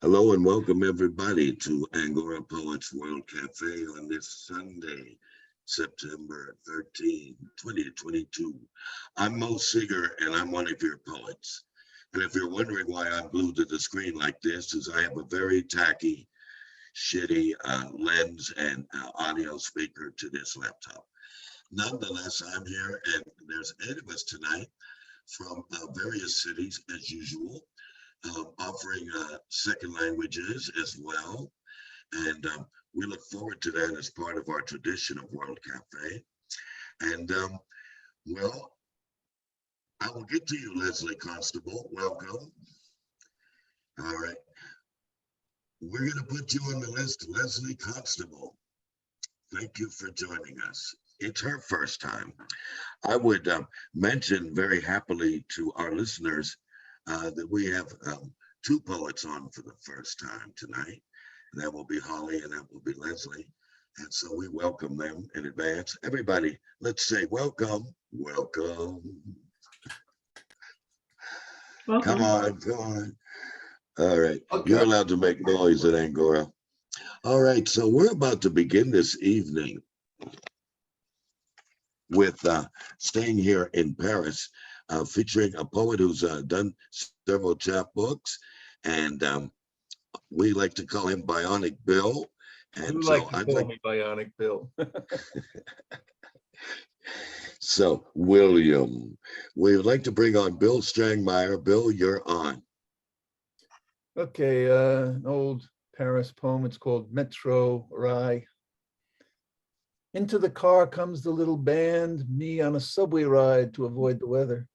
Hello and welcome everybody to Angora Poets World Cafe on this Sunday, September 13, 2022. I'm Mo Seeger and I'm one of your poets. And if you're wondering why I'm glued to the screen like this, is I have a very tacky, shitty lens and audio speaker to this laptop. Nonetheless, I'm here and there's 8 of us tonight from various cities as usual, offering second languages as well. And we look forward to that as part of our tradition of World Cafe. And well, I will get to you, Leslie Constable. Welcome. All right. We're going to put you on the list, Leslie Constable. Thank you for joining us. It's her first time. I would mention very happily to our listeners that we have 2 poets on for the first time tonight. And that will be Holly and that will be Leslie. And so we welcome them in advance. Everybody, let's say welcome, welcome. Come on, come on. All right. Okay. You're allowed to make noise at Angora. All right. So we're about to begin this evening with staying here in Paris, featuring a poet who's done several chapbooks, and we like to call him Bionic Bill. And you like to call me Bionic Bill. So, William, we would like to bring on Bill Strangmeyer. Bill, you're on. Okay, an old Paris poem. It's called Metro Rye. Into the car comes the little band, me on a subway ride to avoid the weather.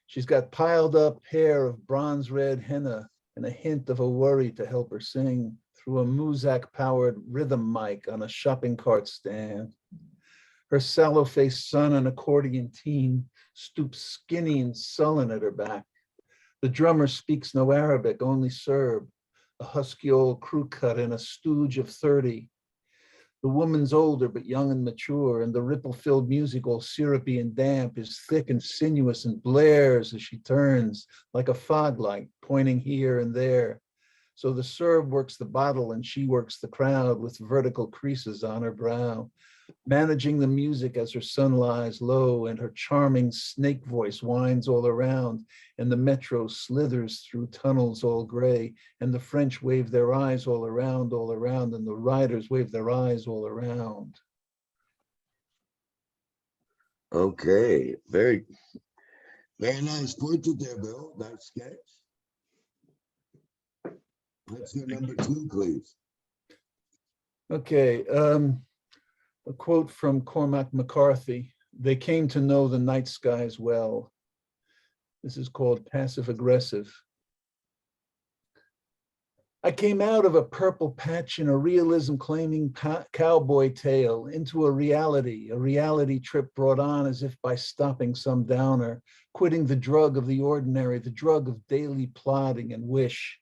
She's got piled up hair of bronze red henna and a hint of a worry to help her sing through a Muzak-powered rhythm mic on a shopping cart stand. Her sallow-faced son, an accordion teen, stoops skinny and sullen at her back. The drummer speaks no Arabic, only Serb, a husky old crew cut and a stooge of 30. The woman's older but young and mature, and the ripple-filled music, all syrupy and damp, is thick and sinuous and blares as she turns like a fog light, pointing here and there. So the Serb works the bottle and she works the crowd with vertical creases on her brow, managing the music as her son lies low and her charming snake voice winds all around, and the metro slithers through tunnels all gray, and the French wave their eyes all around, and the riders wave their eyes all around. Okay, very nice pointed there, Bill. That sketch. Let's go number 2, please. Okay, a quote from Cormac McCarthy: "They came to know the night skies well." This is called Passive Aggressive. I came out of a purple patch in a realism claiming cowboy tale into a reality trip brought on as if by stopping some downer, quitting the drug of the ordinary, the drug of daily plodding and wish.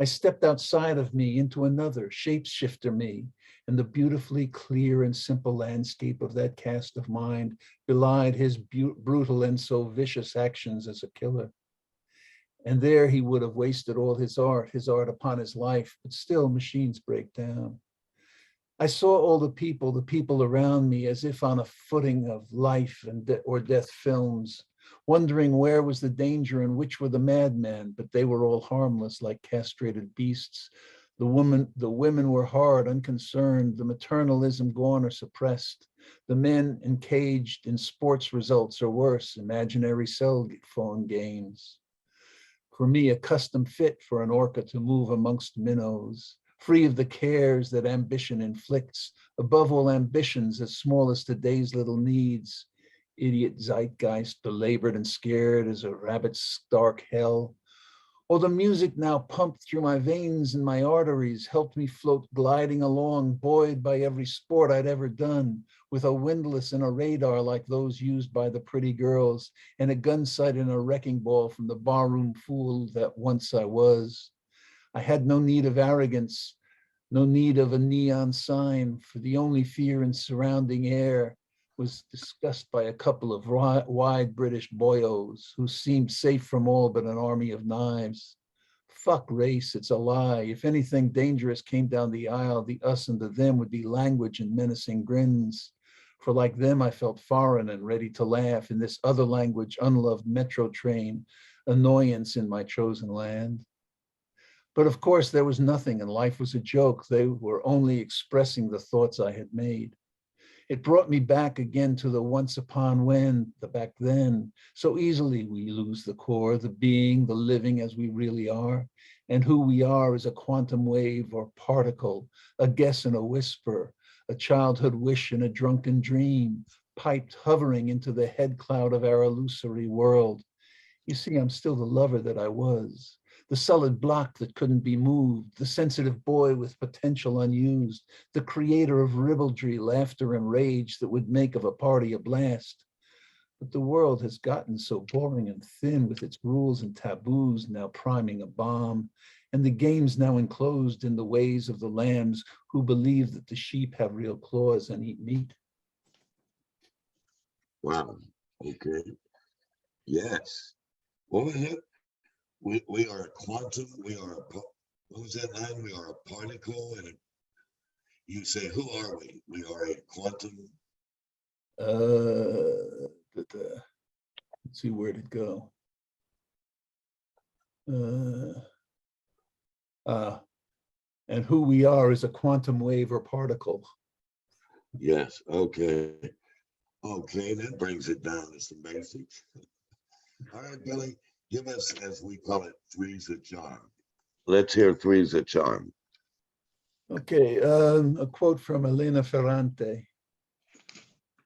I stepped outside of me into another shapeshifter me, and the beautifully clear and simple landscape of that cast of mind belied his brutal and so vicious actions as a killer. And there he would have wasted all his art upon his life, but still machines break down. I saw all the people around me as if on a footing of life or death films, wondering where was the danger and which were the madmen, but they were all harmless like castrated beasts. The women were hard, unconcerned, the maternalism gone or suppressed. The men encaged in sports results or worse, imaginary cell phone games. For me, a custom fit for an orca to move amongst minnows, free of the cares that ambition inflicts, above all ambitions as small as today's little needs. Idiot zeitgeist, belabored and scared as a rabbit's stark hell. Or the music now pumped through my veins and my arteries helped me float gliding along, buoyed by every sport I'd ever done, with a windlass and a radar like those used by the pretty girls, and a gun sight and a wrecking ball from the barroom fool that once I was. I had no need of arrogance, no need of a neon sign, for the only fear in surrounding air was discussed by a couple of wide British boyos who seemed safe from all but an army of knives. Fuck race, it's a lie. If anything dangerous came down the aisle, the us and the them would be language and menacing grins. For like them, I felt foreign and ready to laugh in this other language, unloved metro train, annoyance in my chosen land. But of course, there was nothing, and life was a joke. They were only expressing the thoughts I had made. It brought me back again to the once upon when, the back then. So easily we lose the core, the being, the living as we really are. And who we are is a quantum wave or particle, a guess and a whisper, a childhood wish and a drunken dream, piped hovering into the head cloud of our illusory world. You see, I'm still the lover that I was, the solid block that couldn't be moved, the sensitive boy with potential unused, the creator of ribaldry, laughter, and rage that would make of a party a blast. But the world has gotten so boring and thin with its rules and taboos now priming a bomb, and the games now enclosed in the ways of the lambs who believe that the sheep have real claws and eat meat. Wow. Okay. Yes. What was it? We are a quantum. We are a. What was that line? We are a particle, and you say, "Who are we? We are a quantum." Let's see, where'd it go? And who we are is a quantum wave or particle. Yes. Okay. Okay. That brings it down to some basics. All right, Billy. Give us, as we call it, threes of charm. Let's hear threes of charm. Okay, a quote from Elena Ferrante.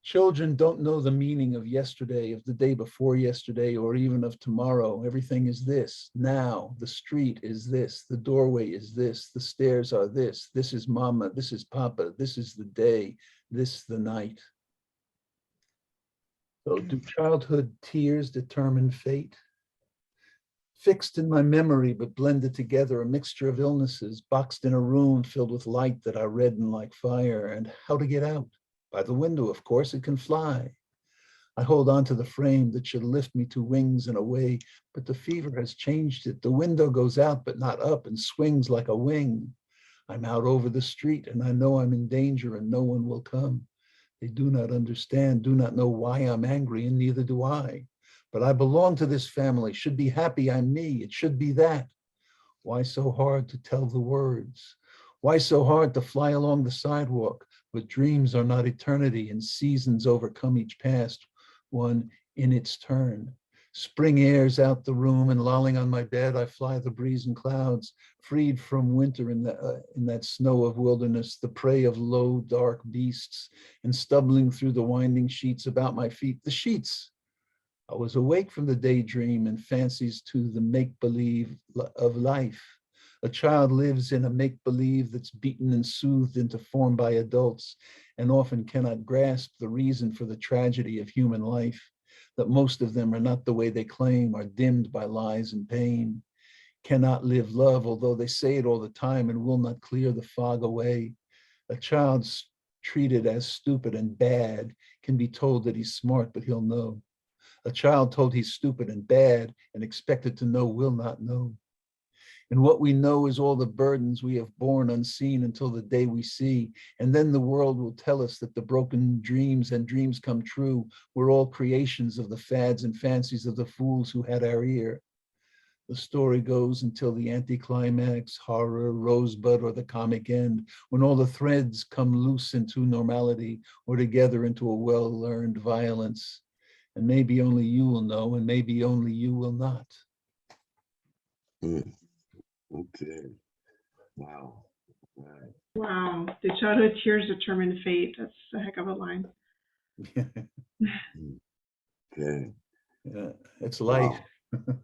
Children don't know the meaning of yesterday, of the day before yesterday, or even of tomorrow. Everything is this, now. The street is this, the doorway is this, the stairs are this is mama, this is papa, this is the day, this the night. So do childhood tears determine fate? Fixed in my memory, but blended together, a mixture of illnesses, boxed in a room filled with light that I redden like fire, and how to get out? By the window, of course, it can fly. I hold on to the frame that should lift me to wings and away, but the fever has changed it. The window goes out, but not up, and swings like a wing. I'm out over the street, and I know I'm in danger, and no one will come. They do not understand, do not know why I'm angry, and neither do I. But I belong to this family, should be happy I'm me, it should be that. Why so hard to tell the words? Why so hard to fly along the sidewalk? But dreams are not eternity, and seasons overcome each past one in its turn. Spring airs out the room, and lolling on my bed, I fly the breeze and clouds, freed from winter in that snow of wilderness, the prey of low, dark beasts, and stumbling through the winding sheets about my feet, the sheets. I was awake from the daydream and fancies to the make-believe of life. A child lives in a make-believe that's beaten and soothed into form by adults, and often cannot grasp the reason for the tragedy of human life, that most of them are not the way they claim, are dimmed by lies and pain, cannot live love, although they say it all the time and will not clear the fog away. A child treated as stupid and bad can be told that he's smart, but he'll know. A child told he's stupid and bad and expected to know will not know. And what we know is all the burdens we have borne unseen until the day we see. And then the world will tell us that the broken dreams and dreams come true were all creations of the fads and fancies of the fools who had our ear. The story goes until the anticlimax, horror, rosebud, or the comic end, when all the threads come loose into normality or together into a well-learned violence. And maybe only you will know, and maybe only you will not. Okay. Wow. Right. Wow. The childhood tears determine fate. That's a heck of a line. Okay. Yeah, it's life. Wow.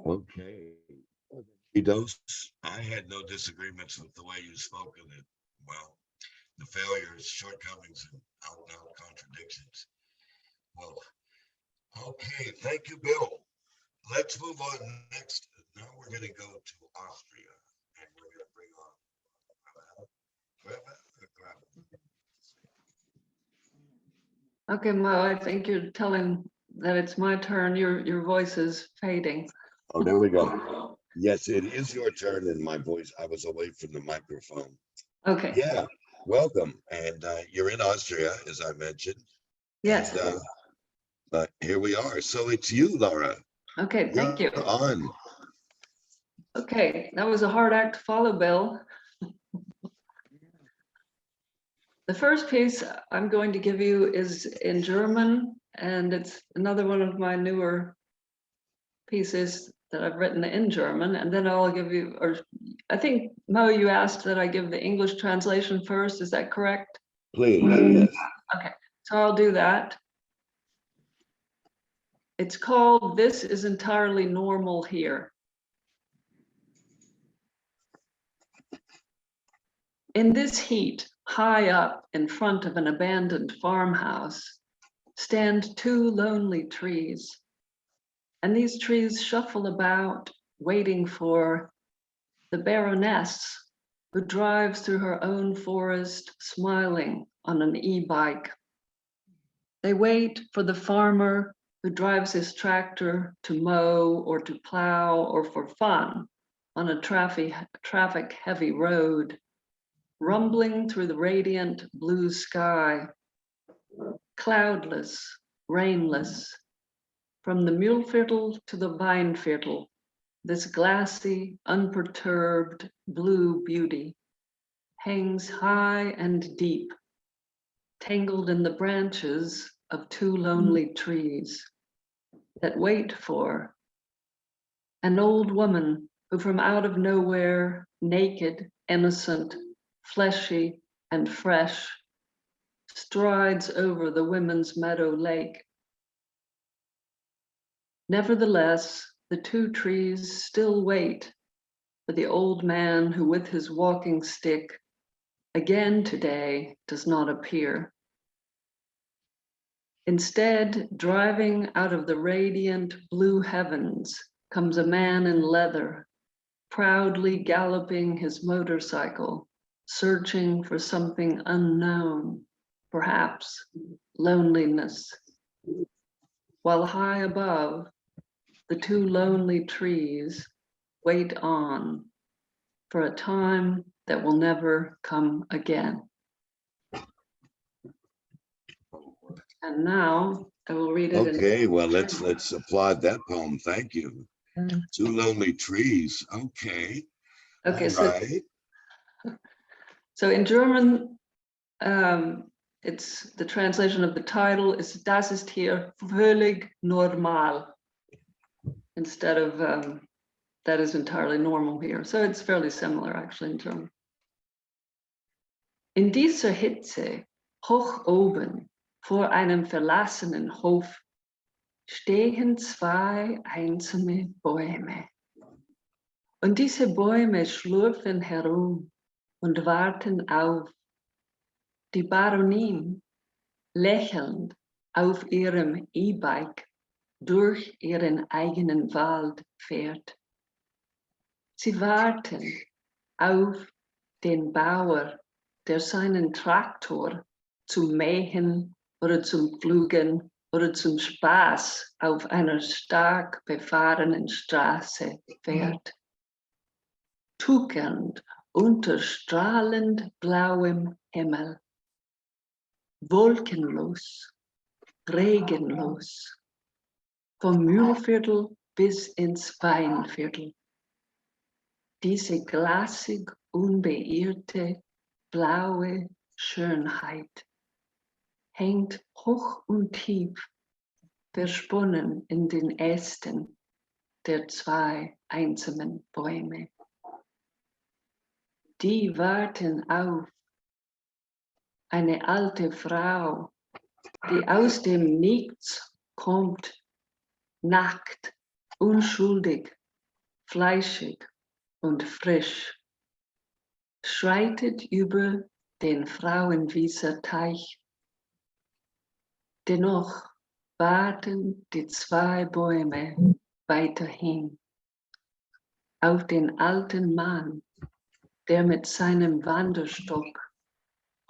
Okay. Dose. I had no disagreements with the way you spoke of it. Well, the failures, shortcomings, and out-and-out contradictions. Well, okay. Thank you, Bill. Let's move on next. Now we're going to go to Austria, and we're going to bring on Okay, Mo, I think you're telling that it's my turn. Your voice is fading. Oh, there we go. Yes, it is your turn in my voice. I was away from the microphone. Okay. Yeah, welcome. And you're in Austria, as I mentioned. Yes. And, but here we are. So it's you, Laura. Okay, thank you. You're on. Okay, that was a hard act to follow, Bill. The first piece I'm going to give you is in German, and it's another one of my newer pieces that I've written in German, and then I'll give you, or I think, Mo, you asked that I give the English translation first, is that correct? Please, yes. Okay, so I'll do that. It's called This Is Entirely Normal Here. In this heat, high up in front of an abandoned farmhouse, stand two lonely trees. And these trees shuffle about, waiting for the Baroness, who drives through her own forest, smiling on an e-bike. They wait for the farmer who drives his tractor to mow or to plow or for fun on a traffic-heavy road, rumbling through the radiant blue sky, cloudless, rainless, from the Mühlviertel to the Weinviertel, this glassy, unperturbed blue beauty hangs high and deep, tangled in the branches of two lonely trees that wait for an old woman who from out of nowhere, naked, innocent, fleshy, and fresh, strides over the women's meadow lake. Nevertheless, the two trees still wait for the old man who with his walking stick again today does not appear. Instead, driving out of the radiant blue heavens comes a man in leather, proudly galloping his motorcycle, searching for something unknown, perhaps loneliness. While high above, the two lonely trees wait on for a time that will never come again. And now I will read it. Okay, well, let's applaud that poem. Thank you. Two lonely trees. Okay. Okay, All right. so in German, it's the translation of the title is Das ist hier völlig normal, instead of that is entirely normal here. So it's fairly similar actually in German. In dieser Hitze, hoch oben, vor einem verlassenen Hof, stehen zwei einsame Bäume. Und diese Bäume schlurfen herum und warten auf die Baronin, lächelnd auf ihrem E-Bike durch ihren eigenen Wald fährt. Sie warten auf den Bauer, der seinen Traktor zum Mähen oder zum Pflügen oder zum Spaß auf einer stark befahrenen Straße fährt. Tuckernd unter strahlend blauem Himmel. Wolkenlos, regenlos, vom Mühlviertel bis ins Weinviertel. Diese glasig unbeirrte, blaue Schönheit hängt hoch und tief, versponnen in den Ästen der zwei einsamen Bäume. Die warten auf eine alte Frau, die aus dem Nichts kommt, nackt, unschuldig, fleischig und frisch, schreitet über den Frauenwieser Teich. Dennoch warten die zwei Bäume weiterhin auf den alten Mann, der mit seinem Wanderstock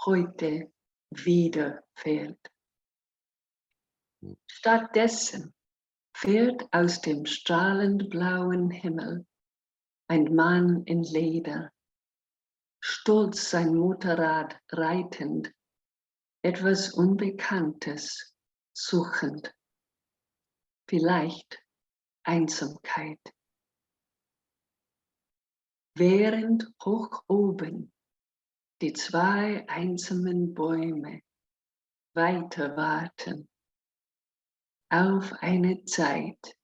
heute wieder fährt. Stattdessen fährt aus dem strahlend blauen Himmel ein Mann in Leder, stolz sein Motorrad reitend, etwas Unbekanntes suchend, vielleicht Einsamkeit. Während hoch oben die zwei einsamen Bäume weiter warten auf eine Zeit,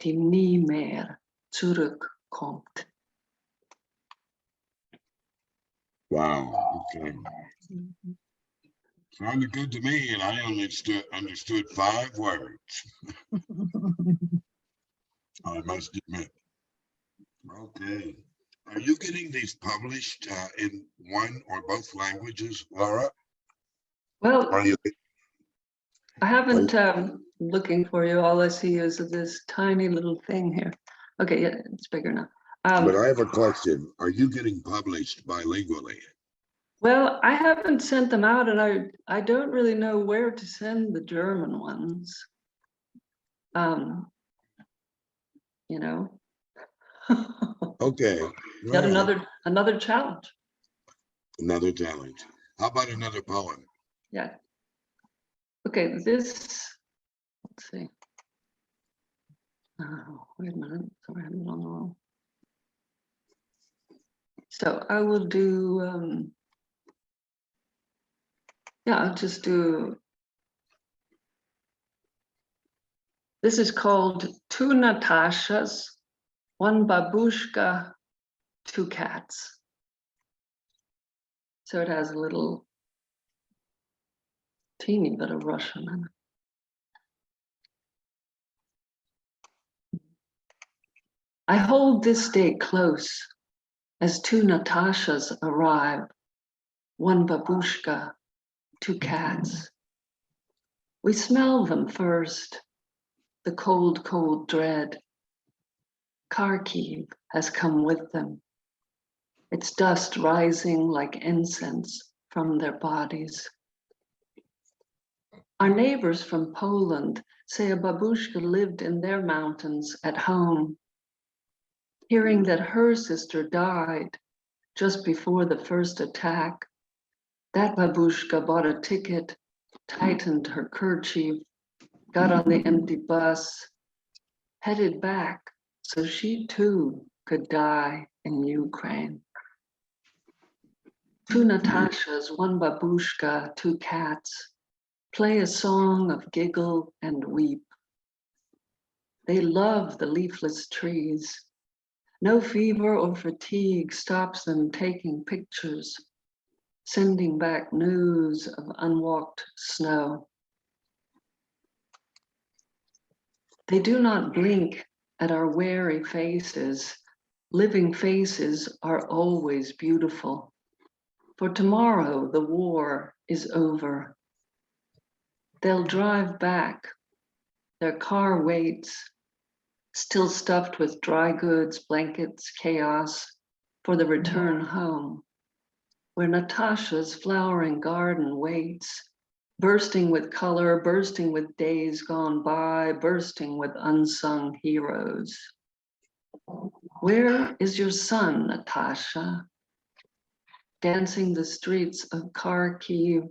die nie mehr zurückkommt. Wow. Okay. Sounded good to me, and I only understood 5 words. I must admit. Okay. Are you getting these published in one or both languages, Laura? Well, Are you? I haven't looking for you. All I see is this tiny little thing here. Okay, yeah, it's bigger now. But I have a question. Are you getting published bilingually? Well, I haven't sent them out, and I don't really know where to send the German ones. You know. Okay. Got Right. another challenge. Another challenge. How about another poem? Yeah. Okay, this, let's see. Oh, wait a minute. Sorry, I'm on the wrong. So I will do, yeah, I'll just do, this is called Two Natashas, One Babushka, Two Cats. So it has a little teeny bit of Russian in it. I hold this day close as two Natashas arrive, one babushka, two cats. We smell them first, the cold, cold dread. Kharkiv has come with them, its dust rising like incense from their bodies. Our neighbors from Poland say a babushka lived in their mountains at home. Hearing that her sister died just before the first attack, that babushka bought a ticket, tightened her kerchief, got on the empty bus, headed back so she too could die in Ukraine. Two Natashas, one babushka, two cats, play a song of giggle and weep. They love the leafless trees. No fever or fatigue stops them taking pictures, sending back news of unwalked snow. They do not blink at our wary faces. Living faces are always beautiful. For tomorrow the war is over. They'll drive back. Their car waits, still stuffed with dry goods, blankets, chaos, for the return home, where Natasha's flowering garden waits, bursting with color, bursting with days gone by, bursting with unsung heroes. Where is your son, Natasha? Dancing the streets of Kharkiv,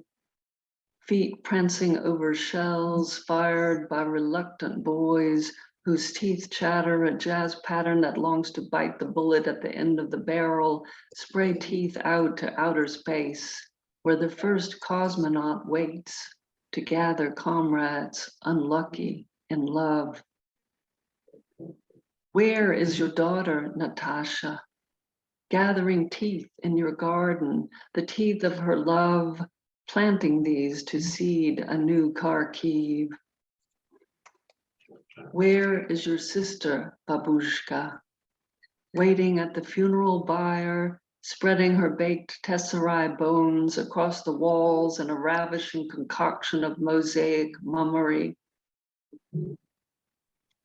feet prancing over shells fired by reluctant boys whose teeth chatter a jazz pattern that longs to bite the bullet at the end of the barrel, spray teeth out to outer space, where the first cosmonaut waits to gather comrades unlucky in love. Where is your daughter, Natasha? Gathering teeth in your garden, the teeth of her love, planting these to seed a new Kharkiv. Where is your sister, babushka? Waiting at the funeral bier, spreading her baked tesserae bones across the walls in a ravishing concoction of mosaic mummery.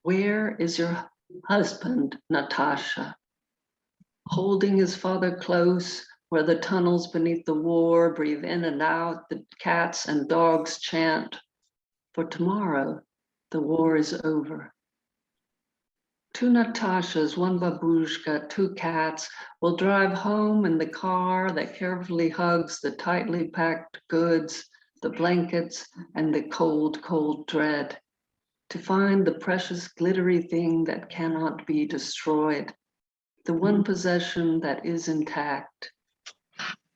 Where is your husband, Natasha? Holding his father close, where the tunnels beneath the war breathe in and out, the cats and dogs chant. For tomorrow, the war is over. Two Natashas, one babushka, two cats will drive home in the car that carefully hugs the tightly packed goods, the blankets, and the cold, cold dread, to find the precious glittery thing that cannot be destroyed, the one possession that is intact.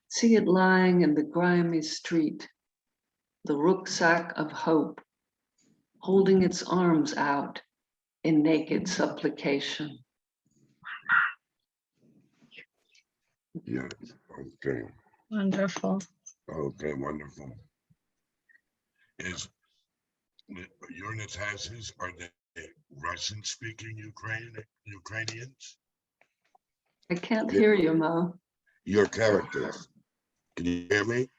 See it lying in the grimy street, the rucksack of hope, holding its arms out in naked supplication. Yes. Okay. Wonderful. Okay. Wonderful. Is your Natasha's, are they Russian-speaking Ukrainians? I can't hear you, Mo. Your characters. Can you hear me?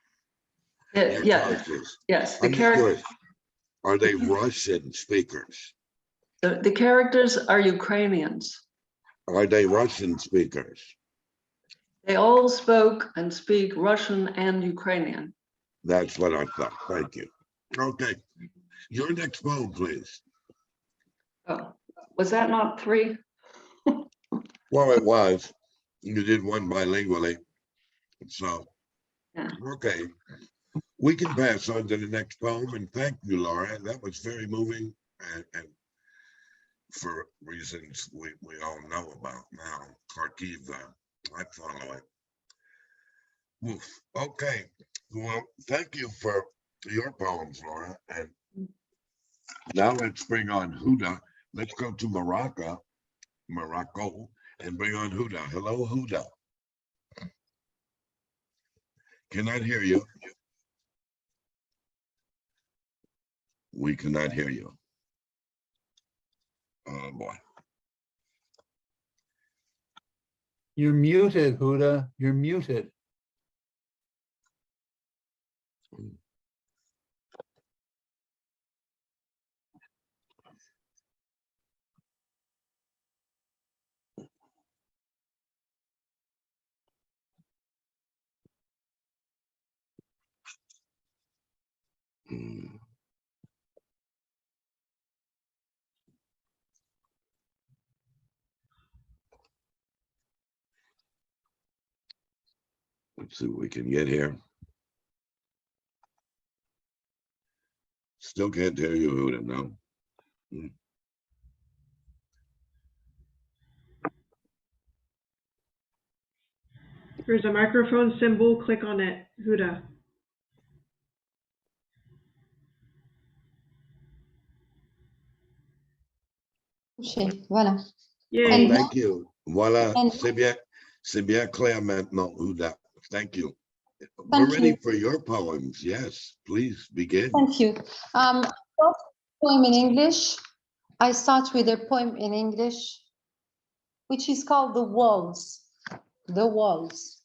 Your Yeah, characters. yes, the I'm just character. curious. Are they Russian speakers? The characters are Ukrainians. Are they Russian speakers? They all spoke and speak Russian and Ukrainian. That's what I thought. Thank you. Okay. Your next poem, please. Oh, was that not three? Well, it was. You did one bilingually. So, Yeah. okay. We can pass on to the next poem. And thank you, Laura. That was very moving. And for reasons we all know about now, Kharkiv, I follow it. Oof. Okay. Well, thank you for your poems, Laura. And now let's bring on Huda. Let's go to Morocco, and bring on Huda. Hello, Huda. Cannot hear you. We cannot hear you. Oh boy. You're muted, Huda. You're muted. Hmm. Let's see what we can get here. Still can't hear you, Huda, no. Hmm. There's a microphone symbol. Click on it, Huda. Voilà. Yay. Thank you. Voilà, And- c'est bien clair maintenant, Huda. Thank you. We're Thank ready you. for your poems. Yes, please begin. Thank you. First poem in English. I start with a poem in English, which is called The Walls. The Walls.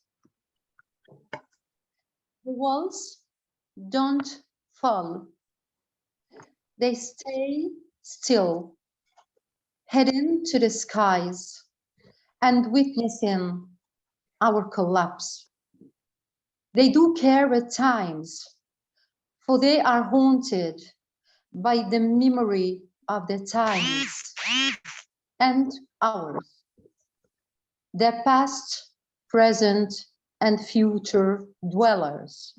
The walls don't fall. They stay still, heading to the skies and witnessing our collapse. They do care at times, for they are haunted by the memory of the times and ours, their past, present, and future dwellers.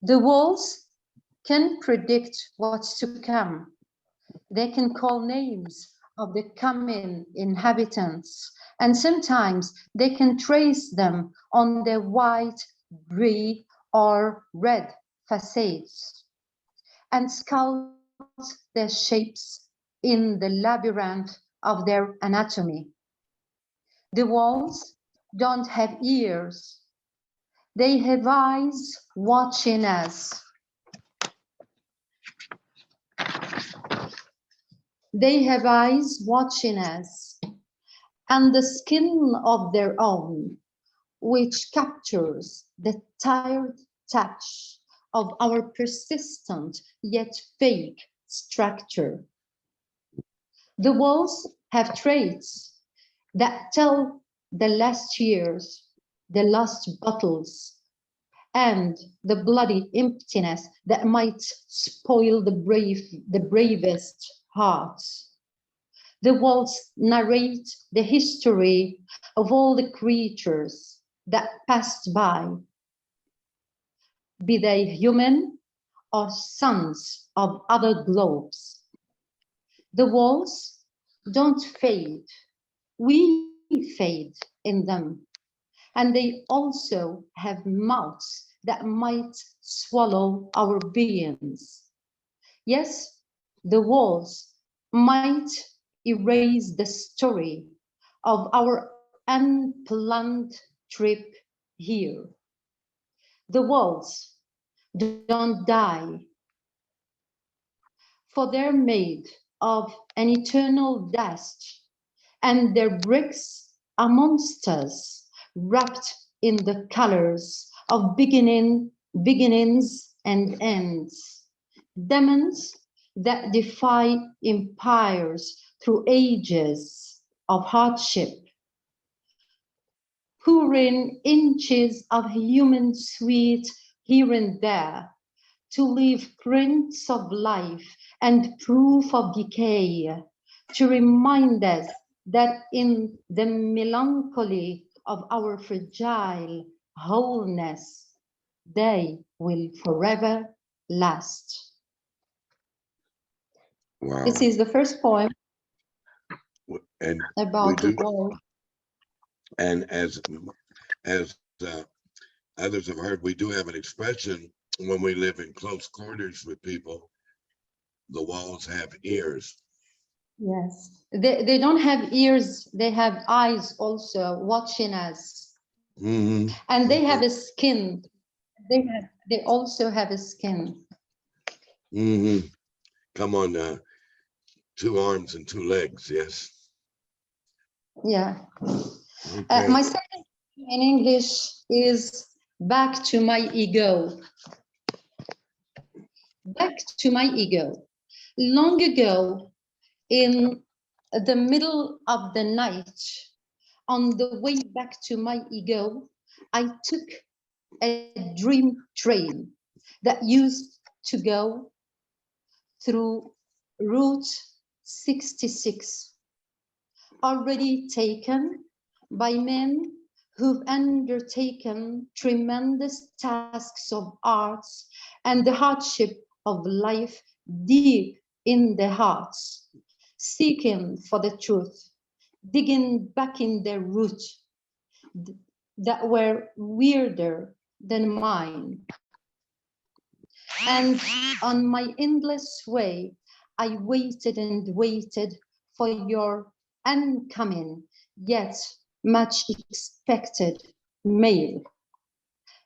The walls can predict what's to come. They can call names of the coming inhabitants, and sometimes they can trace them on their white, gray, or red facades, and sculpt their shapes in the labyrinth of their anatomy. The walls don't have ears. They have eyes watching us. They have eyes watching us, and the skin of their own, which captures the tired touch of our persistent yet fake structure. The walls have traits that tell the last years, the lost bottles, and the bloody emptiness that might spoil the bravest hearts. The walls narrate the history of all the creatures that passed by, be they human or sons of other globes. The walls don't fade, we fade in them. And they also have mouths that might swallow our beings. Yes, the walls might erase the story of our unplanned trip here. The walls don't die, for they're made of an eternal dust, and their bricks are monsters wrapped in the colors of beginnings and ends, demons that defy empires through ages of hardship, pouring inches of human sweat here and there to leave prints of life and proof of decay, to remind us that in the melancholy of our fragile wholeness, they will forever last. Wow. This is the first poem And about the wall. And as others have heard, we do have an expression when we live in close quarters with people. The walls have ears. Yes, they don't have ears, they have eyes also watching us. Mm-hmm. And they have a skin. They also have a skin. Mm-hmm. Come on, 2 arms and 2 legs, yes. Yeah. Okay. My second in English is Back to My Ego. Back to my ego. Long ago, in the middle of the night, on the way back to my ego, I took a dream train that used to go through Route 66, already taken by men who've undertaken tremendous tasks of arts and the hardship of life deep in their hearts, seeking for the truth, digging back in their roots that were weirder than mine. And on my endless way, I waited and waited for your oncoming, yet much expected mail,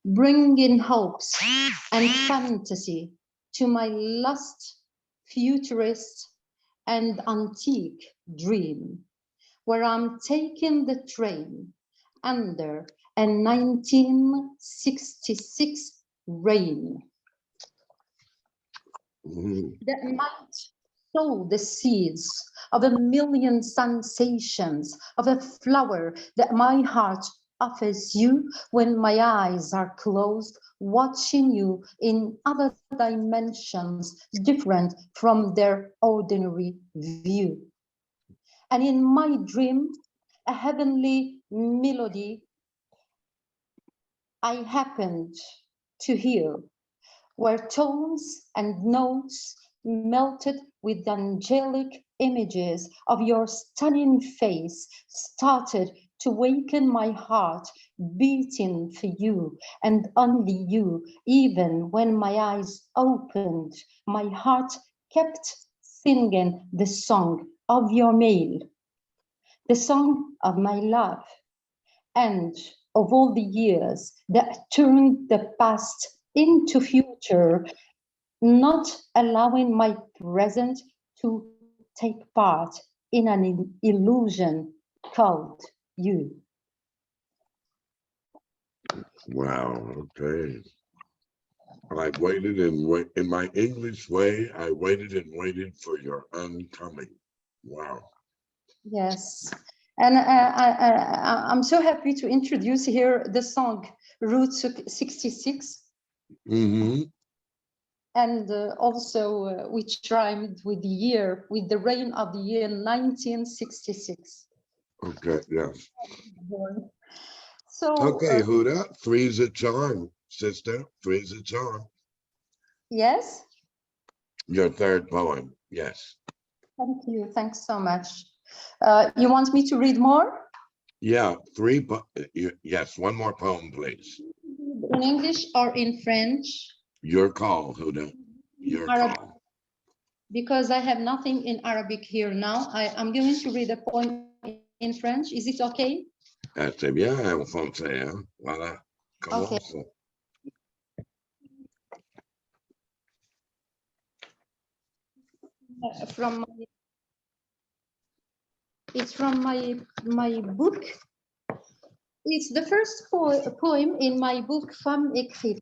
bringing hopes and fantasy to my lost futurist and antique dream, where I'm taking the train under a 1966 rain. That might sow the seeds of a million sensations, of a flower that my heart offers you when my eyes are closed, watching you in other dimensions different from their ordinary view. And in my dream, a heavenly melody I happened to hear, where tones and notes melted with angelic images of your stunning face started to waken my heart beating for you and only you. Even when my eyes opened, my heart kept singing the song of your mail, the song of my love, and of all the years that turned the past into future, not allowing my present to take part in an illusion called you. Wow, okay. I waited and in my English way, I waited and waited for your oncoming. Wow. Yes, And I'm so happy to introduce here the song Route 66. Mm-hmm. And also which rhymed with the year, with the reign of the year 1966. Okay, yes. So, Okay, Huda, three's a charm, sister. Three's a charm. yes, Your third poem, yes. thank you. Thanks so much. You want me to read more? Yeah, yes, one more poem, please. In English or in French? Your call, Huda. Your Arabic. call. Because I have nothing in Arabic here now. I'm going to read a poem in French. Is it okay? C'est bien en français, hein? Voilà. Okay. Commence. It's from my book. It's the first poem in my book, Femmes écrites.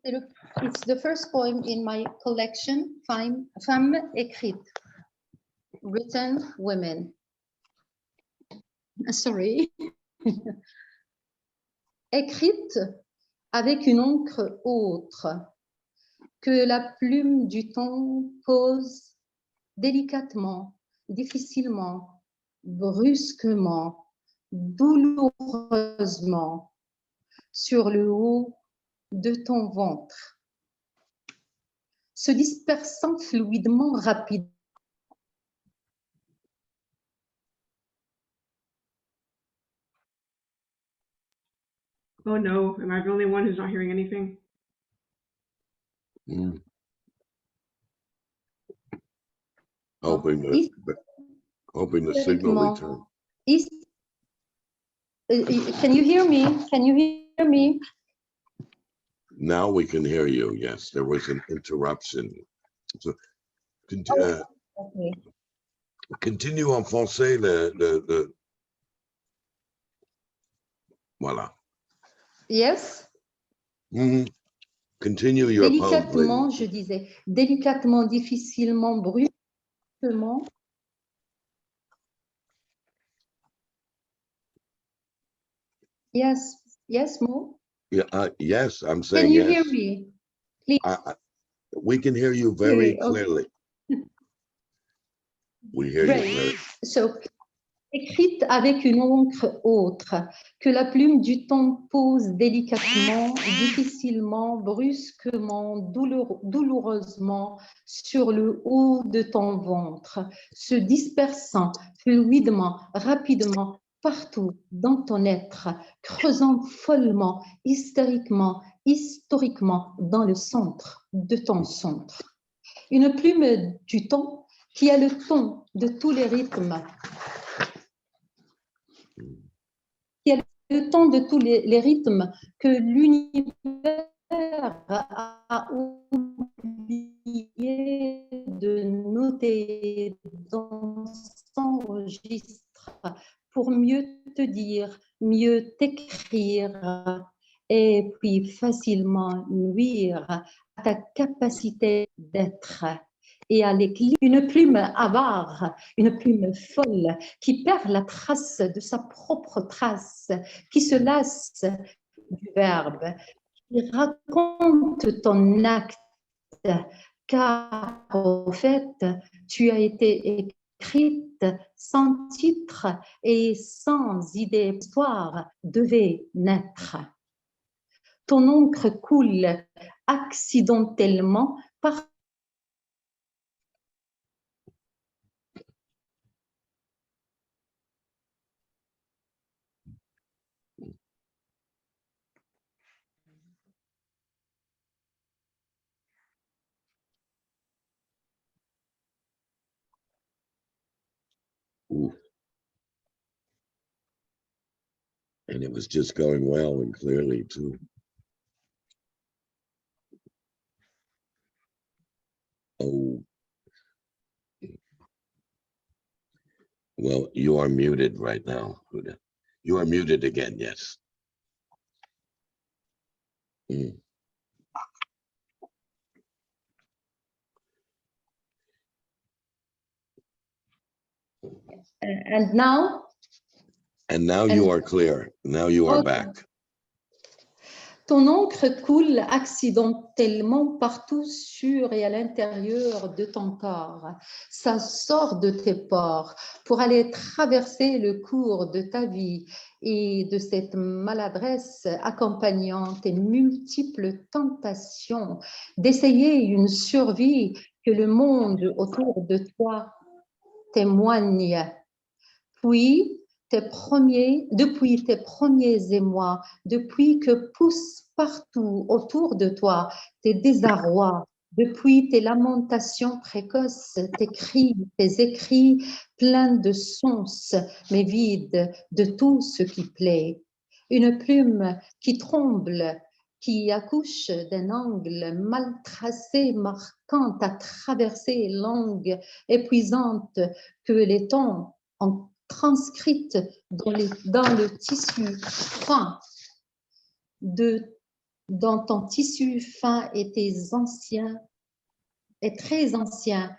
It's the first poem in my collection, Femmes écrites, written women. Sorry. Écrite avec une encre autre que la plume du temps pose délicatement, difficilement, brusquement, douloureusement sur le haut de ton ventre, se dispersant fluidement, rapidement. Oh no, am I the only one who's not hearing anything? Mm. Hoping the signal return. Can you hear me? Can you hear me? Now we can hear you. Yes, there was an interruption. So, Okay. continue en français voilà. Yes. Mm-hmm. Continue your poem, Délicatement, please. je disais, délicatement, difficilement, brusquement. Yes, yes, Mo. Yeah, yes, I'm saying Can you yes. hear me? Please. We can hear you very Okay. clearly. We hear you Great. clearly. So, écrite avec une encre autre que la plume du temps pose délicatement, difficilement, brusquement, douloureusement sur le haut de ton ventre, se dispersant fluidement, rapidement, partout dans ton être, creusant follement, hystériquement, historiquement dans le centre de ton centre. Une plume du temps qui a le ton de tous les rythmes, qui a le temps de tous les rythmes que l'univers a oublié de noter dans son registre pour mieux te dire, mieux t'écrire et puis facilement nuire à ta capacité d'être et à l'équilibre. Une plume avare, une plume folle qui perd la trace de sa propre trace, qui se lasse du verbe, qui raconte ton acte, car au fait, tu as été écrite sans titre et sans idée. L'histoire devait naître. Ton encre coule accidentellement par Ooh. And it was just going well and clearly too. Oh. Well, you are muted right now, Huda. You are muted again, yes. Mm. and now And now And- you are clear. Now you are Okay. back. Ton encre coule accidentellement partout sur et à l'intérieur de ton corps. Ça sort de tes pores pour aller traverser le cours de ta vie et de cette maladresse accompagnant tes multiples tentations d'essayer une survie que le monde autour de toi témoigne. Depuis tes premiers émois, depuis que poussent partout autour de toi tes désarrois, depuis tes lamentations précoces, tes cris, tes écrits pleins de sens, mais vides de tout ce qui plaît. Une plume qui tremble, qui accouche d'un angle mal tracé, marquant à traverser langue épuisante que les temps ont transcrite dans le tissu fin dans ton tissu fin et très ancien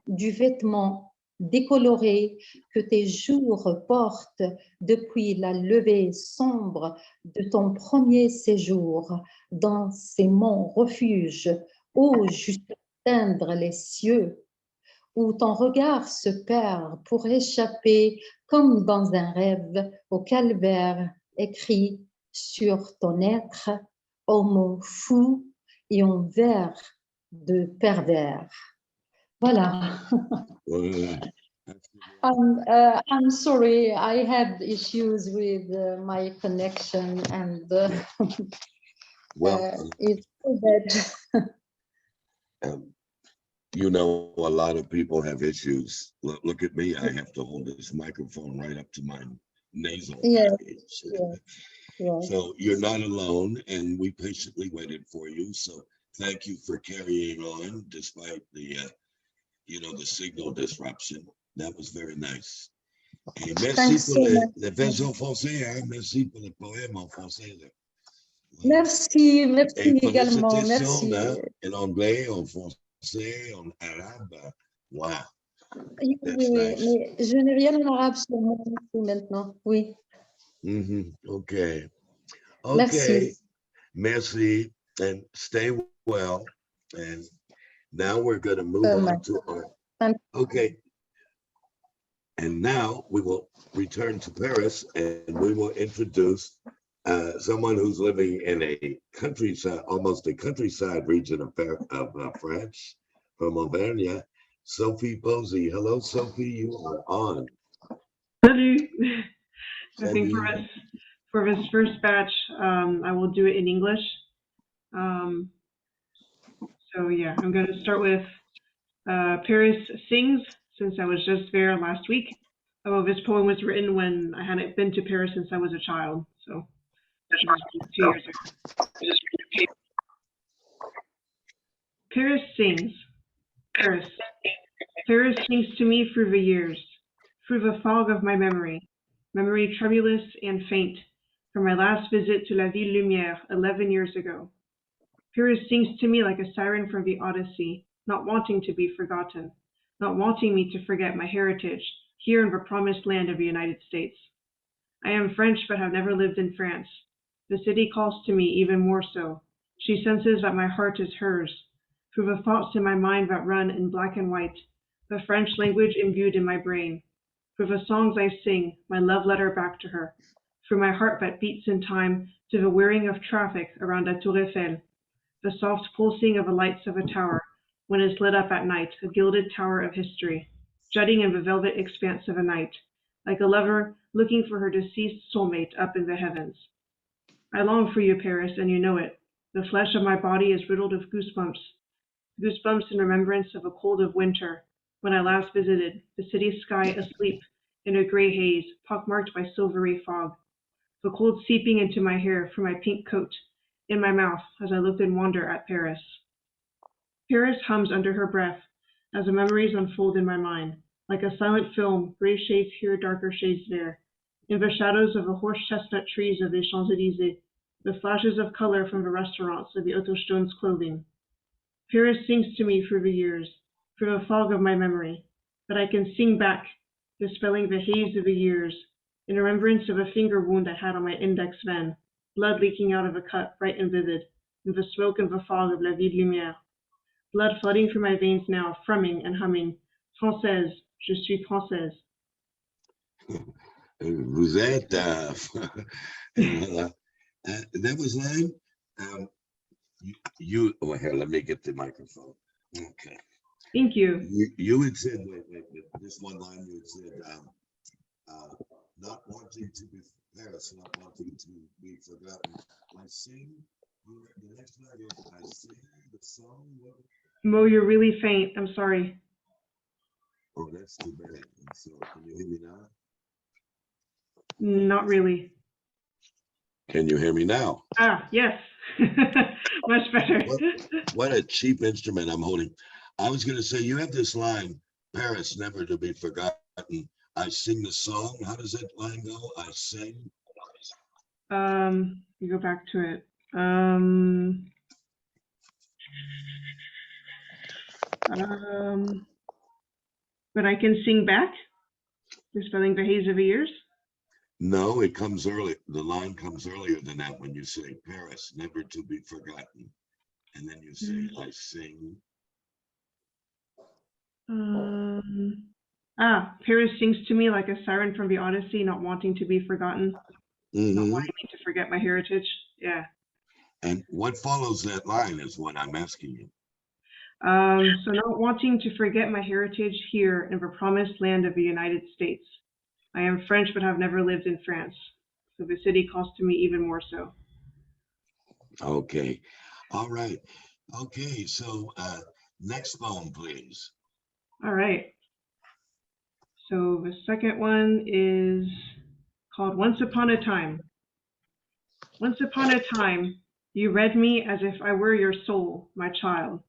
du vêtement décoloré que tes jours portent depuis la levée sombre de ton premier séjour dans ces monts refuges où jusqu'à atteindre les cieux, où ton regard se perd pour échapper comme dans un rêve au calvaire écrit sur ton être au mot fou et en vers de pervers. Voilà. I'm sorry, I had issues with my connection and Well, it's so bad. you know, a lot of people have issues. Look at me. I have to hold this microphone right up to my nasal Yes, passage. yes. So you're not alone, and we patiently waited for you. So thank you for carrying on despite the, the signal disruption. That was very nice. Et merci Thanks pour so les much. vers en français, hein? Merci pour le poème en français. Là. Merci, merci Et également, félicitations, merci. hein? En anglais, en français, en arabe. Wow. Oui, That's oui, nice. mais je n'ai rien en arabe sur moi maintenant. Oui, Okay. merci. Merci. And stay well. And now we're going to move on to our. Okay. And now we will return to Paris and we will introduce someone who's living in a countryside, almost a countryside region of France, from Auvergne, Sophie Posey. Hello, Sophie, you are on. Salut. I think Salut. for this first batch, I will do it in English. So yeah, I'm going to start with Paris Sings, since I was just there last week. Although this poem was written when I hadn't been to Paris since I was a child, so it was 2 years ago. Paris sings. Paris. Paris sings to me through the years, through the fog of my memory tremulous and faint, from my last visit to La Ville Lumière 11 years ago. Paris sings to me like a siren from the Odyssey, not wanting to be forgotten, not wanting me to forget my heritage here in the promised land of the United States. I am French but have never lived in France. The city calls to me even more so. She senses that my heart is hers. Through the thoughts in my mind that run in black and white, the French language imbued in my brain. Through the songs I sing, my love letter back to her. Through my heart that beats in time to the whirring of traffic around La Tour Eiffel, the soft pulsing of the lights of a tower when it's lit up at night, a gilded tower of history, jutting in the velvet expanse of a night, like a lover looking for her deceased soulmate up in the heavens. I long for you, Paris, and you know it. The flesh of my body is riddled with goosebumps in remembrance of a cold of winter, when I last visited, the city sky asleep in a gray haze, pockmarked by silvery fog, the cold seeping into my hair through my pink coat, in my mouth as I looked in wonder at Paris. Paris hums under her breath as the memories unfold in my mind, like a silent film, gray shades here, darker shades there. In the shadows of the horse chestnut trees of the Champs-Élysées, the flashes of color from the restaurants of the Autostone's clothing. Paris sings to me through the years, through the fog of my memory, but I can sing back, dispelling the haze of the years, in remembrance of a finger wound I had on my index vein, blood leaking out of a cut bright and vivid, in the smoke and the fog of la vie de lumière. Blood flooding through my veins now, frumming and humming. Française, je suis française. Vous êtes, that was line. Oh, here, let me get the microphone. Okay. Thank you. You had said, wait, this one line you had said, not wanting to be Paris, not wanting to be forgotten. I sing, the next line is, I sing the song. Mo, you're really faint. I'm sorry. Oh, that's too bad. So, can you hear me now? Not really. Can you hear me now? Ah, yes. Much better. What a cheap instrument I'm holding. I was going to say, you have this line, Paris, never to be forgotten. I sing the song. How does that line go? I sing. You go back to it. But I can sing back. For spelling the haze of the years. No, it comes early. The line comes earlier than that when you say Paris, never to be forgotten. And then you say, I sing. Paris sings to me like a siren from the Odyssey, not wanting to be forgotten. Not wanting me to forget my heritage. Yeah. And what follows that line is what I'm asking you. So not wanting to forget my heritage here in the promised land of the United States. I am French, but have never lived in France. So the city calls to me even more so. Okay. All right. Okay. So next poem, please. All right. So the second one is called Once Upon a Time. Once upon a time, you read me as if I were your soul, my child.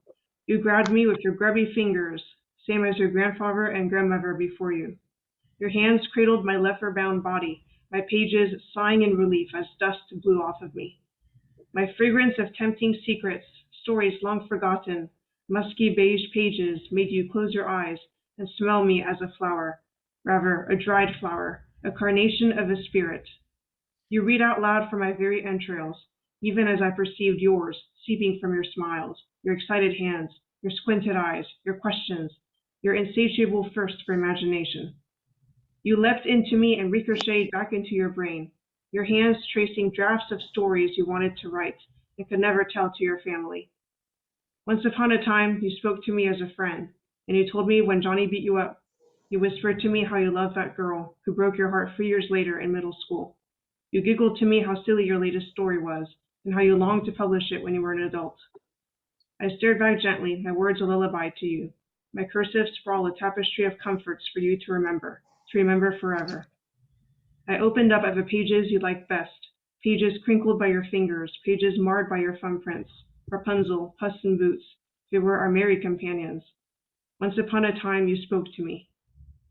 You grabbed me with your grubby fingers, same as your grandfather and grandmother before you. Your hands cradled my leather-bound body, my pages sighing in relief as dust blew off of me. My fragrance of tempting secrets, stories long forgotten, musky beige pages made you close your eyes and smell me as a flower, rather a dried flower, a carnation of a spirit. You read out loud from my very entrails, even as I perceived yours seeping from your smiles, your excited hands, your squinted eyes, your questions, your insatiable thirst for imagination. You leapt into me and ricocheted back into your brain, your hands tracing drafts of stories you wanted to write and could never tell to your family. Once upon a time, you spoke to me as a friend, and you told me when Johnny beat you up. You whispered to me how you loved that girl who broke your heart 3 years later in middle school. You giggled to me how silly your latest story was, and how you longed to publish it when you were an adult. I stared back gently, my words a lullaby to you, my cursive sprawl a tapestry of comforts for you to remember forever. I opened up at the pages you liked best, pages crinkled by your fingers, pages marred by your thumbprints. Rapunzel, Puss in Boots, they were our merry companions. Once upon a time you spoke to me.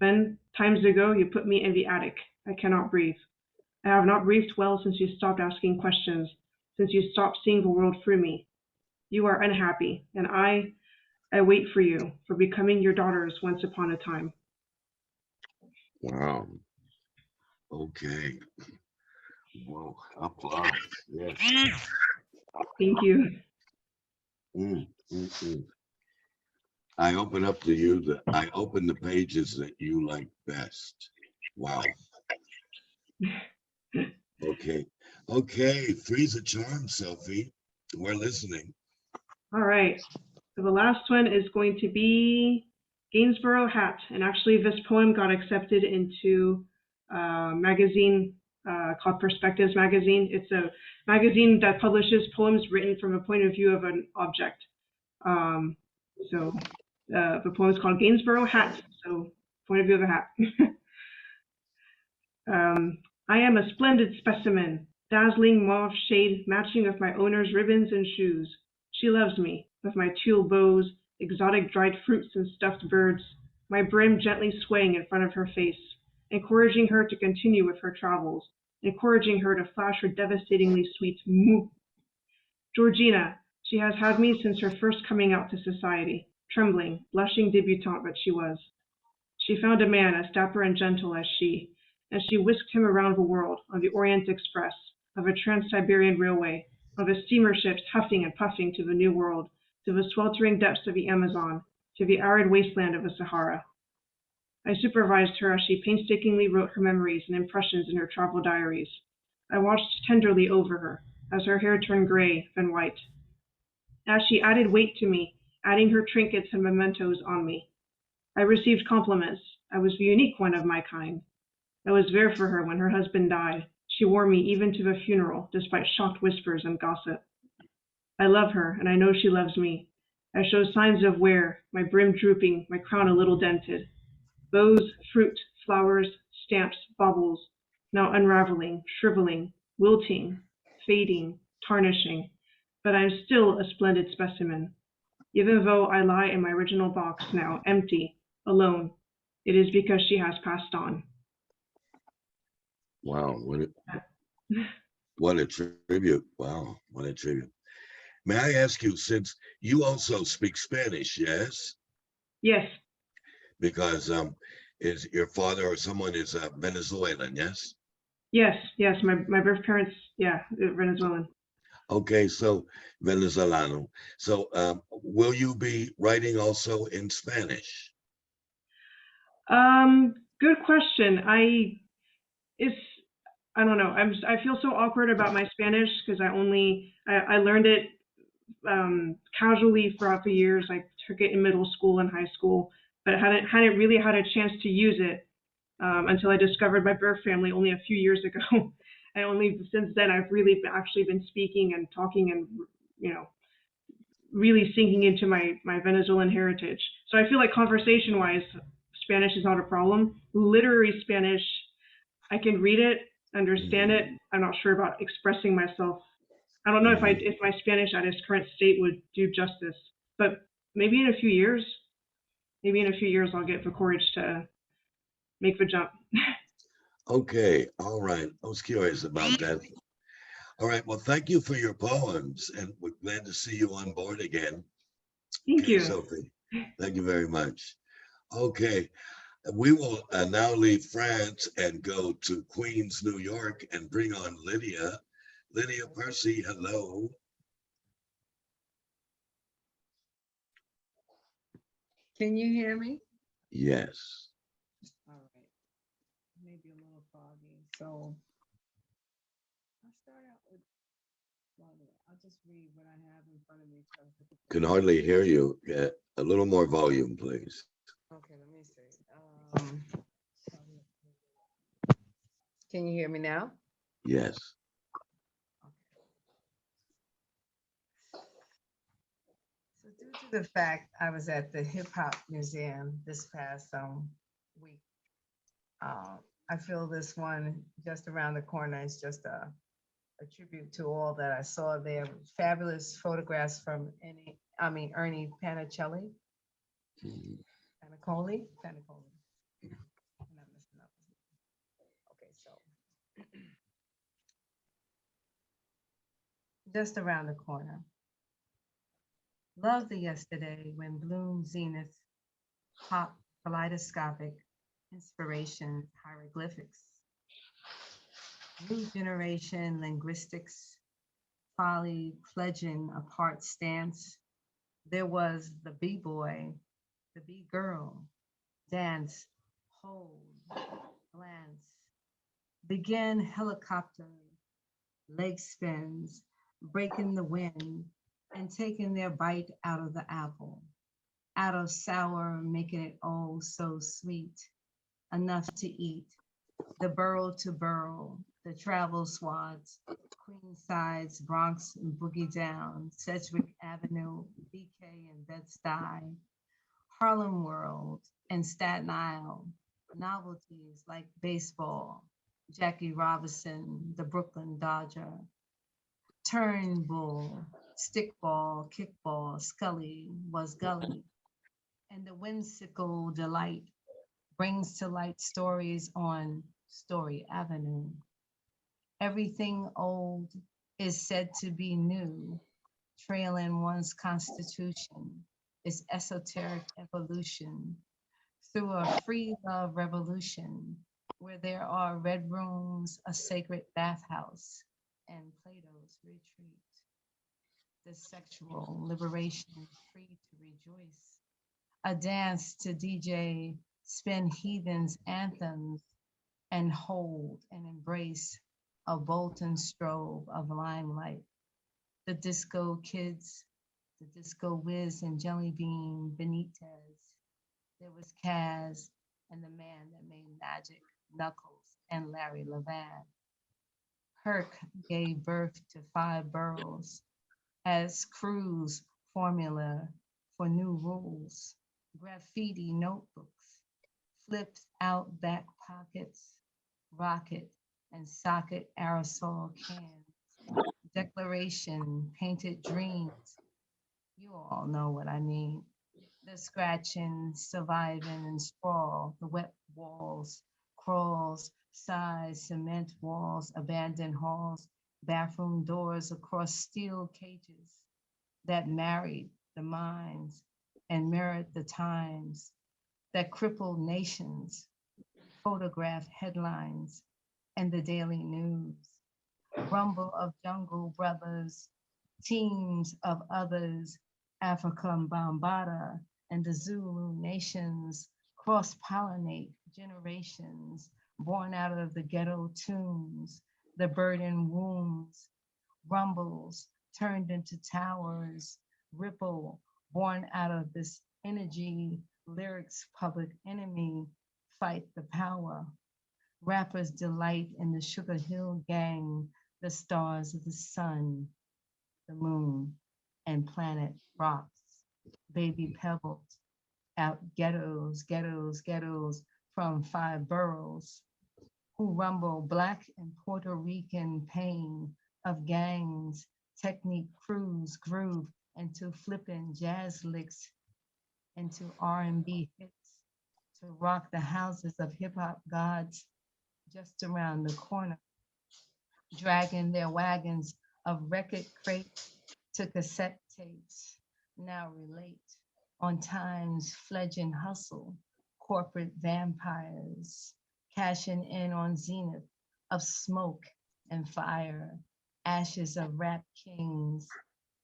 Then, times ago, you put me in the attic. I cannot breathe. I have not breathed well since you stopped asking questions, since you stopped seeing the world through me. You are unhappy, and I wait for you, for becoming your daughters once upon a time. Wow. Okay. Whoa. Applause. Yes. Thank you. I open up to you I open the pages that you like best. Wow. Okay. Three's a charm, Sophie. We're listening. All right. So the last one is going to be Gainsborough Hat. And actually, this poem got accepted into a magazine called Perspectives Magazine. It's a magazine that publishes poems written from a point of view of an object. So the poem is called Gainsborough Hat. So point of view of a hat. I am a splendid specimen, dazzling mauve shade matching with my owner's ribbons and shoes. She loves me, with my tulle bows, exotic dried fruits and stuffed birds, my brim gently swaying in front of her face, encouraging her to continue with her travels, encouraging her to flash her devastatingly sweet moo. Georgina, she has had me since her first coming out to society, trembling, blushing debutante that she was. She found a man as dapper and gentle as she, as she whisked him around the world on the Orient Express, of a Trans-Siberian Railway, of the steamer ships huffing and puffing to the New World, to the sweltering depths of the Amazon, to the arid wasteland of the Sahara. I supervised her as she painstakingly wrote her memories and impressions in her travel diaries. I watched tenderly over her, as her hair turned gray, then white. As she added weight to me, adding her trinkets and mementos on me, I received compliments. I was the unique one of my kind. I was there for her when her husband died. She wore me even to the funeral, despite shocked whispers and gossip. I love her, and I know she loves me. I show signs of wear, my brim drooping, my crown a little dented. Bows, fruit, flowers, stamps, baubles, now unraveling, shriveling, wilting, fading, tarnishing, but I am still a splendid specimen. Even though I lie in my original box now, empty, alone, it is because she has passed on. Wow, what a tribute. Wow, what a tribute. May I ask you, since you also speak Spanish, yes? Yes, Because is your father or someone is Venezuelan, yes? yes, yes. My birth parents, yeah, Venezuelan. Okay, so Venezolano. So will you be writing also in Spanish? Good question. It's I don't know. I feel so awkward about my Spanish because I learned it casually throughout the years. I took it in middle school and high school, but hadn't really had a chance to use it until I discovered my birth family only a few years ago. And only since then I've really actually been speaking and talking and you know really sinking into my Venezuelan heritage. So I feel like conversation wise, Spanish is not a problem. Literary Spanish, I can read it, understand it. I'm not sure about expressing myself. I don't know if my Spanish at its current state would do justice, but maybe in a few years, I'll get the courage to make the jump. Okay, all right. I was curious about that. All right, well, thank you for your poems, and we're glad to see you on board again. Thank Okay, you. Sophie, thank you very much. Okay, we will now leave France and go to Queens, New York, and bring on Lydia. Lydia Percy, hello. Can you hear me? Yes. All right. Maybe a little foggy. So I'll start out with, well, I'll just read what I have in front of me. Can hardly hear you. A little more volume, please. Okay, let me see. Can you hear me now? Yes. So due to the fact I was at the Hip Hop Museum this past week, I feel this one just around the corner is just a tribute to all that I saw there. Fabulous photographs from Ernie Panicoli. Panicoli? Panicoli. I'm not messing up. Okay, so just around the corner. Love the yesterday when bloom zenith, pop kaleidoscopic inspiration hieroglyphics. New generation linguistics, folly pledging apart stance. There was the B-boy, the B-girl, dance, hold, glance, begin helicopter, leg spins, breaking the wind, and taking their bite out of the apple, out of sour, making it oh so sweet, enough to eat, the borough to borough, the travel swads, Queen Sides, Bronx and Boogie Down, Sedgwick Avenue, BK and Bed-Stuy, Harlem World, and Staten Island, novelties like baseball, Jackie Robinson, the Brooklyn Dodger, Turnbull, stickball, kickball, Scully was gully, and the whimsical delight brings to light stories on Story Avenue. Everything old is said to be new, trailing one's constitution is esoteric evolution through a free love revolution where there are red rooms, a sacred bathhouse, and Plato's retreat. The sexual liberation free to rejoice. A dance to DJ spin heathens' anthems and hold and embrace a Bolton strobe of limelight. The disco kids, the disco whiz and jelly bean Benitez. There was Kaz and the man that made magic, Knuckles and Larry Levan. Herc gave birth to 5 boroughs as Crew's formula for new rules. Graffiti notebooks, flipped out back pockets, rocket and socket aerosol cans, declaration, painted dreams. You all know what I mean. The scratching, surviving, and sprawl, the wet walls, crawls, sighs, cement walls, abandoned halls, bathroom doors across steel cages that married the minds and mirrored the times, that crippled nations, photograph headlines, and the daily news. Rumble of jungle brothers, teams of others, Africa Bambata and the Zulu nations cross-pollinate generations born out of the ghetto tunes, the burden wombs, rumbles turned into towers, ripple born out of this energy, lyrics public enemy, fight the power. Rappers delight in the Sugar Hill Gang, the stars of the sun, the moon, and planet rocks, baby pebbles, out ghettos, ghettos, ghettos from 5 boroughs, who rumble Black and Puerto Rican pain of gangs, technique crews groove into flipping jazz licks, into R&B hits, to rock the houses of hip hop gods just around the corner, dragging their wagons of record crates to cassette tapes. Now relate on time's fledging hustle, corporate vampires, cashing in on zenith of smoke and fire, ashes of rap kings,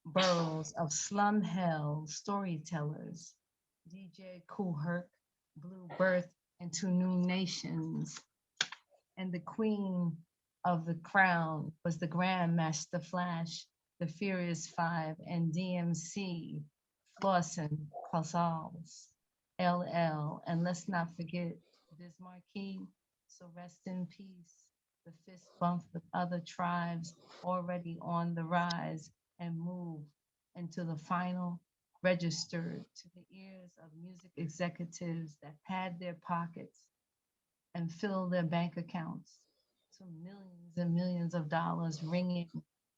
boroughs of slum hell storytellers. DJ Kool Herc blew birth into new nations, and the queen of the crown was the Grandmaster Flash, the Furious Five, and DMC, Flossin, Casals, LL, and let's not forget Biz Marquee. So rest in peace. The fist bump with other tribes already on the rise and move into the final registered to the ears of music executives that pad their pockets and fill their bank accounts to millions and millions of dollars ringing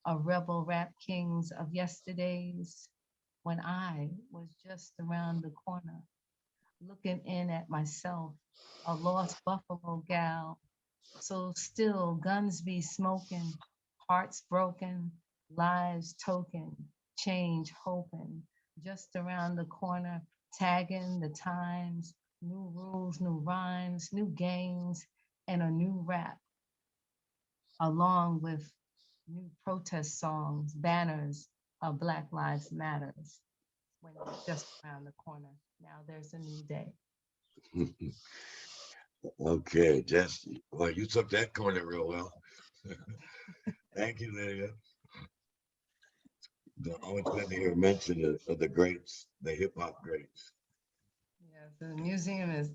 a rebel rap kings of yesterdays when I was just around the corner looking in at myself, a lost Buffalo gal. So still guns be smoking, hearts broken, lives token, change hoping, just around the corner, tagging the times, new rules, new rhymes, new games, and a new rap, along with new protest songs, banners of Black Lives Matters. When you're just around the corner, now there's a new day. Okay, Jess, well, you took that corner real well. Thank you, Lydia. Always glad to hear mention of the greats, the hip hop greats. Yeah, the museum is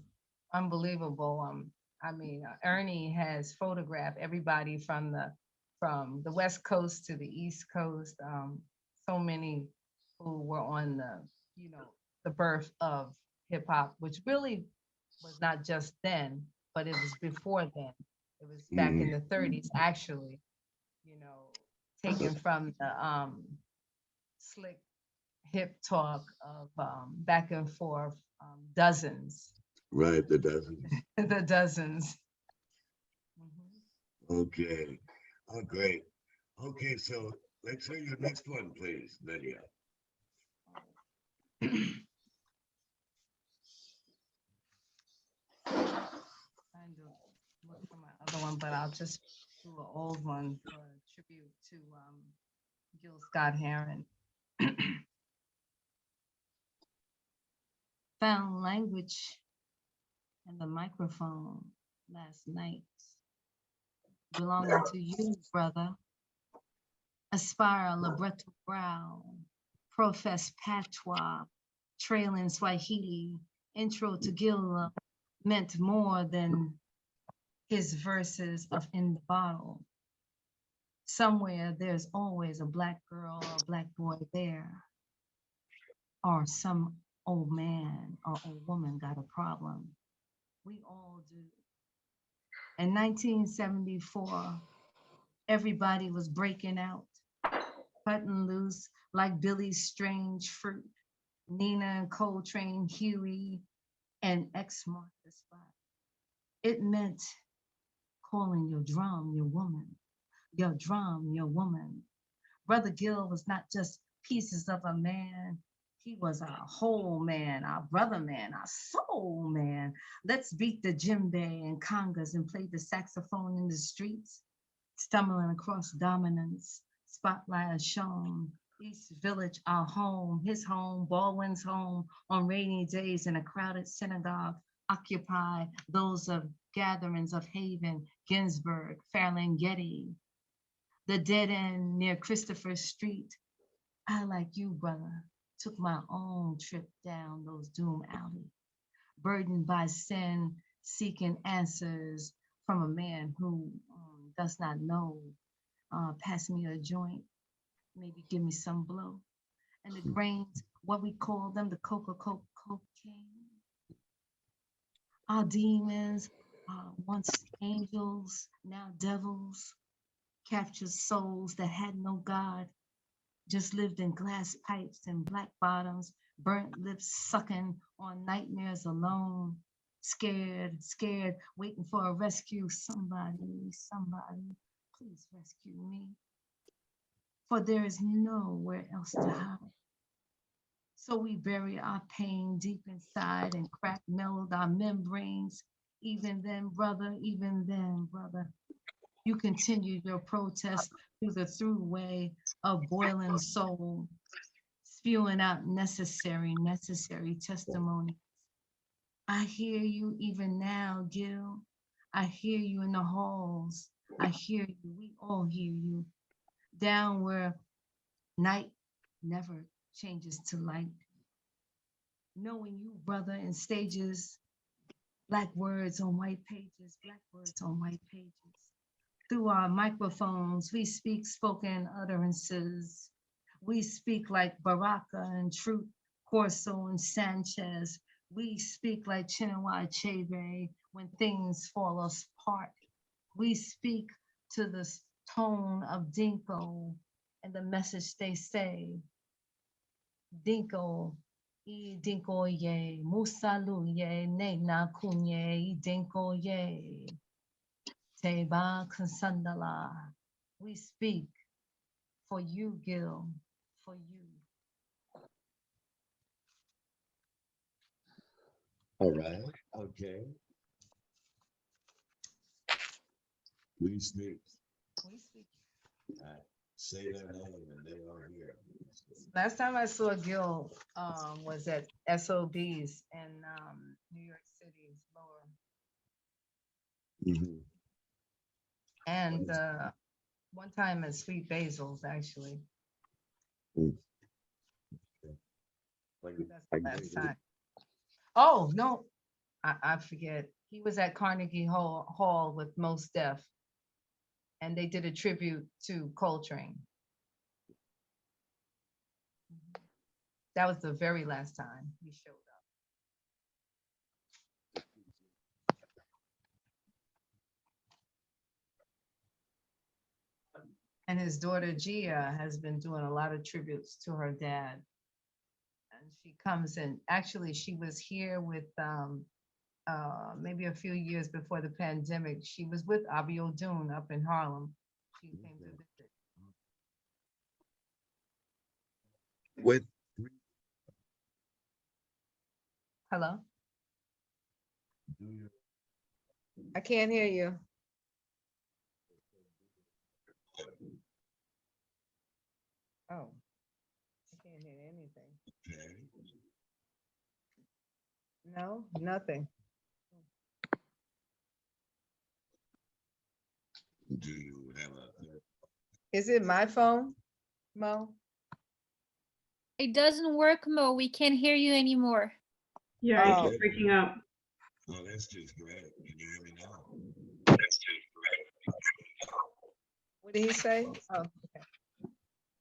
unbelievable. I mean, Ernie has photographed everybody from the West Coast to the East Coast. So many who were on the birth of hip hop, which really was not just then, but it was before then. It was back in the 30s, actually, taken from the slick hip talk of back and forth dozens. Right, the dozens. The dozens. Okay. Oh, great. Okay, so let's hear your next one, please, Lydia. Kind of look for my other one, but I'll just do an old one for a tribute to Gil Scott Heron. Found language in the microphone last night, belonging to you, brother. Aspire libretto brow, profess patois, trailing Swahili, intro to Gil meant more than his verses of In the Bottle. Somewhere there's always a black girl or a black boy there, or some old man or old woman got a problem. We all do. In 1974, everybody was breaking out, cutting loose like Billy's Strange Fruit, Nina and Coltrane, Huey, and X marked the spot. It meant calling your drum your woman, your drum your woman. Brother Gil was not just pieces of a man. He was our whole man, our brother man, our soul man. Let's beat the djembe and congas and play the saxophone in the streets, stumbling across dominance, spotlight shone. East Village, our home, his home, Baldwin's home, on rainy days in a crowded synagogue, occupy those of gatherings of Haven, Ginsburg, Ferlinghetti, the dead end near Christopher Street. I, like you, brother, took my own trip down those doom alleys, burdened by sin, seeking answers from a man who does not know. Pass me a joint, maybe give me some blow. And the grains, what we call them, the cocaine. Our demons, once angels, now devils, captured souls that had no God, just lived in glass pipes and black bottoms, burnt lips sucking on nightmares alone, scared, waiting for a rescue. Somebody, please rescue me. For there is nowhere else to hide. So we bury our pain deep inside and crack mellowed our membranes. Even then, brother, you continued your protest through the throughway of boiling soul, spewing out necessary testimony. I hear you even now, Gil. I hear you in the halls. I hear you. We all hear you. Down where night never changes to light. Knowing you, brother, in stages, black words on white pages, Through our microphones, we speak spoken utterances. We speak like Baraka and Truth, Corso and Sanchez. We speak like Chinua Achebe when things fall us apart. We speak to the tone of Dinko and the message they say. Dinko, I Dinko ye, Musalu ye, Ne na kunye, I Dinko ye. Teba Kansandala. We speak for you, Gil, for you. All right. Okay. We speak. We speak. Say their name and they are here. Last time I saw Gil was at SOB's in New York City's Lower. Mm-hmm. And one time at Sweet Basil's, actually. Mm. That's the last time. Oh, no, I forget. He was at Carnegie Hall with Mos Def. And they did a tribute to Coltrane. That was the very last time he showed up. And his daughter Gia has been doing a lot of tributes to her dad. And she comes in, actually she was here with maybe a few years before the pandemic. She was with Abi O'Doon up in Harlem. She came to visit. With Hello? I can't hear you. Oh, I can't hear anything. Okay. No, nothing. Do you have a? Is it my phone, Mo? It doesn't work, Mo. We can't hear you anymore. Yeah, Oh. it's breaking up. Oh, that's just great. Can you hear me now? What did he say? Oh, okay.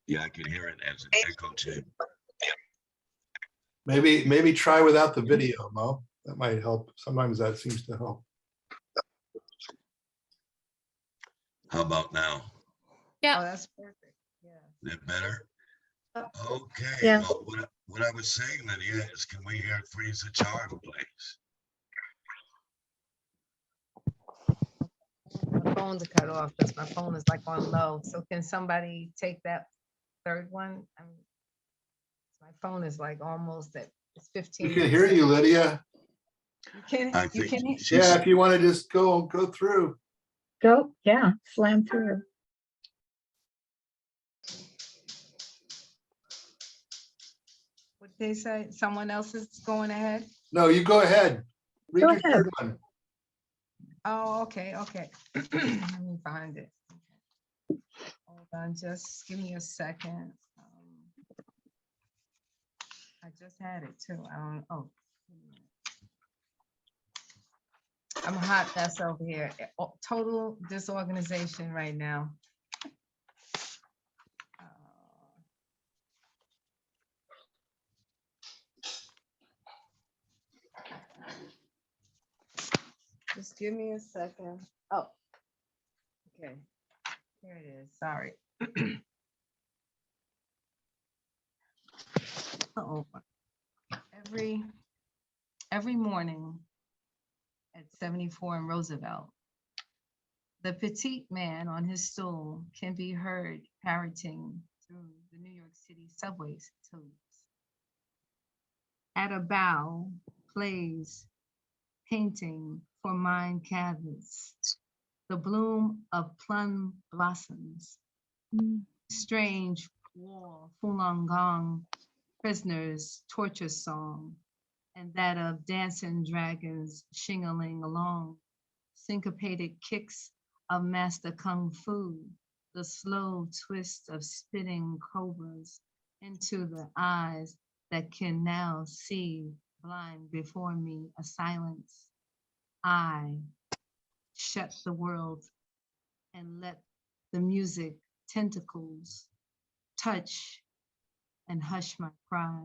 Yeah, I can hear it as an echo chamber. Maybe try without the video, Mo. That might help. Sometimes that seems to help. How about now? Yeah. Oh, that's perfect. Yeah. Is that better? Okay. Yeah. Well, what I was saying, Lydia, is can we hear Freeze the Charm, please? My phone's cut off because my phone is like on low. So can somebody take that third one? I mean, my phone is like almost at, it's 15. We can hear you, Lydia. You can, I you think can, she's, Yeah, if you want to just go through. Go, yeah, slam through. what did they say? Someone else is going ahead? No, you go ahead. Read Go your ahead. third one. Oh, okay, okay. Let me find it. Hold on, just give me a second. I just had it too. I don't, oh. wait a minute. I'm a hot mess over here. Total disorganization right now. Just give me a second. Oh, okay. Here it is. Sorry. Oh, every morning at 74 in Roosevelt, the petite man on his stool can be heard parroting through the New York City subway tubes. At a bow plays painting for mind canvas, the bloom of plum blossoms, strange war, Fulangong, prisoners, torture song, and that of dancing dragons shingling along, syncopated kicks of master kung fu, the slow twist of spitting cobras into the eyes that can now see blind before me, a silence. I shut the world and let the music tentacles touch and hush my cry.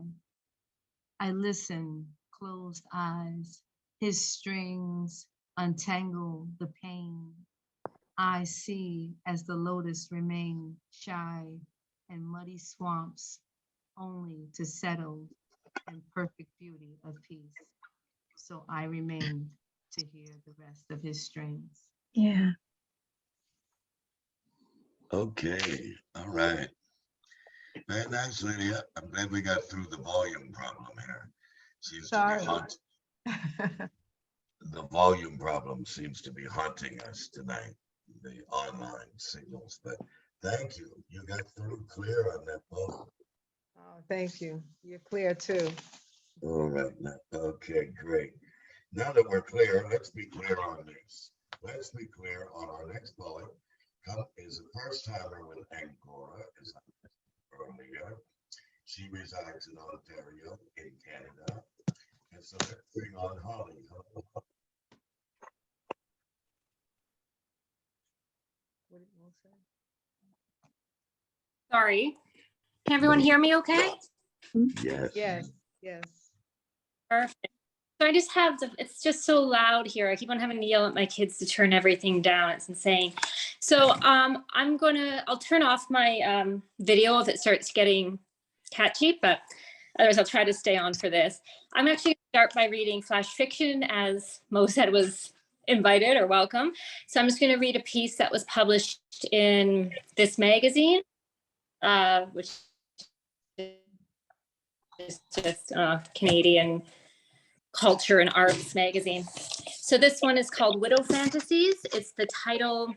I listen, closed eyes, his strings untangle the pain. I see as the lotus remain shy and muddy swamps only to settle in perfect beauty of peace. So I remain to hear the rest of his strings. Yeah. okay. All right. Very nice, Lydia. I'm glad we got through the volume problem here. Seems to Sorry. be the volume problem seems to be haunting us tonight, the online signals, but thank you. You got through clear on that phone. Oh, thank you. You're clear too. All right. Okay, great. Now that we're clear, let's be clear on this. Let's be clear on our next poet. Is a first timer with Angora, as I mentioned earlier. She resides in Ontario, in Canada. And so let's bring on Holly. What did Mo say? Sorry. Can everyone hear me okay? Yes. Yes, yes. Perfect. So I just have it's just so loud here. I keep on having to yell at my kids to turn everything down. It's insane. So I'll turn off my video if it starts getting catchy, but otherwise I'll try to stay on for this. I'm actually going to start by reading flash fiction, as Mo said was invited or welcome. So I'm just going to read a piece that was published in this magazine, which is just Canadian culture and arts magazine. So this one is called Widow Fantasies. It's the title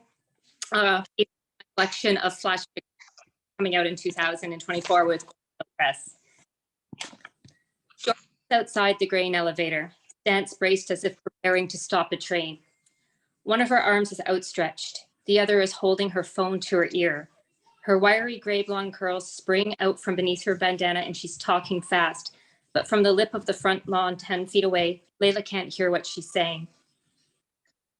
collection of flash fiction coming out in 2024 with Press. George is outside the grain elevator, stance braced as if preparing to stop a train. One of her arms is outstretched. The other is holding her phone to her ear. Her wiry gray blonde curls spring out from beneath her bandana and she's talking fast. But from the lip of the front lawn 10 feet away, Layla can't hear what she's saying.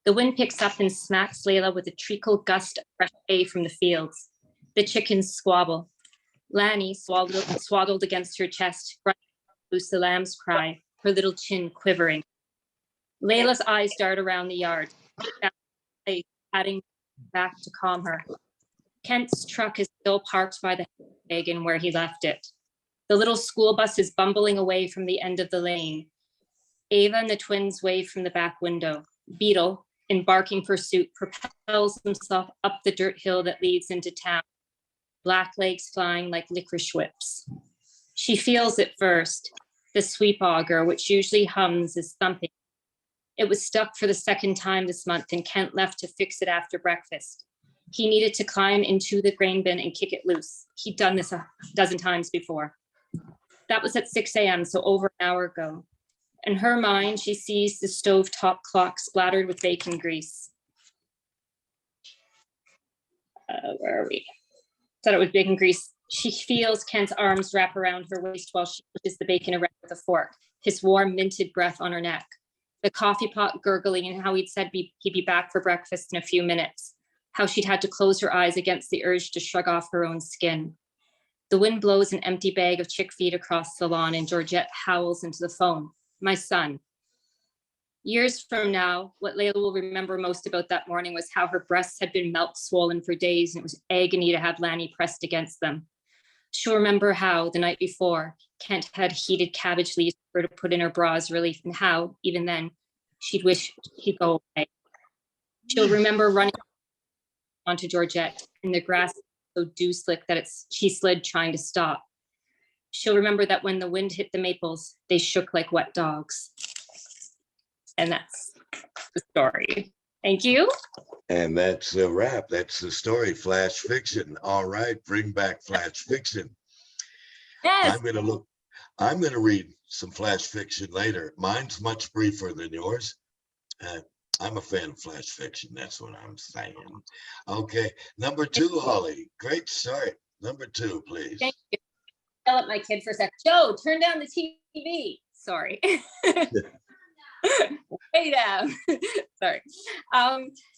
The wind picks up and smacks Layla with a treacle gust of fresh hay from the fields. The chickens squabble. Lanny, swaddled against her chest, loose the lamb's cry, her little chin quivering. Layla's eyes dart around the yard, adding back to calm her. Kent's truck is still parked by the wagon where he left it. The little school bus is bumbling away from the end of the lane. Ava and the twins wave from the back window. Beetle, in barking pursuit, propels himself up the dirt hill that leads into town. Black legs flying like licorice whips. She feels it first. The sweep auger, which usually hums, is thumping. It was stuck for the second time this month and Kent left to fix it after breakfast. He needed to climb into the grain bin and kick it loose. He'd done this a dozen times before. That was at 6 a.m., so over an hour ago. In her mind, she sees the stovetop clock splattered with bacon grease. Where are we? Thought it was bacon grease. She feels Kent's arms wrap around her waist while she pushes the bacon around with a fork, his warm minted breath on her neck. The coffee pot gurgling and how he'd said he'd be back for breakfast in a few minutes. How she'd had to close her eyes against the urge to shrug off her own skin. The wind blows an empty bag of chick feed across the lawn and Georgette howls into the phone. My son. Years from now, what Layla will remember most about that morning was how her breasts had been milk swollen for days and it was agony to have Lanny pressed against them. She'll remember how, the night before, Kent had heated cabbage leaves for her to put in her bra as relief and how, even then, she'd wish he'd go away. She'll remember running onto Georgette in the grass so dew-slick that she slid trying to stop. She'll remember that when the wind hit the maples, they shook like wet dogs. And that's the story. Thank you. And that's a wrap. That's the story, flash fiction. All right, bring back flash fiction. Yes. I'm gonna read some flash fiction later. Mine's much briefer than yours. I'm a fan of flash fiction. That's what I'm saying. Okay, number 2, Holly. Great start. Number 2, please. Thank you. I'll let my kid for a sec. Joe, turn down the TV. Sorry. Way down. Sorry.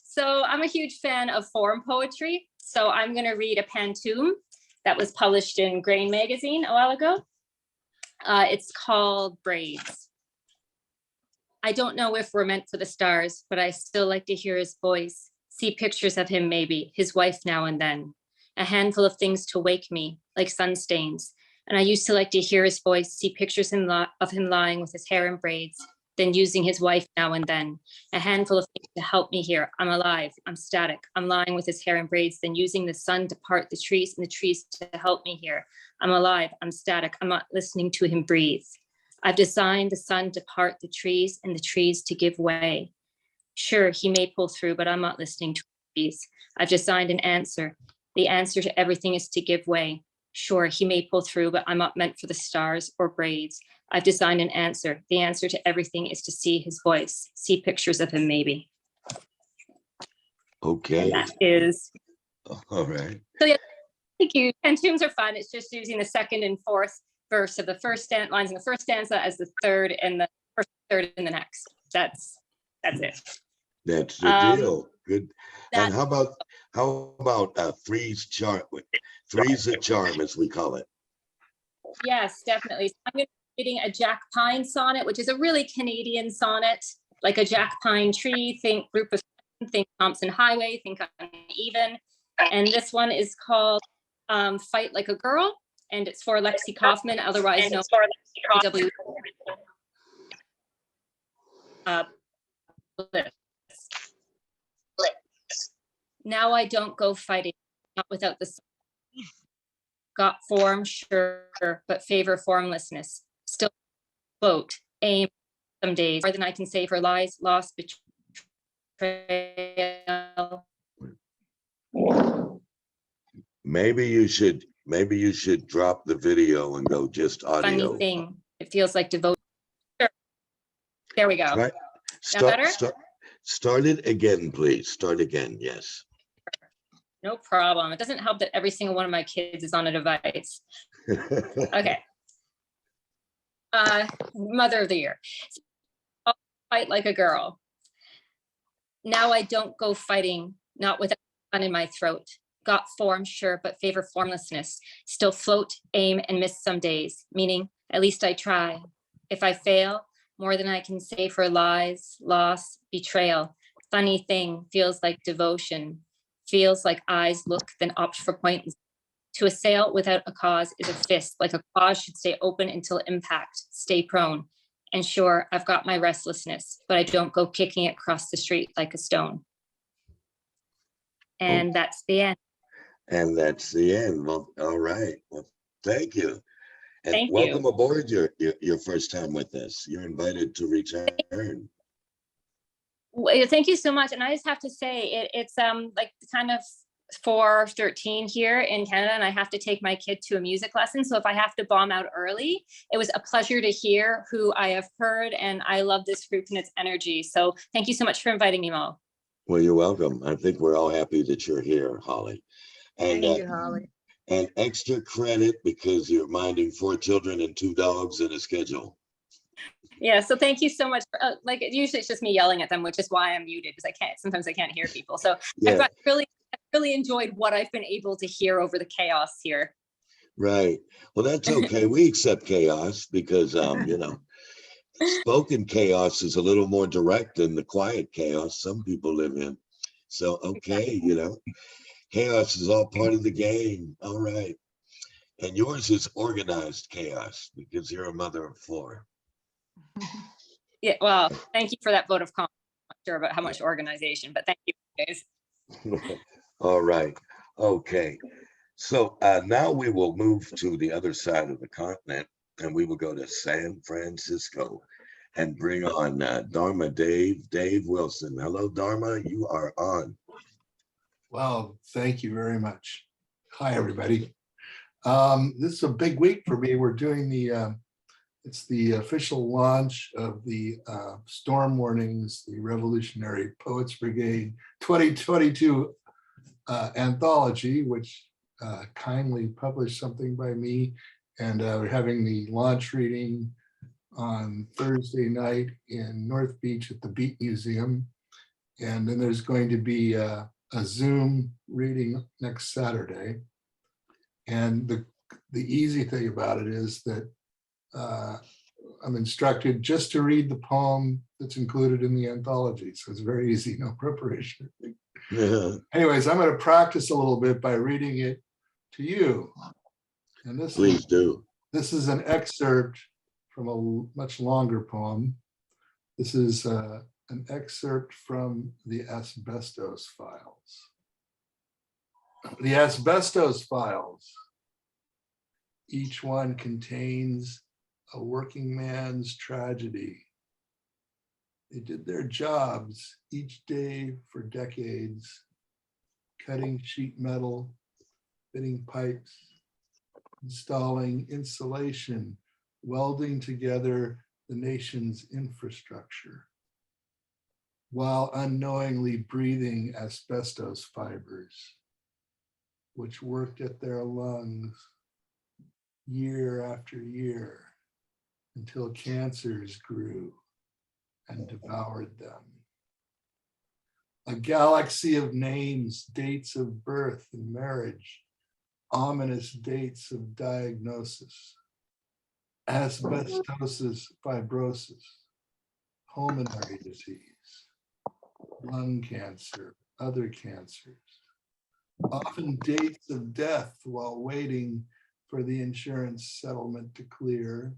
So I'm a huge fan of forum poetry. So I'm going to read a pantoum that was published in Grain magazine a while ago. It's called Braids. I don't know if we're meant for the stars, but I still like to hear his voice, see pictures of him maybe, his wife now and then, a handful of things to wake me, like sun stains. And I used to like to hear his voice, see pictures of him lying with his hair in braids, then using his wife now and then, a handful of things to help me here. I'm alive, I'm static, I'm lying with his hair in braids, then using the sun to part the trees and the trees to help me here. I'm alive, I'm static, I'm not listening to him breathe. I've designed the sun to part the trees and the trees to give way. Sure, he may pull through, but I'm not listening to the trees. I've designed an answer. The answer to everything is to give way. Sure, he may pull through, but I'm not meant for the stars or braids. I've designed an answer. The answer to everything is to see his voice, see pictures of him maybe. Okay. And that is. All right. So yeah, thank you. Pantoums are fun. It's just using the second and fourth verse of the first lines in the first stanza as the third and the first third in the next. That's it. That's the deal. Good. That, And how about three's charm? Three's a charm, as we call it. yes, definitely. So I'm going to be reading a Jack Pine sonnet, which is a really Canadian sonnet, like a Jack Pine tree. Think group of friends, think Thompson Highway, think uneven. And this one is called Fight Like a Girl. And it's for Lexi Kaufman, otherwise known as W. Now I don't go fighting, not without the sun. Got form, sure, but favor formlessness. Still vote, aim, some days, more than I can say for lies, loss, betrayal. Maybe you should drop the video and go just audio. Funny thing, it feels like devotion. There we go. Right. better? Start it again, please. Start again. Yes. No problem. It doesn't help that every single one of my kids is on a device. Okay. Mother of the year. I'll fight like a girl. Now I don't go fighting, not with a gun in my throat. Got form, sure, but favor formlessness. Still float, aim, and miss some days. Meaning, at least I try. If I fail, more than I can say for lies, loss, betrayal. Funny thing, feels like devotion. Feels like eyes look, then opt for points. To assail without a cause is a fist, like a cause should stay open until impact, stay prone. And sure, I've got my restlessness, but I don't go kicking it across the street like a stone. And that's the end. And that's the end. Well, all right. Well, thank you. And Thank welcome you. aboard your first time with us. You're invited to return. Well, thank you so much. And I just have to say, it's like kind of 4:13 here in Canada, and I have to take my kid to a music lesson. So if I have to bomb out early, it was a pleasure to hear who I have heard, and I love this group and its energy. So thank you so much for inviting me, Mo. Well, you're welcome. I think we're all happy that you're here, Holly. And, Thank you, Holly. And extra credit because you're minding 4 children and 2 dogs in a schedule. Yeah, so thank you so much. Like usually it's just me yelling at them, which is why I'm muted, because sometimes I can't hear people. So Yeah. I've really enjoyed what I've been able to hear over the chaos here. Right. Well, that's okay. We accept chaos because, you know, spoken chaos is a little more direct than the quiet chaos some people live in. So, okay, you know, chaos is all part of the game. All right. And yours is organized chaos because you're a mother of 4. Yeah, well, thank you for that vote of confidence. I'm not sure about how much organization, but thank you guys. All right. Okay. So now we will move to the other side of the continent and we will go to San Francisco and bring on Dharma Dave Wilson. Hello, Dharma. You are on. Well, thank you very much. Hi, everybody. This is a big week for me. We're doing it's the official launch of the Storm Warnings, the Revolutionary Poets Brigade 2022 anthology, which kindly published something by me. And we're having the launch reading on Thursday night in North Beach at the Beat Museum. And then there's going to be a Zoom reading next Saturday. And the easy thing about it is that I'm instructed just to read the poem that's included in the anthology. So it's very easy, no preparation. Yeah. Anyways, I'm going to practice a little bit by reading it to you. And Please do. This is an excerpt from a much longer poem. This is an excerpt from the Asbestos Files. The Asbestos Files. Each one contains a working man's tragedy. They did their jobs each day for decades, cutting sheet metal, fitting pipes, installing insulation, welding together the nation's infrastructure, while unknowingly breathing asbestos fibers, which worked at their lungs year after year until cancers grew and devoured them. A galaxy of names, dates of birth and marriage, ominous dates of diagnosis, asbestosis, fibrosis, pulmonary disease, lung cancer, other cancers, often dates of death while waiting for the insurance settlement to clear,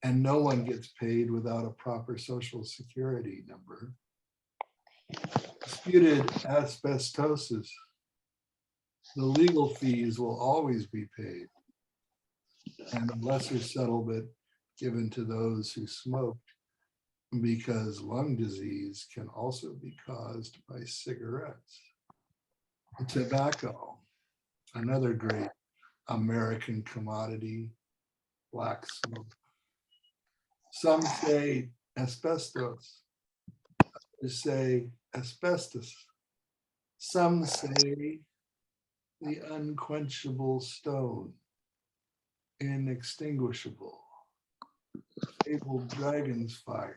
and no one gets paid without a proper social security number. Disputed asbestosis, the legal fees will always be paid, and a lesser settlement given to those who smoked, because lung disease can also be caused by cigarettes. Tobacco, another great American commodity, black smoke. Some say asbestos, others say asbestos. Some say the unquenchable stone, inextinguishable, fabled dragon's fires,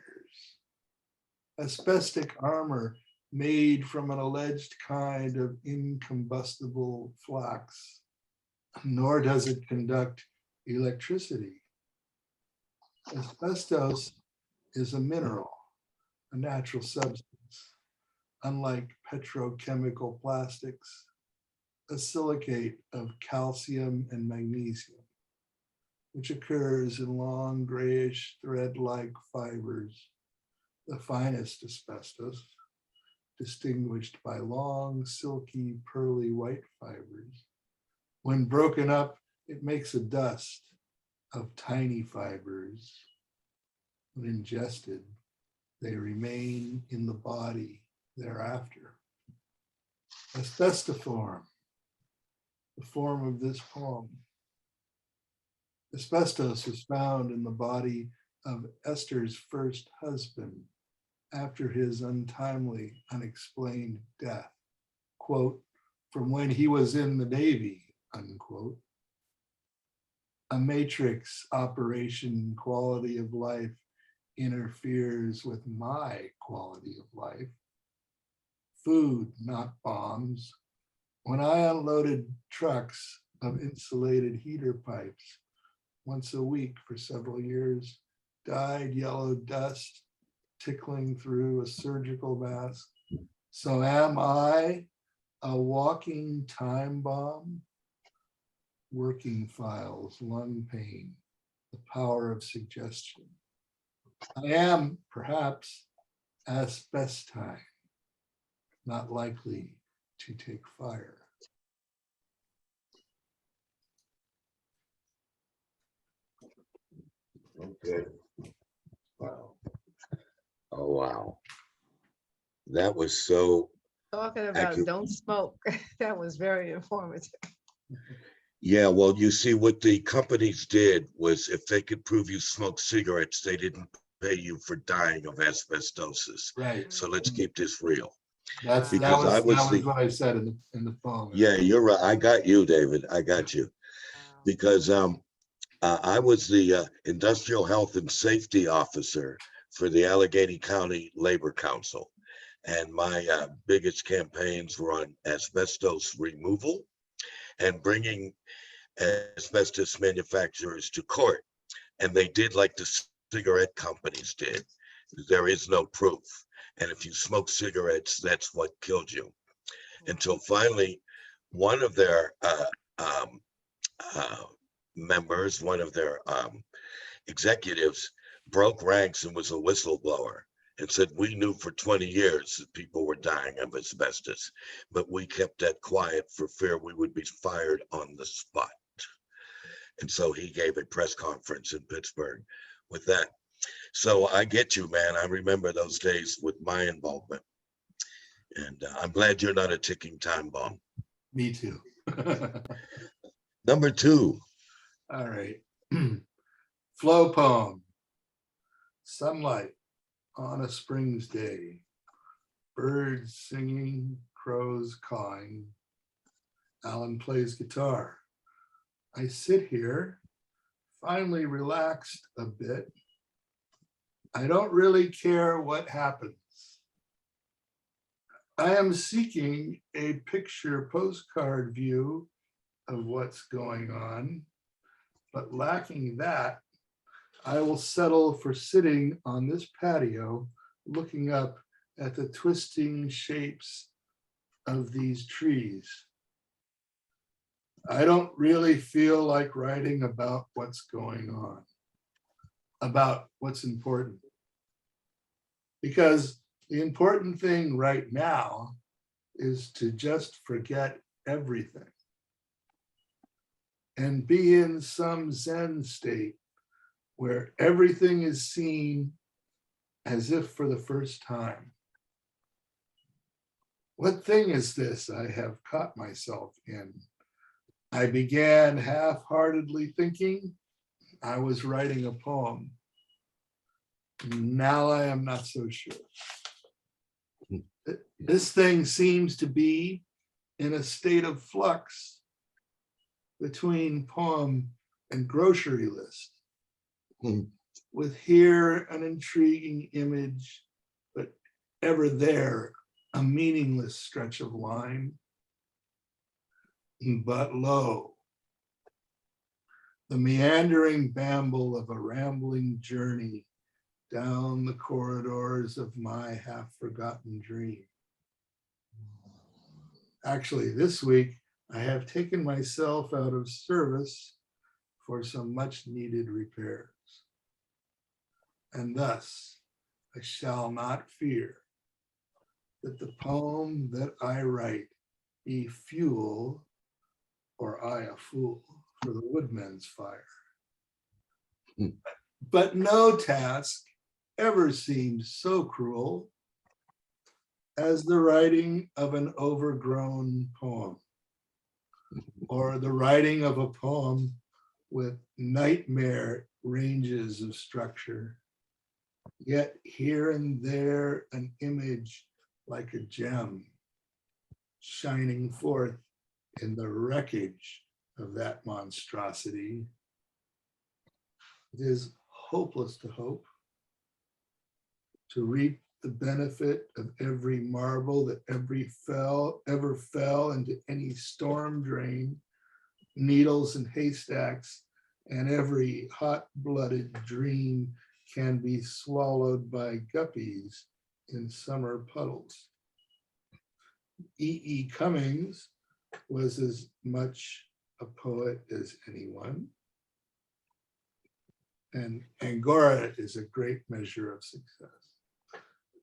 asbestic armor made from an alleged kind of incombustible flax, nor does it conduct electricity. Asbestos is a mineral, a natural substance. Unlike petrochemical plastics, a silicate of calcium and magnesium, which occurs in long grayish thread-like fibers, the finest asbestos, distinguished by long, silky, pearly white fibers. When broken up, it makes a dust of tiny fibers. When ingested, they remain in the body thereafter. Asbestiform, the form of this poem. Asbestos was found in the body of Esther's first husband after his untimely, unexplained death, quote, from when he was in the Navy, unquote. A matrix operation quality of life interferes with my quality of life. Food, not bombs. When I unloaded trucks of insulated heater pipes once a week for several years, dyed yellow dust tickling through a surgical mask. So am I a walking time bomb? Working files, lung pain, the power of suggestion. I am perhaps asbestine, not likely to take fire. Okay. Wow. Oh, wow. That was so Talking about accurate. don't smoke. That was very informative. Yeah, well, you see, what the companies did was if they could prove you smoked cigarettes, they didn't pay you for dying of asbestosis. Right. So let's keep this real. That Because I was was the- what I said in the poem. Yeah, you're right. I got you, David. I got you. Because I was the industrial health and safety officer for the Allegheny County Labor Council. And my biggest campaigns were on asbestos removal and bringing asbestos manufacturers to court. And they did like the cigarette companies did. There is no proof. And if you smoke cigarettes, that's what killed you. Until finally, one of their members, one of their executives broke ranks and was a whistleblower and said, we knew for 20 years that people were dying of asbestos, but we kept that quiet for fear we would be fired on the spot. And so he gave a press conference in Pittsburgh with that. So I get you, man. I remember those days with my involvement. And I'm glad you're not a ticking time bomb. Me too. Number 2. All right. Flow poem. Sunlight on a spring's day. Birds singing, crows cawing. Alan plays guitar. I sit here, finally relaxed a bit. I don't really care what happens. I am seeking a picture postcard view of what's going on, but lacking that, I will settle for sitting on this patio, looking up at the twisting shapes of these trees. I don't really feel like writing about what's going on, about what's important. Because the important thing right now is to just forget everything and be in some Zen state where everything is seen as if for the first time. What thing is this I have caught myself in? I began half-heartedly thinking I was writing a poem. Now I am not so sure. This thing seems to be in a state of flux between poem and grocery list, with here an intriguing image, but ever there a meaningless stretch of line. But lo, the meandering babble of a rambling journey down the corridors of my half-forgotten dream. Actually, this week, I have taken myself out of service for some much-needed repairs. And thus, I shall not fear that the poem that I write be fuel or I a fool for the woodman's fire. But no task ever seemed so cruel as the writing of an overgrown poem, or the writing of a poem with nightmare ranges of structure, yet here and there an image like a gem shining forth in the wreckage of that monstrosity. It is hopeless to hope, to reap the benefit of every marble that ever fell into any storm drain, needles and haystacks, and every hot-blooded dream can be swallowed by guppies in summer puddles. E.E. Cummings was as much a poet as anyone. And Angora is a great measure of success.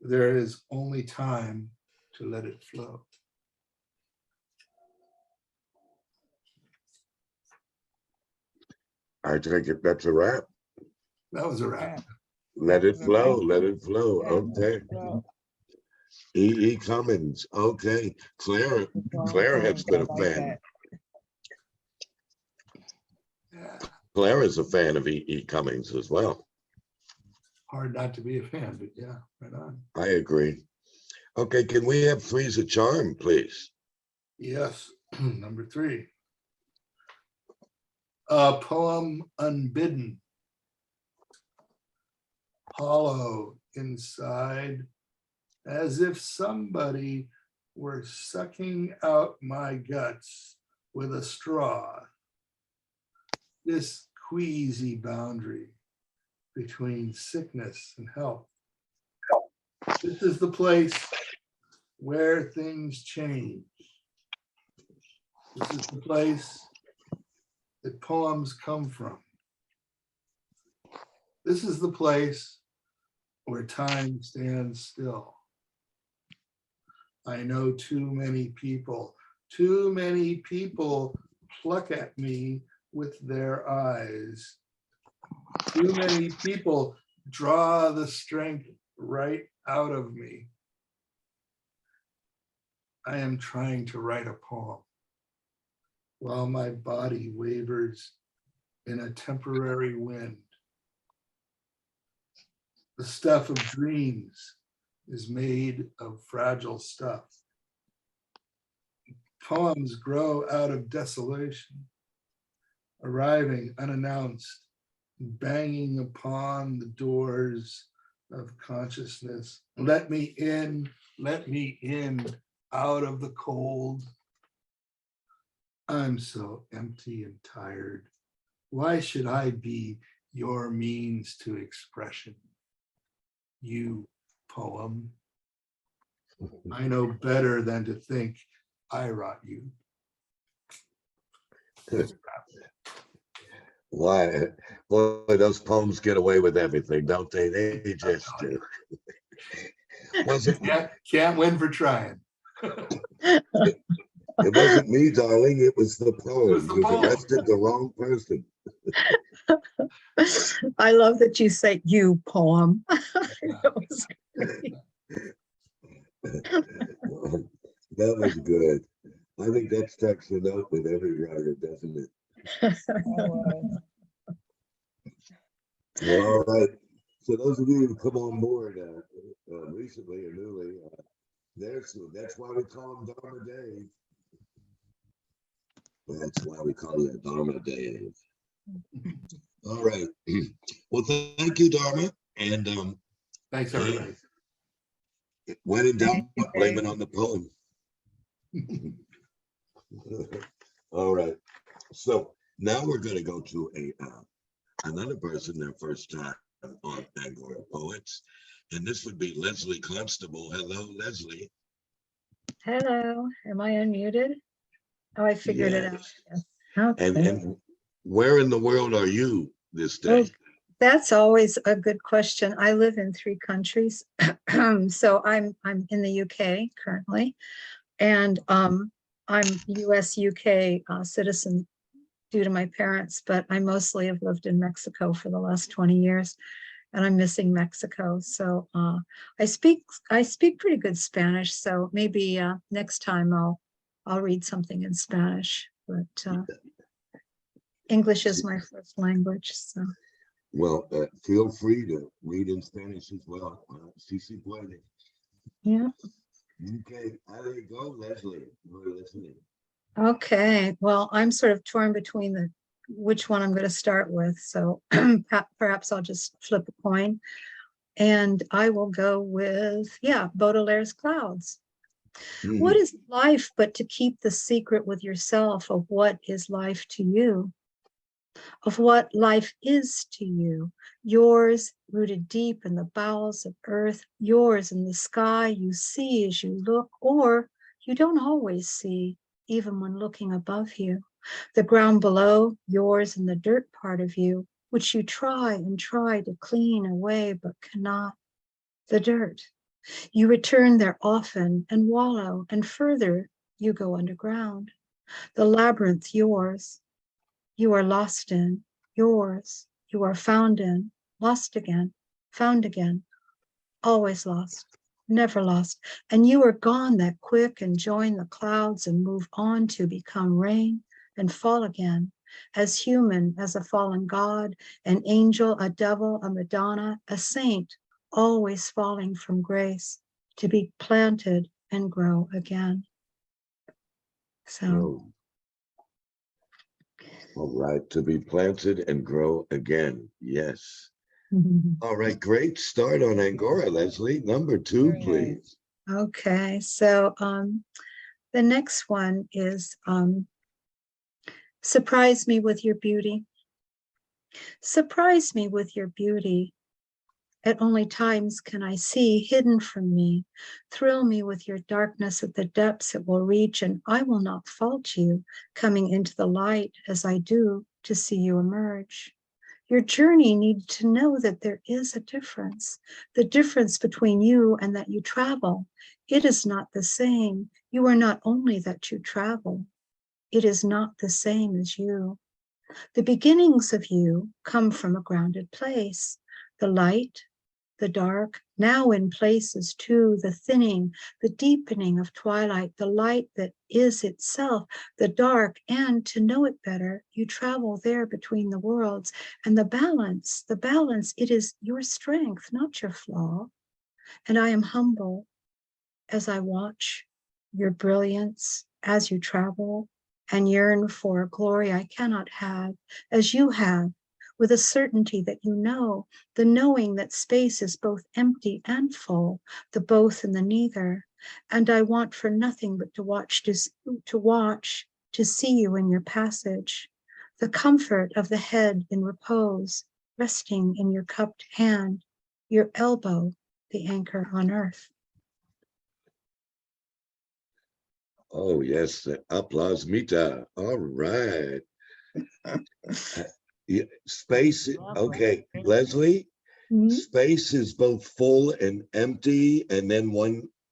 There is only time to let it flow. I take it that's a wrap. That was a wrap. Let it flow, let it flow. Okay. E.E. Cummings. Okay. Claire has been a fan. Yeah. Claire is a fan of E.E. Cummings as well. Hard not to be a fan, but yeah, right on. I agree. Okay, can we have Three's a Charm, please? Yes, number 3. A poem unbidden. Hollow inside, as if somebody were sucking out my guts with a straw. This queasy boundary between sickness and health. This is the place where things change. This is the place that poems come from. This is the place where time stands still. I know too many people pluck at me with their eyes. Too many people draw the strength right out of me. I am trying to write a poem while my body wavers in a temporary wind. The stuff of dreams is made of fragile stuff. Poems grow out of desolation, arriving unannounced, banging upon the doors of consciousness. Let me in, out of the cold. I'm so empty and tired. Why should I be your means to expression? You poem. I know better than to think I wrought you. Why? Boy, those poems get away with everything, don't they? They just do. Was it? Can't win for trying. It wasn't me, darling. It was the poem. It was the You poem. arrested the wrong person. I love that you say you poem. That was great. That was good. I think that strikes a note with every writer, doesn't it? All right. So those of you who come on board recently or newly, that's why we call him Dharma Dave. That's why we call you Dharma Dave. All right. Well, thank you, Dharma. And Thanks, everybody. when in doubt, Thank you, blame it Dave. on the poem. All right. So now we're going to go to another person, their first time on Angora Poets. And this would be Leslie Constable. Hello, Leslie. Hello, am I unmuted? Oh, I figured it out. Yes. Yes. Okay. And where in the world are you this Oh, day? that's always a good question. I live in 3 countries. So I'm in the UK currently, and I'm US UK citizen due to my parents, but I mostly have lived in Mexico for the last 20 years, and I'm missing Mexico. So I speak pretty good Spanish. So maybe next time I'll read something in Spanish, but English is my first language. So Well, feel free to read in Spanish as well. Si puede. yeah. Okay, there you go, Leslie. We're listening. Okay. Well, I'm sort of torn between which one I'm going to start with. So perhaps I'll just flip a coin, and I will go with, Baudelaire's Clouds. What is life but to keep the secret with yourself of what is life to you, of what life is to you, yours rooted deep in the bowels of earth, yours in the sky you see as you look, or you don't always see, even when looking above you, the ground below, yours in the dirt part of you, which you try and try to clean away but cannot, the dirt. You return there often and wallow, and further you go underground. The labyrinth yours, you are lost in, yours, you are found in, lost again, found again, always lost, never lost. And you are gone that quick and join the clouds and move on to become rain and fall again, as human as a fallen god, an angel, a devil, a Madonna, a saint, always falling from grace to be planted and grow again. So. Oh. All right, to be planted and grow again. Yes. All right, great start on Angora, Leslie. Number 2, please. Okay, so the next one is surprise me with your beauty. Surprise me with your beauty. At only times can I see hidden from me. Thrill me with your darkness at the depths it will reach, and I will not fault you coming into the light as I do to see you emerge. Your journey needs to know that there is a difference, the difference between you and that you travel. It is not the same. You are not only that you travel, it is not the same as you. The beginnings of you come from a grounded place, the light, the dark, now in places too, the thinning, the deepening of twilight, the light that is itself, the dark, and to know it better, you travel there between the worlds. And the balance, it is your strength, not your flaw. And I am humble as I watch your brilliance as you travel and yearn for a glory I cannot have as you have, with a certainty that you know, the knowing that space is both empty and full, the both and the neither. And I want for nothing but to watch, to see you in your passage, the comfort of the head in repose, resting in your cupped hand, your elbow, the anchor on earth. Oh, yes, applause mita. All right. Space, okay, Leslie, space is both full and empty, and then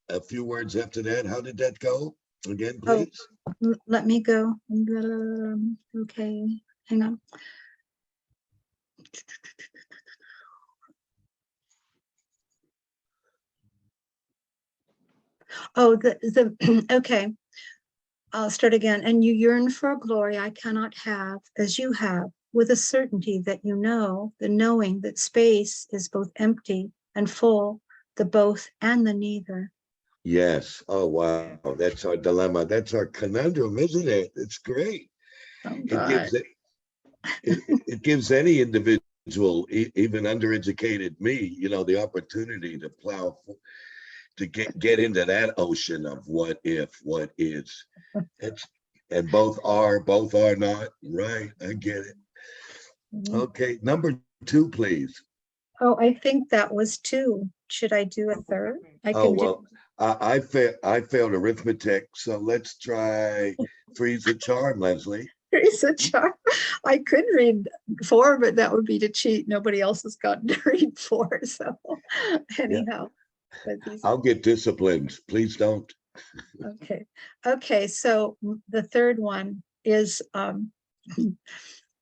a few words after that. How did that go? Again, please. Let me go. Okay, hang on. Oh, okay. I'll start again. And you yearn for a glory I cannot have as you have, with a certainty that you know, the knowing that space is both empty and full, the both and the neither. Yes. Oh, wow. That's our dilemma. That's our conundrum, isn't it? It's great. Oh, It God. gives it gives any individual, even undereducated me, the opportunity to plow, to get into that ocean of what if, what is. It's, and both are not. Right. I get it. Mhm. Okay. Number 2, please. Oh, I think that was 2. Should I do a third? I Oh, can do. well, I failed arithmetic, so let's try freeze a charm, Leslie. There's a chart. I could read 4, but that would be to cheat. Nobody else has gotten to read 4. So anyhow, but these, I'll get disciplined. Please don't. okay. Okay, so the third one is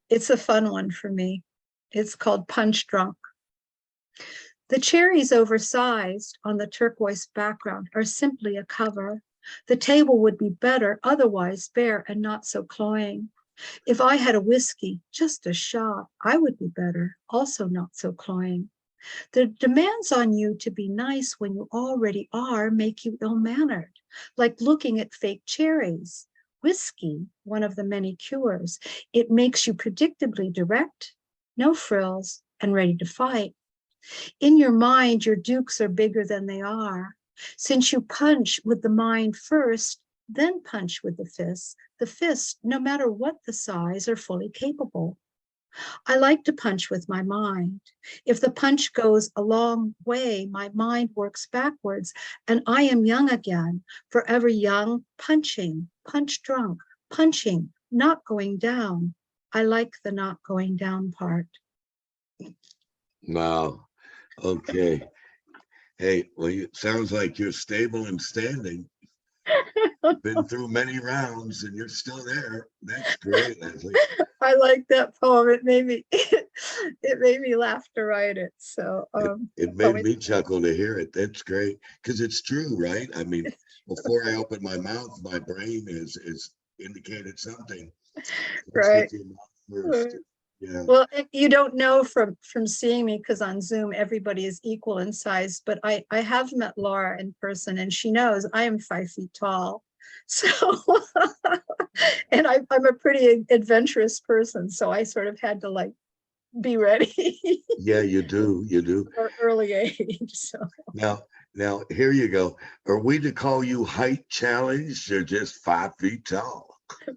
it's a fun one for me. It's called Punch Drunk. The cherries oversized on the turquoise background are simply a cover. The table would be better otherwise bare and not so cloying. If I had a whiskey, just a shot, I would be better, also not so cloying. The demands on you to be nice when you already are make you ill-mannered, like looking at fake cherries. Whiskey, one of the many cures, it makes you predictably direct, no frills, and ready to fight. In your mind, your dukes are bigger than they are. Since you punch with the mind first, then punch with the fist, no matter what the size, are fully capable. I like to punch with my mind. If the punch goes a long way, my mind works backwards, and I am young again, forever young, punching, punch drunk, punching, not going down. I like the not going down part. Wow. Okay. Hey, well, sounds like you're stable and standing. Been through many rounds and you're still there. That's great, Leslie. I like that poem. It made me it made me laugh to write it. So It made me chuckle to hear it. That's great. Because it's true, right? I mean, before I open my mouth, my brain is indicated something. right. With your mouth first. Yeah. Well, you don't know from seeing me, because on Zoom everybody is equal in size, but I have met Laura in person and she knows I am 5 feet tall. So and I'm a pretty adventurous person, so I sort of had to like be ready. Yeah, you do. You do. Early age. So Now here you go. Are we to call you height challenged or just 5 feet tall?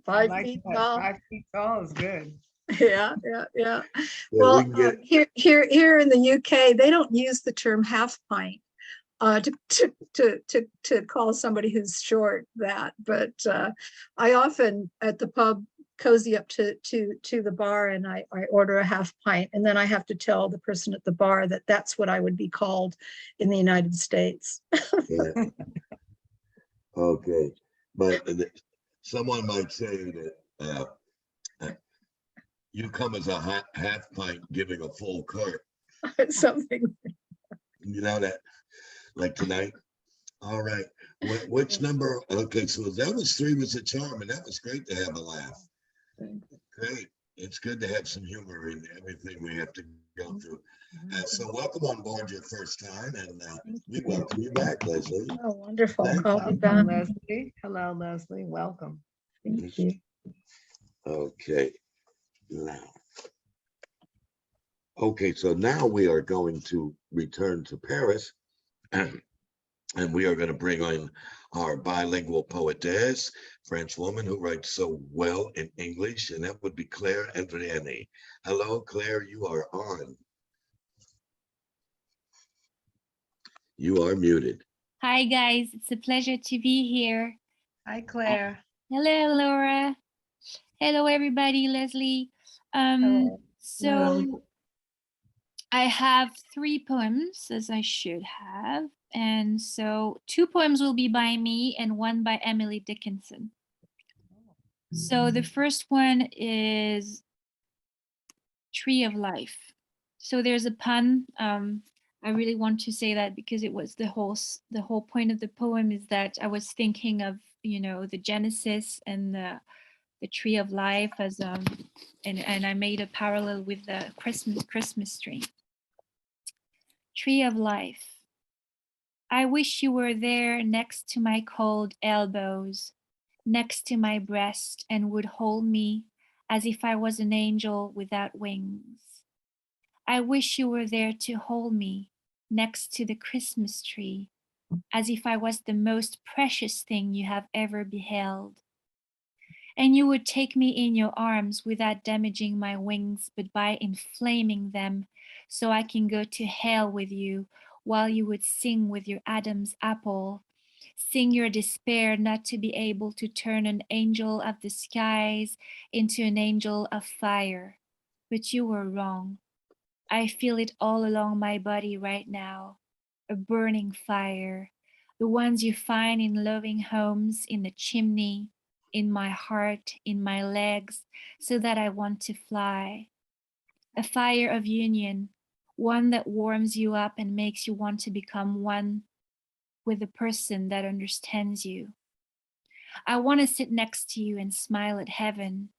5 Like feet that. tall. 5 feet tall is good. Yeah. Yeah, Well, we can get here in the UK, they don't use the term half pint to call somebody who's short that, but I often at the pub cozy up to the bar and I order a half pint, and then I have to tell the person at the bar that that's what I would be called in the United States. yeah. Okay, but someone might say that you come as a half pint giving a full cart. Something. You know that, like tonight. All right. Which number? Okay, so that was 3 was a charm, and that was great to have a laugh. Great. It's good to have some humor in everything we have to go through. So welcome on board your first time, and we welcome you back, Leslie. Oh, wonderful. Thank I'll be Welcome, back. Leslie. Hello, Leslie. Welcome. Thank you. Okay. Now. Okay, so now we are going to return to Paris, and we are going to bring in our bilingual poetess, French woman who writes so well in English, and that would be Claire Adriani. Hello, Claire, you are on. You are muted. Hi, guys. It's a pleasure to be here. Hi, Claire. Hello, Laura. Hello, everybody. Leslie. Hello. So I have 3 poems, as I should have. And so 2 poems will be by me and 1 by Emily Dickinson. So the first one is Tree of Life. So there's a pun. I really want to say that because it was the whole point of the poem is that I was thinking of, you know, the Genesis and the tree of life as and I made a parallel with the Christmas tree. Tree of life. I wish you were there next to my cold elbows, next to my breast, and would hold me as if I was an angel without wings. I wish you were there to hold me next to the Christmas tree, as if I was the most precious thing you have ever beheld. And you would take me in your arms without damaging my wings, but by inflaming them, so I can go to hell with you, while you would sing with your Adam's apple. Sing your despair not to be able to turn an angel of the skies into an angel of fire. But you were wrong. I feel it all along my body right now. A burning fire, the ones you find in loving homes, in the chimney, in my heart, in my legs, so that I want to fly. A fire of union, one that warms you up and makes you want to become one with the person that understands you. I want to sit next to you and smile at heaven.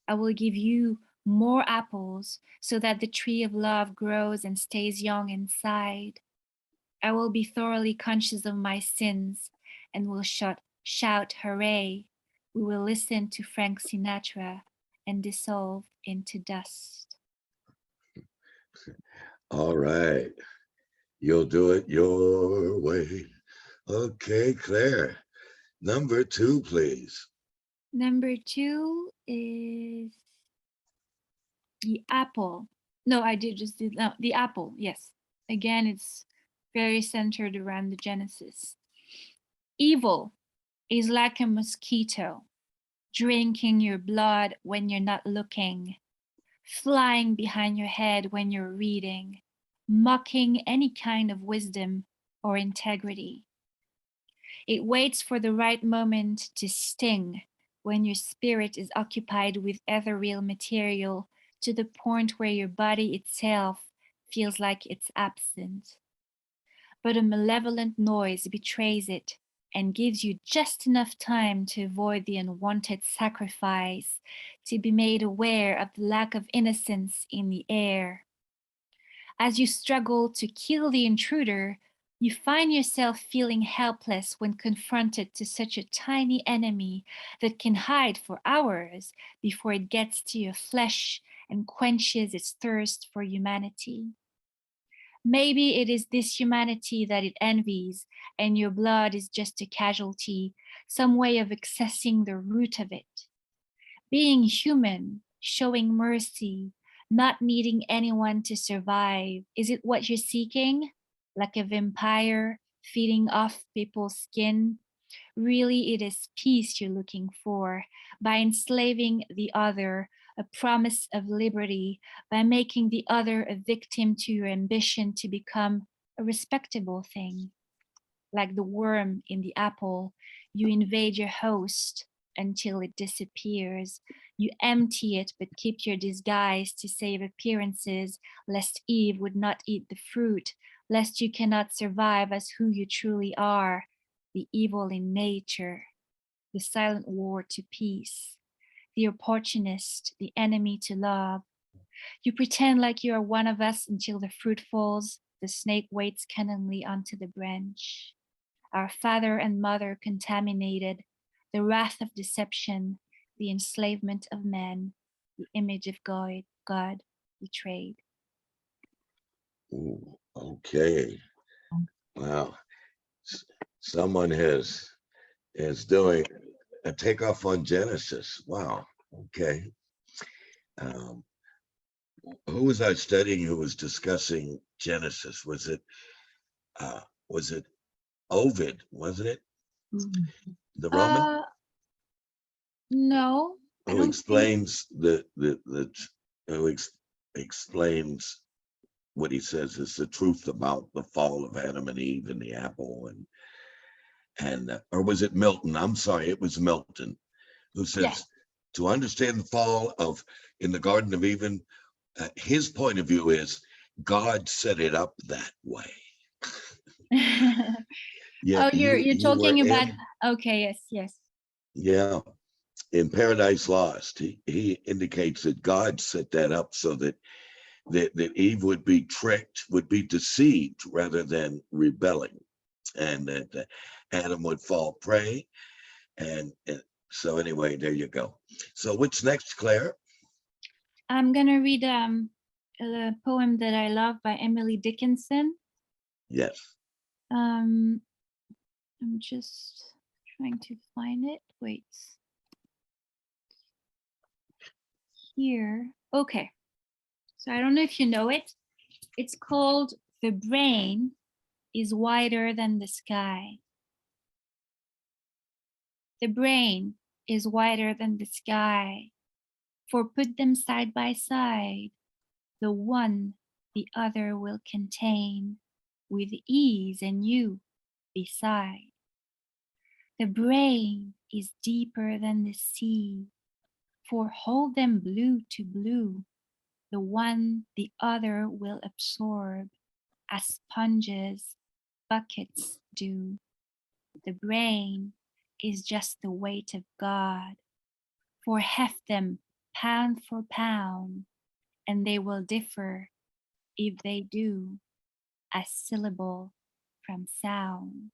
I will give you more apples so that the tree of love grows and stays young inside. I will be thoroughly conscious of my sins and will shout hooray. We will listen to Frank Sinatra and dissolve into dust. All right. You'll do it your way. Okay, Claire. Number 2, please. Number 2 is the apple. No, I did just do the apple. Yes. Again, it's very centered around the Genesis. Evil is like a mosquito, drinking your blood when you're not looking, flying behind your head when you're reading, mocking any kind of wisdom or integrity. It waits for the right moment to sting when your spirit is occupied with ethereal material to the point where your body itself feels like it's absent. But a malevolent noise betrays it and gives you just enough time to avoid the unwanted sacrifice, to be made aware of the lack of innocence in the air. As you struggle to kill the intruder, you find yourself feeling helpless when confronted to such a tiny enemy that can hide for hours before it gets to your flesh and quenches its thirst for humanity. Maybe it is this humanity that it envies, and your blood is just a casualty, some way of accessing the root of it. Being human, showing mercy, not needing anyone to survive, is it what you're seeking? Like a vampire feeding off people's skin? Really, it is peace you're looking for by enslaving the other, a promise of liberty, by making the other a victim to your ambition to become a respectable thing. Like the worm in the apple, you invade your host until it disappears. You empty it, but keep your disguise to save appearances, lest Eve would not eat the fruit, lest you cannot survive as who you truly are, the evil in nature, the silent war to peace, the opportunist, the enemy to love. You pretend like you are one of us until the fruit falls, the snake waits cunningly onto the branch. Our father and mother contaminated, the wrath of deception, the enslavement of man, the image of God betrayed. Ooh, okay. Wow. Someone is doing a takeoff on Genesis. Wow. Okay. Who was I studying who was discussing Genesis? Was it Ovid, wasn't it? The Roman? No, I Who don't explains explains what he says is the truth about the fall of Adam and Eve and the apple and or was it Milton? I'm sorry, it was Milton who says Yes. to understand the fall of in the Garden of Eden, his point of view is God set it up that way. Oh, Yet you're you were talking about, in, okay, yes, yes. yeah, in Paradise Lost, he indicates that God set that up so that that Eve would be tricked, would be deceived rather than rebelling, and that Adam would fall prey. And so anyway, there you go. So what's next, Claire? I'm gonna read a poem that I love by Emily Dickinson. Yes. I'm just trying to find it. Wait. Here. Okay. So I don't know if you know it. It's called The Brain is Wider Than the Sky. The brain is wider than the sky, for put them side by side, the one the other will contain, with ease and you beside. The brain is deeper than the sea, for hold them blue to blue, the one the other will absorb, as sponges buckets do. The brain is just the weight of God, for heft them pound for pound, and they will differ, if they do, as syllable from sound.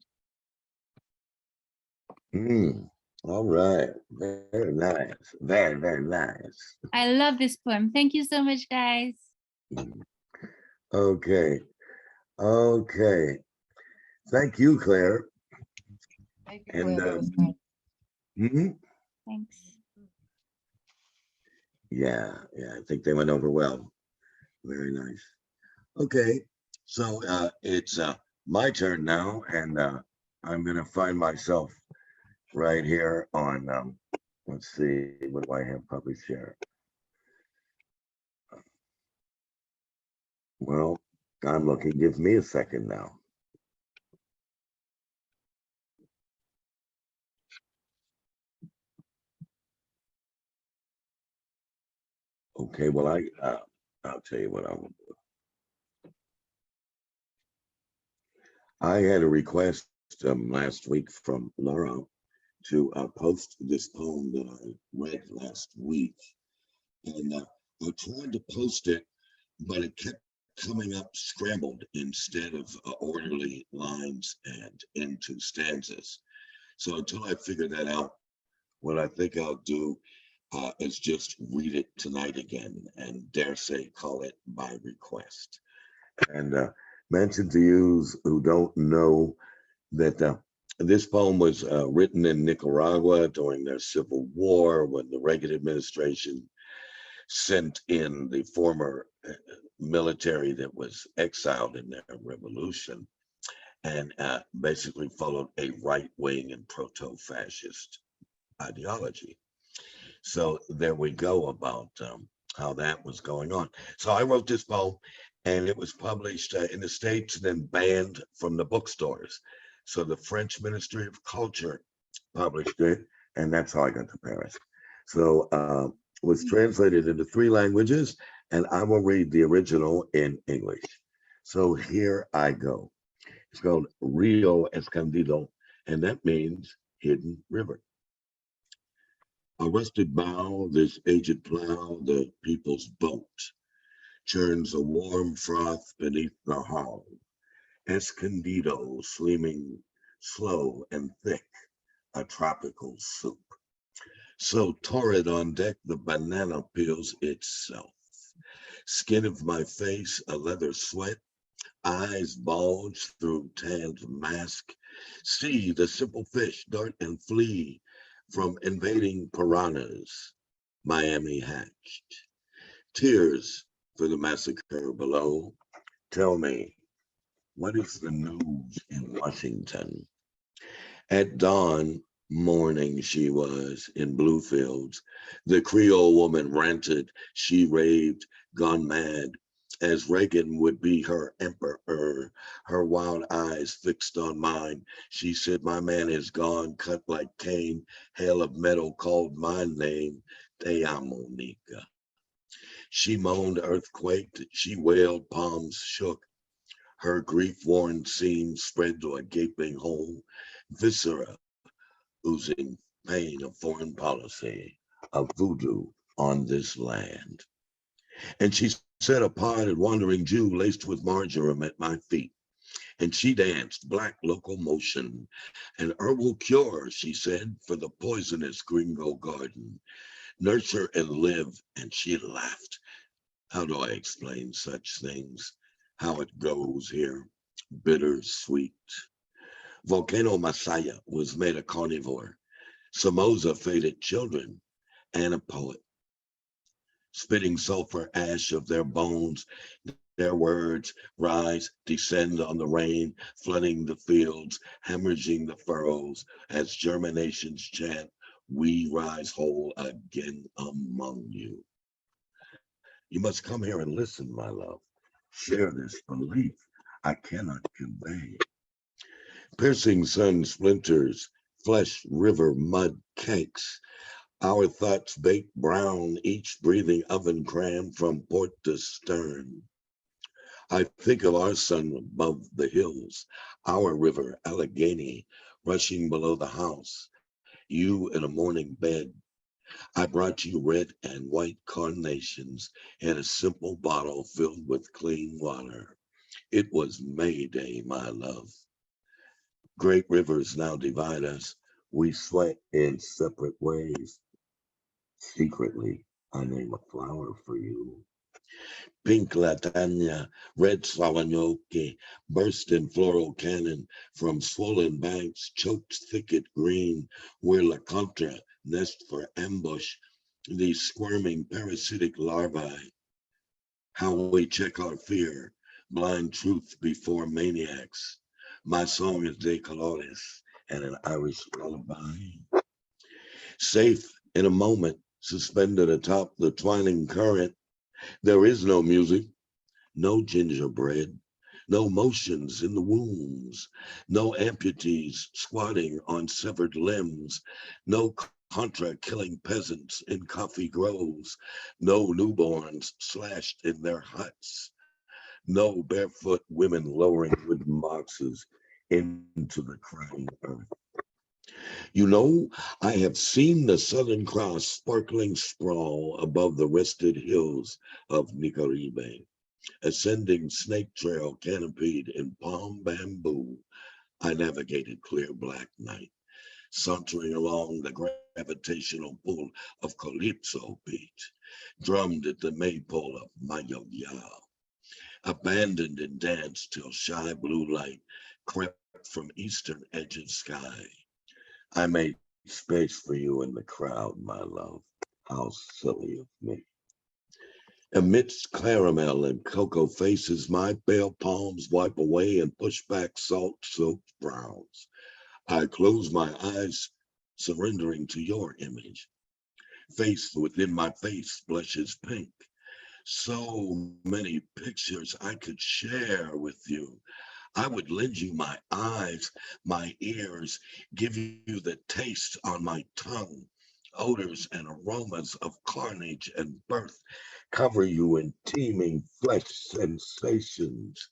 All right. Very nice. Very, very nice. I love this poem. Thank you so much, guys. Okay. Okay. Thank you, Claire. Thank you, And Claire. That was nice. Thanks. yeah, I think they went over well. Very nice. Okay. So it's my turn now, and I'm gonna find myself right here on let's see, what do I have published here? Well, I'm looking. Give me a second now. Okay, well, I'll tell you what I'm gonna do. I had a request last week from Laura to post this poem that I read last week, and I tried to post it, but it kept coming up scrambled instead of orderly lines and into stanzas. So until I figure that out, what I think I'll do is just read it tonight again, and dare say call it by request. And mention to you who don't know that this poem was written in Nicaragua during their civil war, when the Reagan administration sent in the former military that was exiled in their revolution, and basically followed a right-wing and proto-fascist ideology. So there we go about how that was going on. So I wrote this poem, and it was published in the States and then banned from the bookstores. So the French Ministry of Culture published it, and that's how I got to Paris. So it was translated into 3 languages, and I will read the original in English. So here I go. It's called Rio Escondido, and that means hidden river. A rusted bow, this aged plow, the people's boat, churns a warm froth beneath the hull. Escondido, swimming slow and thick, a tropical soup. So torrid on deck, the banana peels itself. Skin of my face, a leather sweat, eyes bulge through tanned mask. See the simple fish dart and flee from invading piranhas, Miami hatched. Tears for the massacre below. Tell me, what is the news in Washington? At dawn, morning she was in Bluefields. The Creole woman ranted, she raved, gone mad, as Reagan would be her emperor, her wild eyes fixed on mine. She said, my man is gone, cut like Cain, hail of metal called my name, Te amo, Nika. She moaned, earth quaked, she wailed, palms shook. Her grief-worn seams spread to a gaping hole, viscera oozing pain of foreign policy, of voodoo on this land. And she set a potted wandering Jew laced with marjoram at my feet. And she danced black locomotion, an herbal cure, she said, for the poisonous gringo garden. Nurture and live, and she laughed. How do I explain such things? How it goes here, bitter sweet. Volcano Messiah was made a carnivore. Somoza fated children and a poet. Spitting sulfur ash of their bones, their words rise, descend on the rain, flooding the fields, hemorrhaging the furrows, as germinations chant, we rise whole again among you. You must come here and listen, my love. Share this belief I cannot convey. Piercing sun splinters, flesh river mud cakes, our thoughts baked brown, each breathing oven cram from port to stern. I think of our sun above the hills, our river Allegheny rushing below the house, you in a morning bed. I brought you red and white carnations in a simple bottle filled with clean water. It was May Day, my love. Great rivers now divide us. We sweat in separate ways. Secretly, I name a flower for you. Pink latania, red swallow burst in floral cannon from swollen banks, choked thicket green, where La Contra nest for ambush, these squirming parasitic larvae. How we check our fear, blind truth before maniacs. My song is De Colores and an Irish lullaby. Safe in a moment, suspended atop the twining current, there is no music, no gingerbread, no motions in the wombs, no amputees squatting on severed limbs, no contra killing peasants in coffee groves, no newborns slashed in their huts, no barefoot women lowering wooden boxes into the crying earth. You know, I have seen the Southern Cross sparkling sprawl above the rested hills of Nicaribe, ascending snake trail canopied in palm bamboo. I navigated clear black night, sauntering along the gravitational pull of Calypso beat, drummed at the maypole of Mayoya, abandoned in dance till shy blue light crept from eastern edge of sky. I made space for you in the crowd, my love. How silly of me. Amidst caramel and cocoa faces, my pale palms wipe away and push back salt-soaked brows. I close my eyes, surrendering to your image. Face within my face blushes pink. So many pictures I could share with you. I would lend you my eyes, my ears, give you the taste on my tongue, odors and aromas of carnage and birth, cover you in teeming flesh sensations.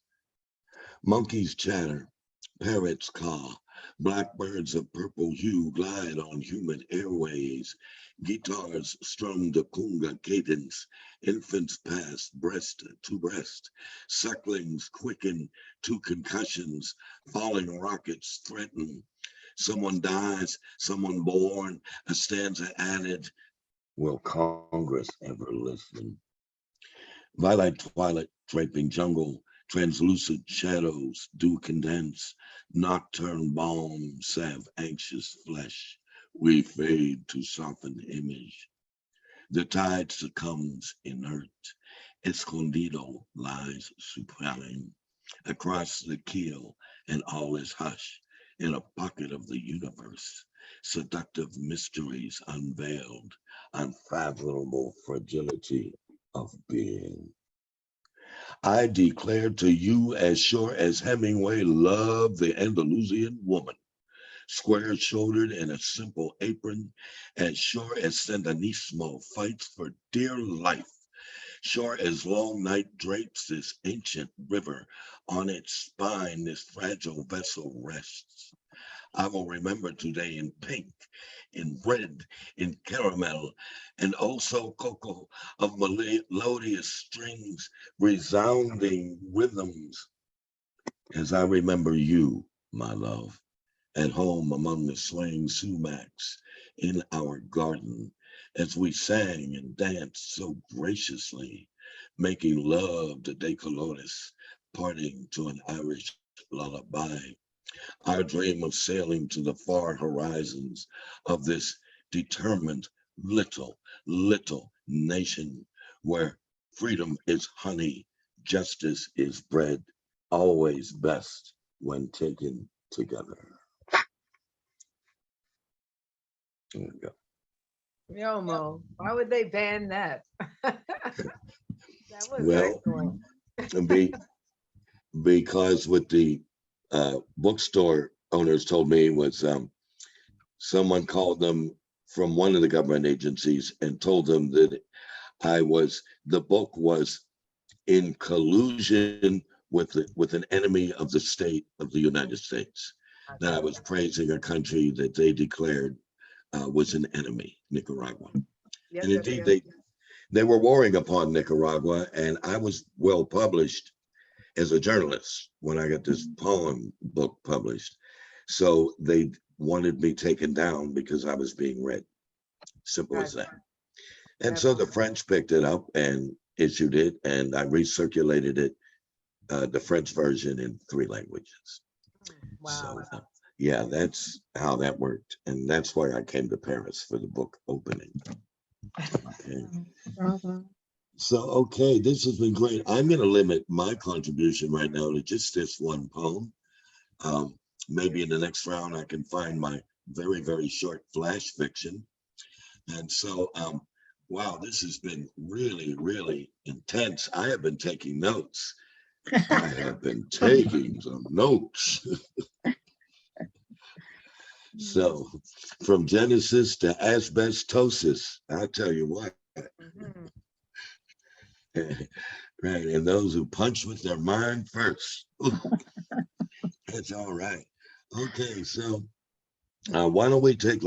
Monkeys chatter, parrots caw, blackbirds of purple hue glide on human airways, guitars strum the kunga cadence, infants pass breast to breast, sucklings quicken to concussions, falling rockets threaten. Someone dies, someone born, a stanza added. Will Congress ever listen? Twilight draping jungle, translucent shadows do condense, nocturne balm salve anxious flesh. We fade to soften image. The tide succumbs inert. Escondido lies supine across the keel, and all is hush in a pocket of the universe. Seductive mysteries unveiled, unfathomable fragility of being. I declare to you, as sure as Hemingway loved the Andalusian woman, square-shouldered in a simple apron, as sure as Sandinismo fights for dear life, Sure as long night drapes this ancient river, on its spine this fragile vessel rests. I will remember today in pink, in red, in caramel, and also cocoa of melodious strings, resounding rhythms, as I remember you, my love, at home among the swaying sumacs in our garden, as we sang and danced so graciously, making love to De Colonis, parting to an Irish lullaby. Our dream of sailing to the far horizons of this determined little nation where freedom is honey, justice is bread, always best when taken together. There we go. Yomo, why would they ban that? That was Well, excellent. because what the bookstore owners told me was someone called them from one of the government agencies and told them that the book was in collusion with an enemy of the state of the United States. That I was praising a country that they declared was an enemy, Nicaragua. Yes, And yes, indeed, yes. they were warring upon Nicaragua, and I was well published as a journalist when I got this poem book published. So they wanted me taken down because I was being read. Simple as that. And so the French picked it up and issued it, and I recirculated it, the French version, in 3 languages. Wow. So yeah, that's how that worked. And that's why I came to Paris for the book opening. Okay. Bravo. So, okay, this has been great. I'm going to limit my contribution right now to just this one poem. Maybe in the next round, I can find my very, very short flash fiction. And so, wow, this has been really, really intense. I have been taking notes. I have been taking some notes. So, from Genesis to asbestosis, I'll tell you what. Mhm. Right, and those who punch with their mind first. That's all right. Okay, so why don't we take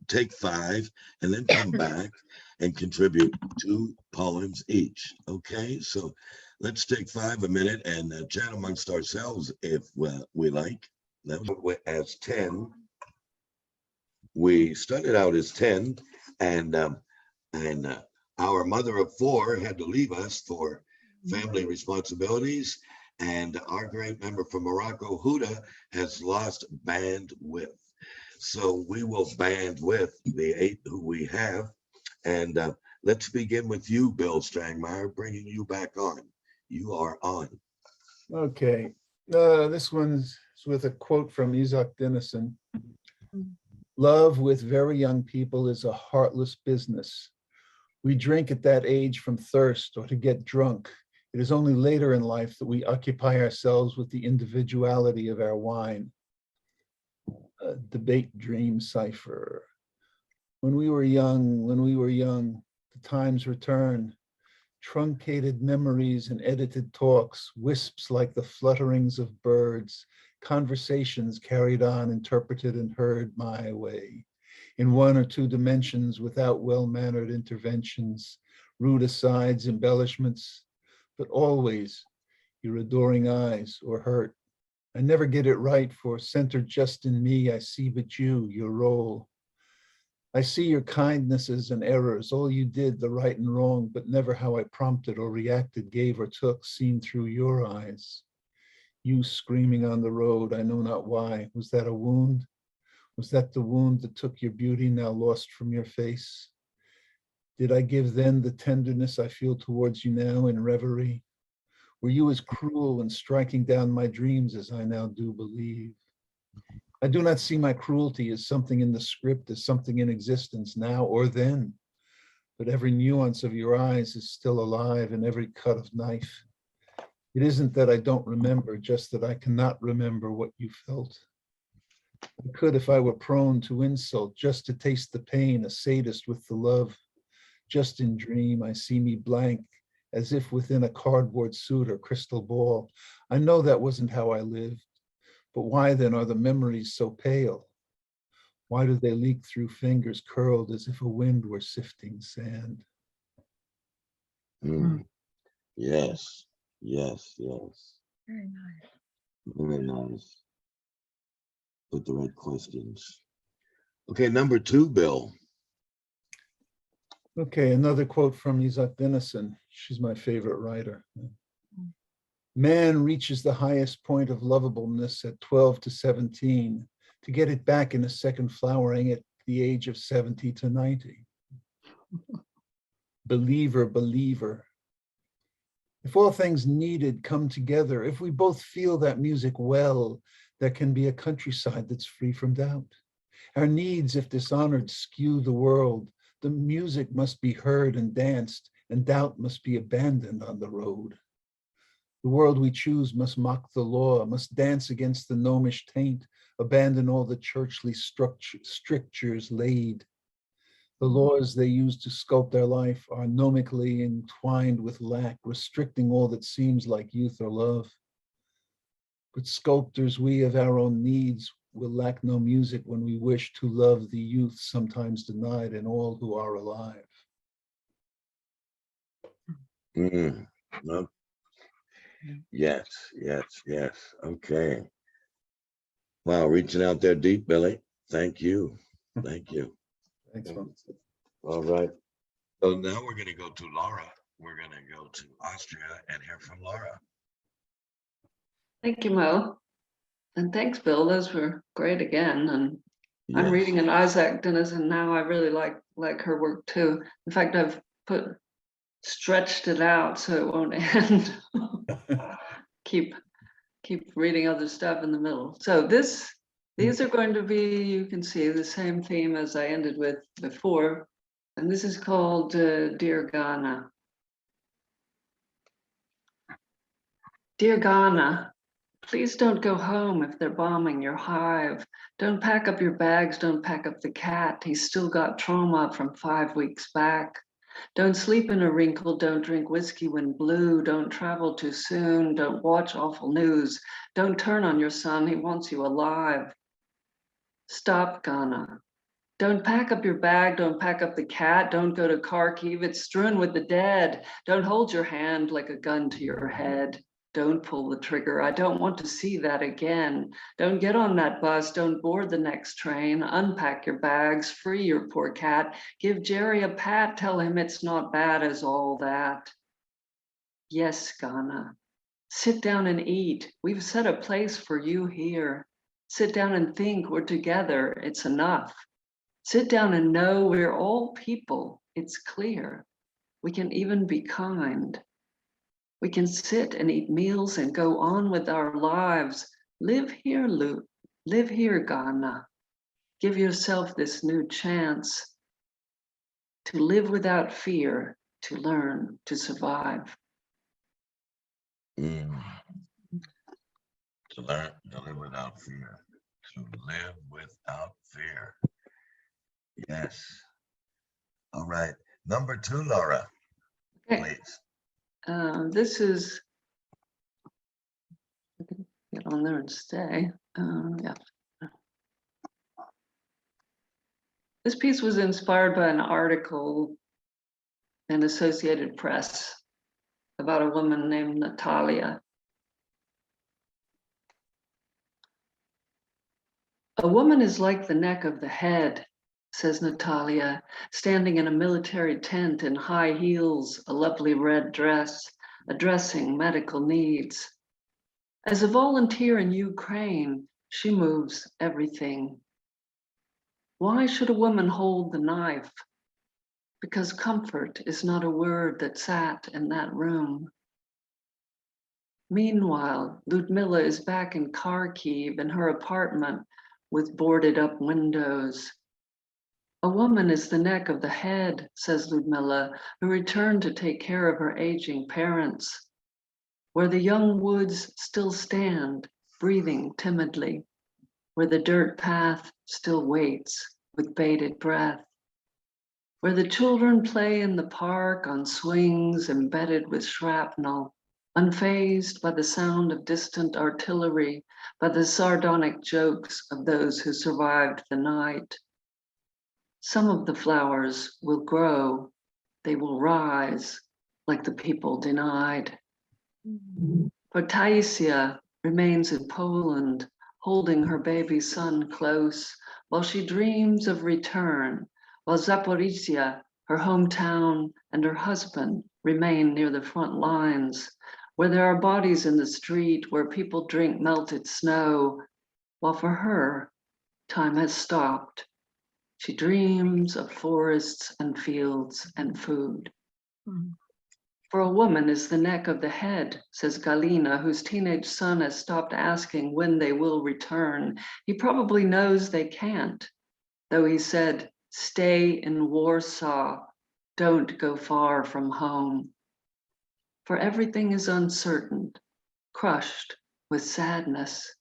take 5 and then come back and contribute 2 poems each. Okay, so let's take 5 a minute and chat amongst ourselves if we like. That was as 10. We started out as 10, and our mother of 4 had to leave us for family responsibilities, and our great member from Morocco, Huda, has lost bandwidth. So we will band with the 8 who we have, and let's begin with you, Bill Strangmeyer, bringing you back on. You are on. Okay, this one's with a quote from Isaac Dinesen. Love with very young people is a heartless business. We drink at that age from thirst or to get drunk. It is only later in life that we occupy ourselves with the individuality of our wine. Debate dream cipher. When we were young, the times return. Truncated memories and edited talks, wisps like the flutterings of birds, conversations carried on, interpreted and heard my way, in 1 or 2 dimensions without well-mannered interventions, rude asides, embellishments, but always your adoring eyes or hurt. I never get it right, for centered just in me, I see but you, your role. I see your kindnesses and errors, all you did, the right and wrong, but never how I prompted or reacted, gave or took, seen through your eyes. You screaming on the road, I know not why. Was that a wound? Was that the wound that took your beauty, now lost from your face? Did I give then the tenderness I feel towards you now in reverie? Were you as cruel in striking down my dreams as I now do believe? I do not see my cruelty as something in the script, as something in existence now or then, but every nuance of your eyes is still alive in every cut of knife. It isn't that I don't remember, just that I cannot remember what you felt. I could if I were prone to insult, just to taste the pain, a sadist with the love. Just in dream, I see me blank as if within a cardboard suit or crystal ball. I know that wasn't how I lived, but why then are the memories so pale? Why do they leak through fingers curled as if a wind were sifting sand? Yes, yes, yes. Very nice. Very nice. Put the right questions. Okay, number 2, Bill. Okay, another quote from Isak Dinesen. She's my favorite writer. Man reaches the highest point of lovableness at 12 to 17, to get it back in a second flowering at the age of 70 to 90. Believer, believer. If all things needed come together, if we both feel that music well, there can be a countryside that's free from doubt. Our needs, if dishonored, skew the world. The music must be heard and danced, and doubt must be abandoned on the road. The world we choose must mock the law, must dance against the gnomish taint, abandon all the churchly strictures laid. The laws they use to sculpt their life are gnomically entwined with lack, restricting all that seems like youth or love. But sculptors, we of our own needs will lack no music when we wish to love the youth sometimes denied in all who are alive. No. Yes, yes, yes. Okay. Wow, reaching out there deep, Billy. Thank you. Thank you. Thanks, Mom. All right. So now we're going to go to Laura. We're going to go to Austria and hear from Laura. Thank you, Mo. And thanks, Bill. Those were great again. And I'm Yes. reading an Isaac Dinesen now. I really like her work too. In fact, I've stretched it out so it won't end. keep reading other stuff in the middle. So these are going to be, you can see, the same theme as I ended with before. And this is called Dear Ghana. Dear Ghana, please don't go home if they're bombing your hive. Don't pack up your bags, don't pack up the cat. He's still got trauma from 5 weeks back. Don't sleep in a wrinkle, don't drink whiskey when blue, don't travel too soon, don't watch awful news. Don't turn on your son, he wants you alive. Stop, Ghana. Don't pack up your bag, don't pack up the cat, don't go to Kharkiv, it's strewn with the dead. Don't hold your hand like a gun to your head. Don't pull the trigger, I don't want to see that again. Don't get on that bus, don't board the next train, unpack your bags, free your poor cat, give Jerry a pat, tell him it's not bad as all that. Yes, Ghana, sit down and eat. We've set a place for you here. Sit down and think we're together, it's enough. Sit down and know we're all people, it's clear. We can even be kind. We can sit and eat meals and go on with our lives. Live here, live here, Ghana. Give yourself this new chance to live without fear, to learn, to survive. To learn to live without fear. To live without fear. Yes. All right. Number 2, Laura, Okay. please. This is, I can get on there and stay. Yeah. This piece was inspired by an article in Associated Press about a woman named Natalia. A woman is like the neck of the head, says Natalia, standing in a military tent in high heels, a lovely red dress, addressing medical needs. As a volunteer in Ukraine, she moves everything. Why should a woman hold the knife? Because comfort is not a word that sat in that room. Meanwhile, Ludmila is back in Kharkiv in her apartment with boarded up windows. A woman is the neck of the head, says Ludmila, who returned to take care of her aging parents, where the young woods still stand, breathing timidly, where the dirt path still waits with bated breath. where the children play in the park on swings embedded with shrapnel, unfazed by the sound of distant artillery, by the sardonic jokes of those who survived the night. Some of the flowers will grow, they will rise like the people denied. For Taisia remains in Poland, holding her baby son close, while she dreams of return, while Zaporizhia, her hometown, and her husband remain near the front lines, where there are bodies in the street, where people drink melted snow, while for her, time has stopped. She dreams of forests and fields and food. For a woman is the neck of the head, says Galina, whose teenage son has stopped asking when they will return. He probably knows they can't, though he said, stay in Warsaw, don't go far from home. For everything is uncertain, crushed with sadness.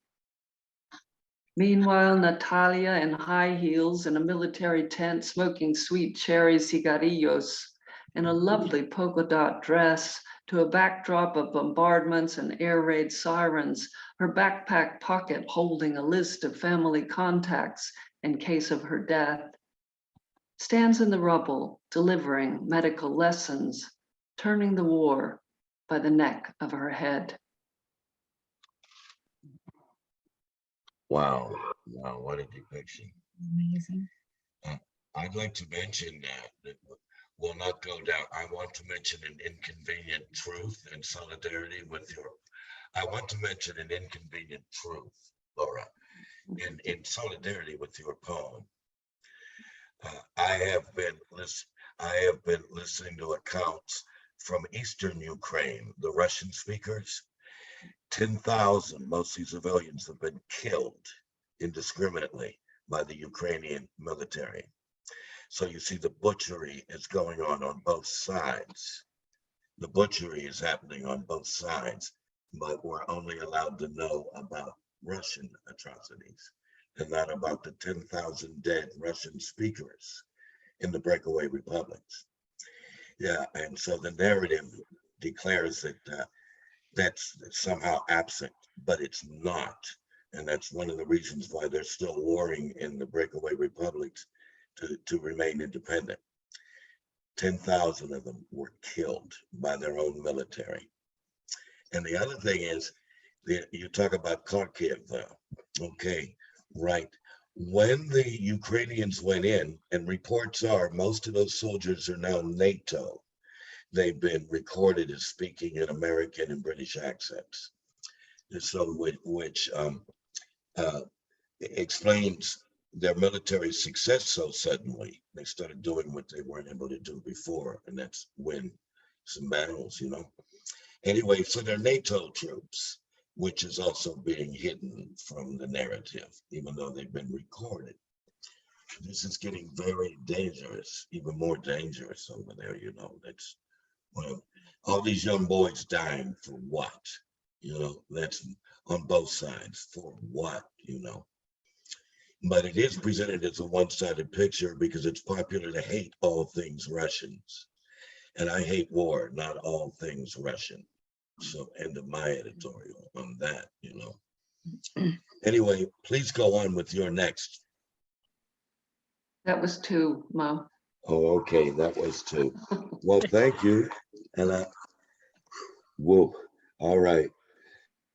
Meanwhile, Natalia in high heels in a military tent, smoking sweet cherry cigarillos, in a lovely polka dot dress, to a backdrop of bombardments and air raid sirens, her backpack pocket holding a list of family contacts in case of her death, stands in the rubble, delivering medical lessons, turning the war by the neck of her head. Wow. Wow, what a depiction. Amazing. I'd like to mention that we'll not go down. I want to mention an inconvenient truth and solidarity with your, I want to mention an inconvenient truth, Laura, in solidarity with your poem. I have been listening to accounts from Eastern Ukraine, the Russian speakers. 10,000, mostly civilians, have been killed indiscriminately by the Ukrainian military. So you see the butchery is going on both sides. The butchery is happening on both sides, but we're only allowed to know about Russian atrocities and not about the 10,000 dead Russian speakers in the breakaway republics. Yeah, and so the narrative declares that that's somehow absent, but it's not. And that's one of the reasons why they're still warring in the breakaway republics to remain independent. 10,000 of them were killed by their own military. And the other thing is, you talk about Kharkiv, okay, right. When the Ukrainians went in, and reports are most of those soldiers are now NATO, they've been recorded as speaking in American and British accents. So which explains their military success so suddenly. They started doing what they weren't able to do before, and that's win some battles, you know. Anyway, so they're NATO troops, which is also being hidden from the narrative, even though they've been recorded. This is getting very dangerous, even more dangerous over there, you know. That's, well, all these young boys dying for what? You know, that's on both sides. For what, you know? But it is presented as a one-sided picture because it's popular to hate all things Russians. And I hate war, not all things Russian. So end of my editorial on that, you know. Anyway, please go on with your next. That was 2, Mo. Oh, okay, that was 2. Well, thank you. And whoa, all right.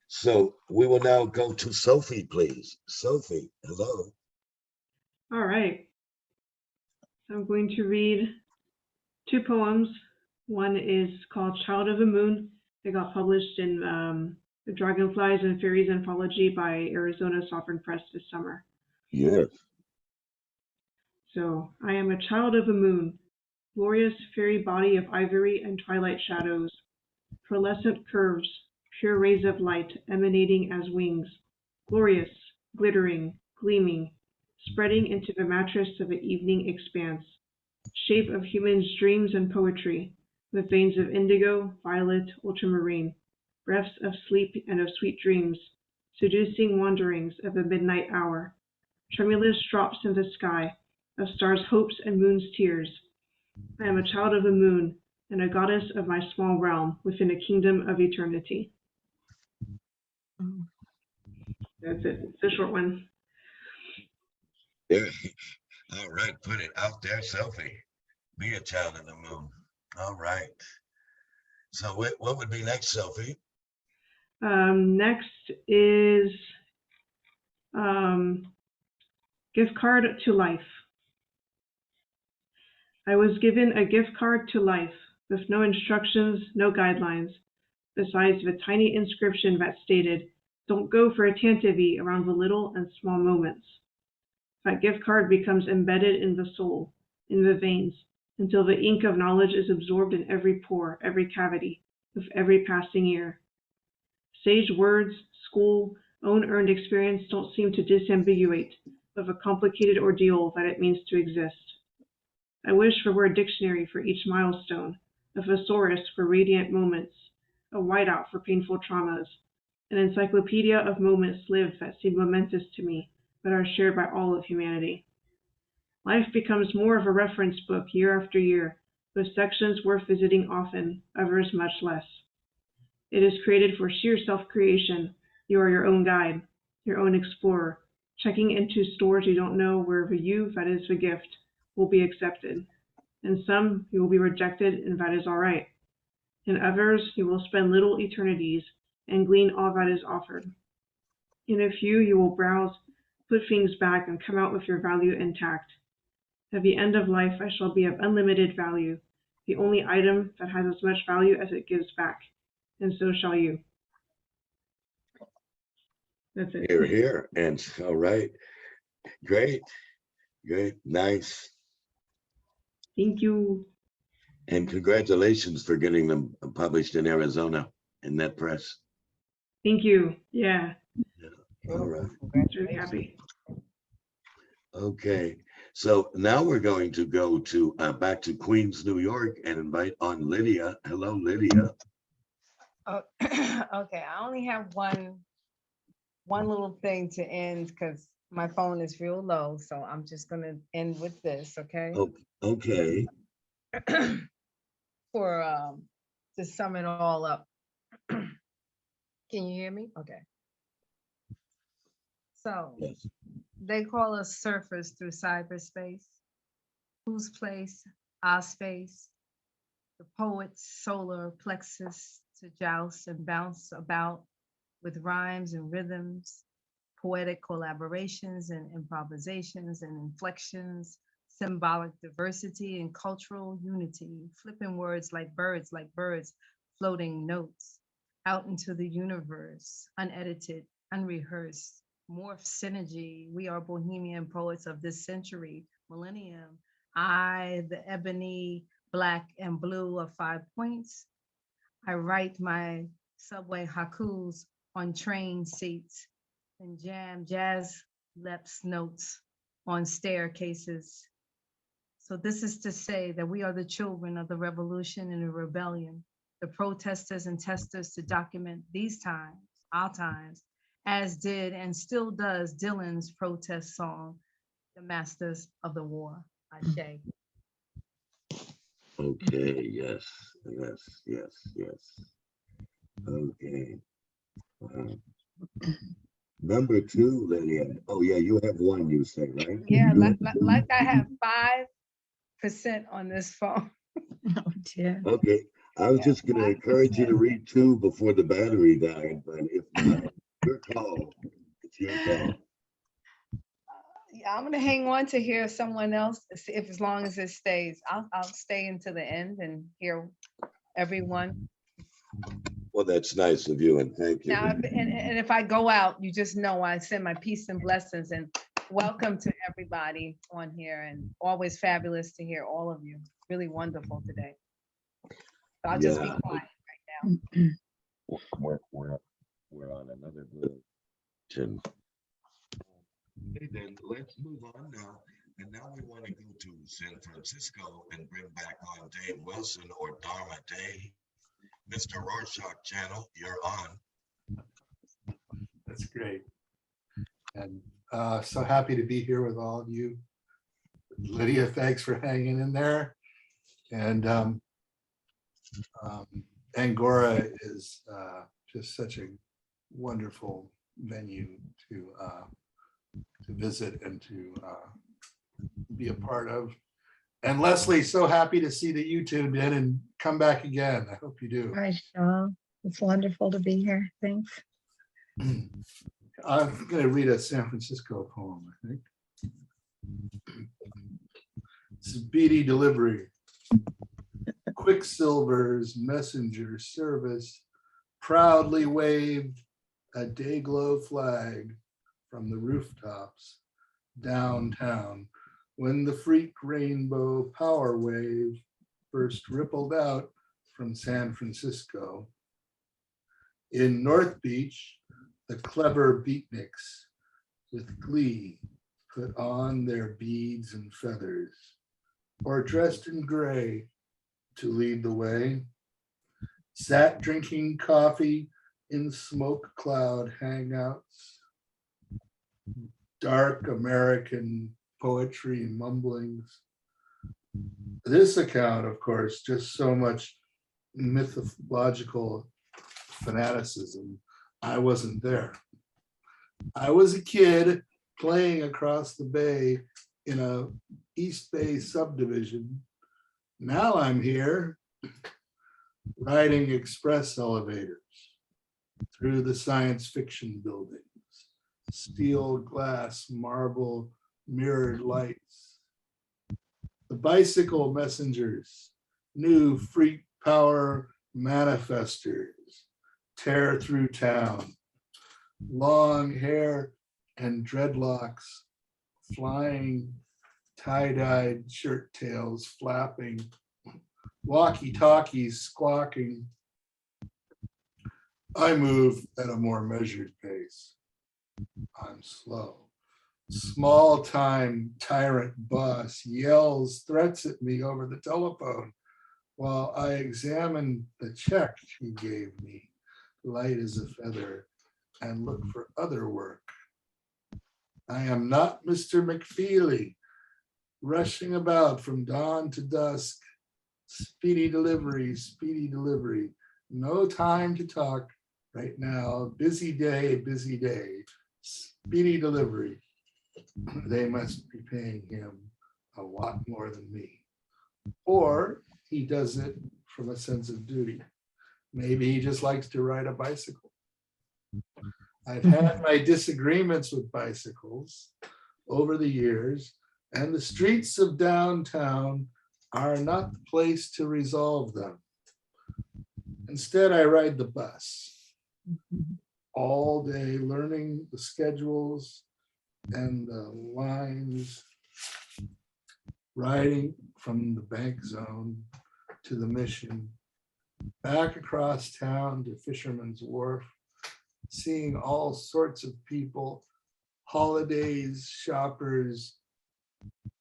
So we will now go to Sophie, please. Sophie, hello. All right. I'm going to read 2 poems. One is called Child of the Moon. It got published in the Dragonflies and Fairies Anthology by Arizona Sovereign Press this summer. Yes. So, I am a child of the moon, glorious fairy body of ivory and twilight shadows, pearlescent curves, pure rays of light emanating as wings, glorious, glittering, gleaming, spreading into the mattress of the evening expanse, shape of humans' dreams and poetry, with veins of indigo, violet, ultramarine, breaths of sleep and of sweet dreams, seducing wanderings of the midnight hour, tremulous drops in the sky, of stars' hopes and moon's tears, I am a child of the moon and a goddess of my small realm within a kingdom of eternity. That's it. It's a short one. Yeah. All right. Put it out there, Sophie. Be a child of the moon. All right. So what would be next, Sophie? Next is gift card to life. I was given a gift card to life with no instructions, no guidelines, besides the tiny inscription that stated, "Don't go for a tantivy around the little and small moments." That gift card becomes embedded in the soul, in the veins, until the ink of knowledge is absorbed in every pore, every cavity, with every passing year. Sage words, school, own earned experience don't seem to disambiguate of a complicated ordeal that it means to exist. I wish there were a dictionary for each milestone, a thesaurus for radiant moments, a whiteout for painful traumas, an encyclopedia of moments lived that seem momentous to me, but are shared by all of humanity. Life becomes more of a reference book year after year, with sections worth visiting often, others much less. It is created for sheer self-creation. You are your own guide, your own explorer, checking into stores you don't know where the you that is the gift will be accepted. In some, you will be rejected, and that is all right. In others, you will spend little eternities and glean all that is offered. In a few, you will browse, put things back, and come out with your value intact. At the end of life, I shall be of unlimited value, the only item that has as much value as it gives back, and so shall you. That's it. Here, here. And all right. Great. Great. Nice. Thank you. And congratulations for getting them published in Arizona in that press. Thank you. Yeah, All right. very happy. Okay. So now we're going to go to back to Queens, New York, and invite on Lydia. Hello, Lydia. Oh, okay, I only have one little thing to end because my phone is real low, so I'm just gonna end with this, okay? Oh, okay. For to sum it all up. Can you hear me? Okay. So Yes. they call us surfers through cyberspace. Whose place? Our space. The poet's solar plexus to joust and bounce about with rhymes and rhythms, poetic collaborations and improvisations and inflections, symbolic diversity and cultural unity, flipping words like birds, floating notes out into the universe, unedited, unrehearsed, morph synergy. We are bohemian poets of this century, millennium. I, the ebony, black, and blue of 5 points. I write my subway haikus on train seats and jam jazz leps notes on staircases. So this is to say that we are the children of the revolution and the rebellion, the protesters and testers to document these times, our times, as did and still does Dylan's protest song, The Masters of the War. Ashe. Okay. Yes. Yes. Yes. Yes. Okay. Number 2, Lydia. Oh yeah, you have one. You say, right? Yeah, You have like I have 5% on this phone. Oh dear. Okay. I was Yeah, just going to encourage you to read 2 before the battery died, but if not, your call. It's your call. Yeah, I'm gonna hang on to hear someone else if as long as it stays. I'll stay into the end and hear everyone. Well, that's nice of you, and thank you. Now, and if I go out, you just know I send my peace and blessings and welcome to everybody on here, and always fabulous to hear all of you. Really wonderful today. So I'll just be Yeah. quiet right now. We're on another blue. Okay, then let's move on now. And now we want to go to San Francisco and bring back on Dave Wilson or Dharma Day. Mr. Rorschach channel, you're on. That's great. And so happy to be here with all of you. Lydia, thanks for hanging in there. And Angora is just such a wonderful venue to visit and to be a part of. And Leslie, so happy to see that you tuned in and come back again. I hope you do. Hi, Shaw. It's wonderful to be here. Thanks. I'm going to read a San Francisco poem, I think. Speedy delivery. Quicksilver's messenger service proudly waved a day-glow flag from the rooftops downtown when the freak rainbow power wave first rippled out from San Francisco. In North Beach, the clever beatniks with glee put on their beads and feathers, or dressed in gray to lead the way, sat drinking coffee in smoke cloud hangouts, dark American poetry mumblings. This account, of course, just so much mythological fanaticism. I wasn't there. I was a kid playing across the bay in a East Bay subdivision. Now I'm here riding express elevators through the science fiction buildings, steel glass, marble, mirrored lights. The bicycle messengers, new freak power manifestors, tear through town. Long hair and dreadlocks, flying tie-dyed shirt tails flapping, walkie-talkies squawking. I move at a more measured pace. I'm slow. Small-time tyrant boss yells threats at me over the telephone while I examine the check he gave me, light as a feather, and look for other work. I am not Mr. McFeely, rushing about from dawn to dusk. Speedy delivery, speedy delivery. No time to talk right now. Busy day, busy day. Speedy delivery. They must be paying him a lot more than me. Or he does it from a sense of duty. Maybe he just likes to ride a bicycle. I've had my disagreements with bicycles over the years, and the streets of downtown are not the place to resolve them. Instead, I ride the bus all day, learning the schedules and the lines, riding from the bank zone to the Mission, back across town to Fisherman's Wharf, seeing all sorts of people, holidays, shoppers,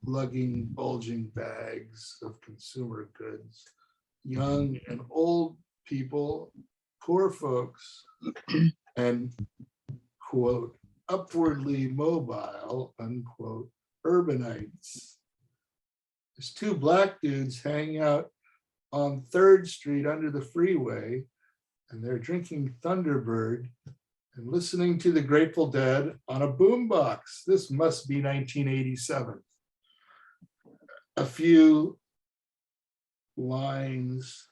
lugging bulging bags of consumer goods, young and old people, poor folks, and quote, upwardly mobile, unquote, urbanites. There's two black dudes hanging out on 3rd Street under the freeway, and they're drinking Thunderbird and listening to the Grateful Dead on a boombox. This must be 1987. A few lines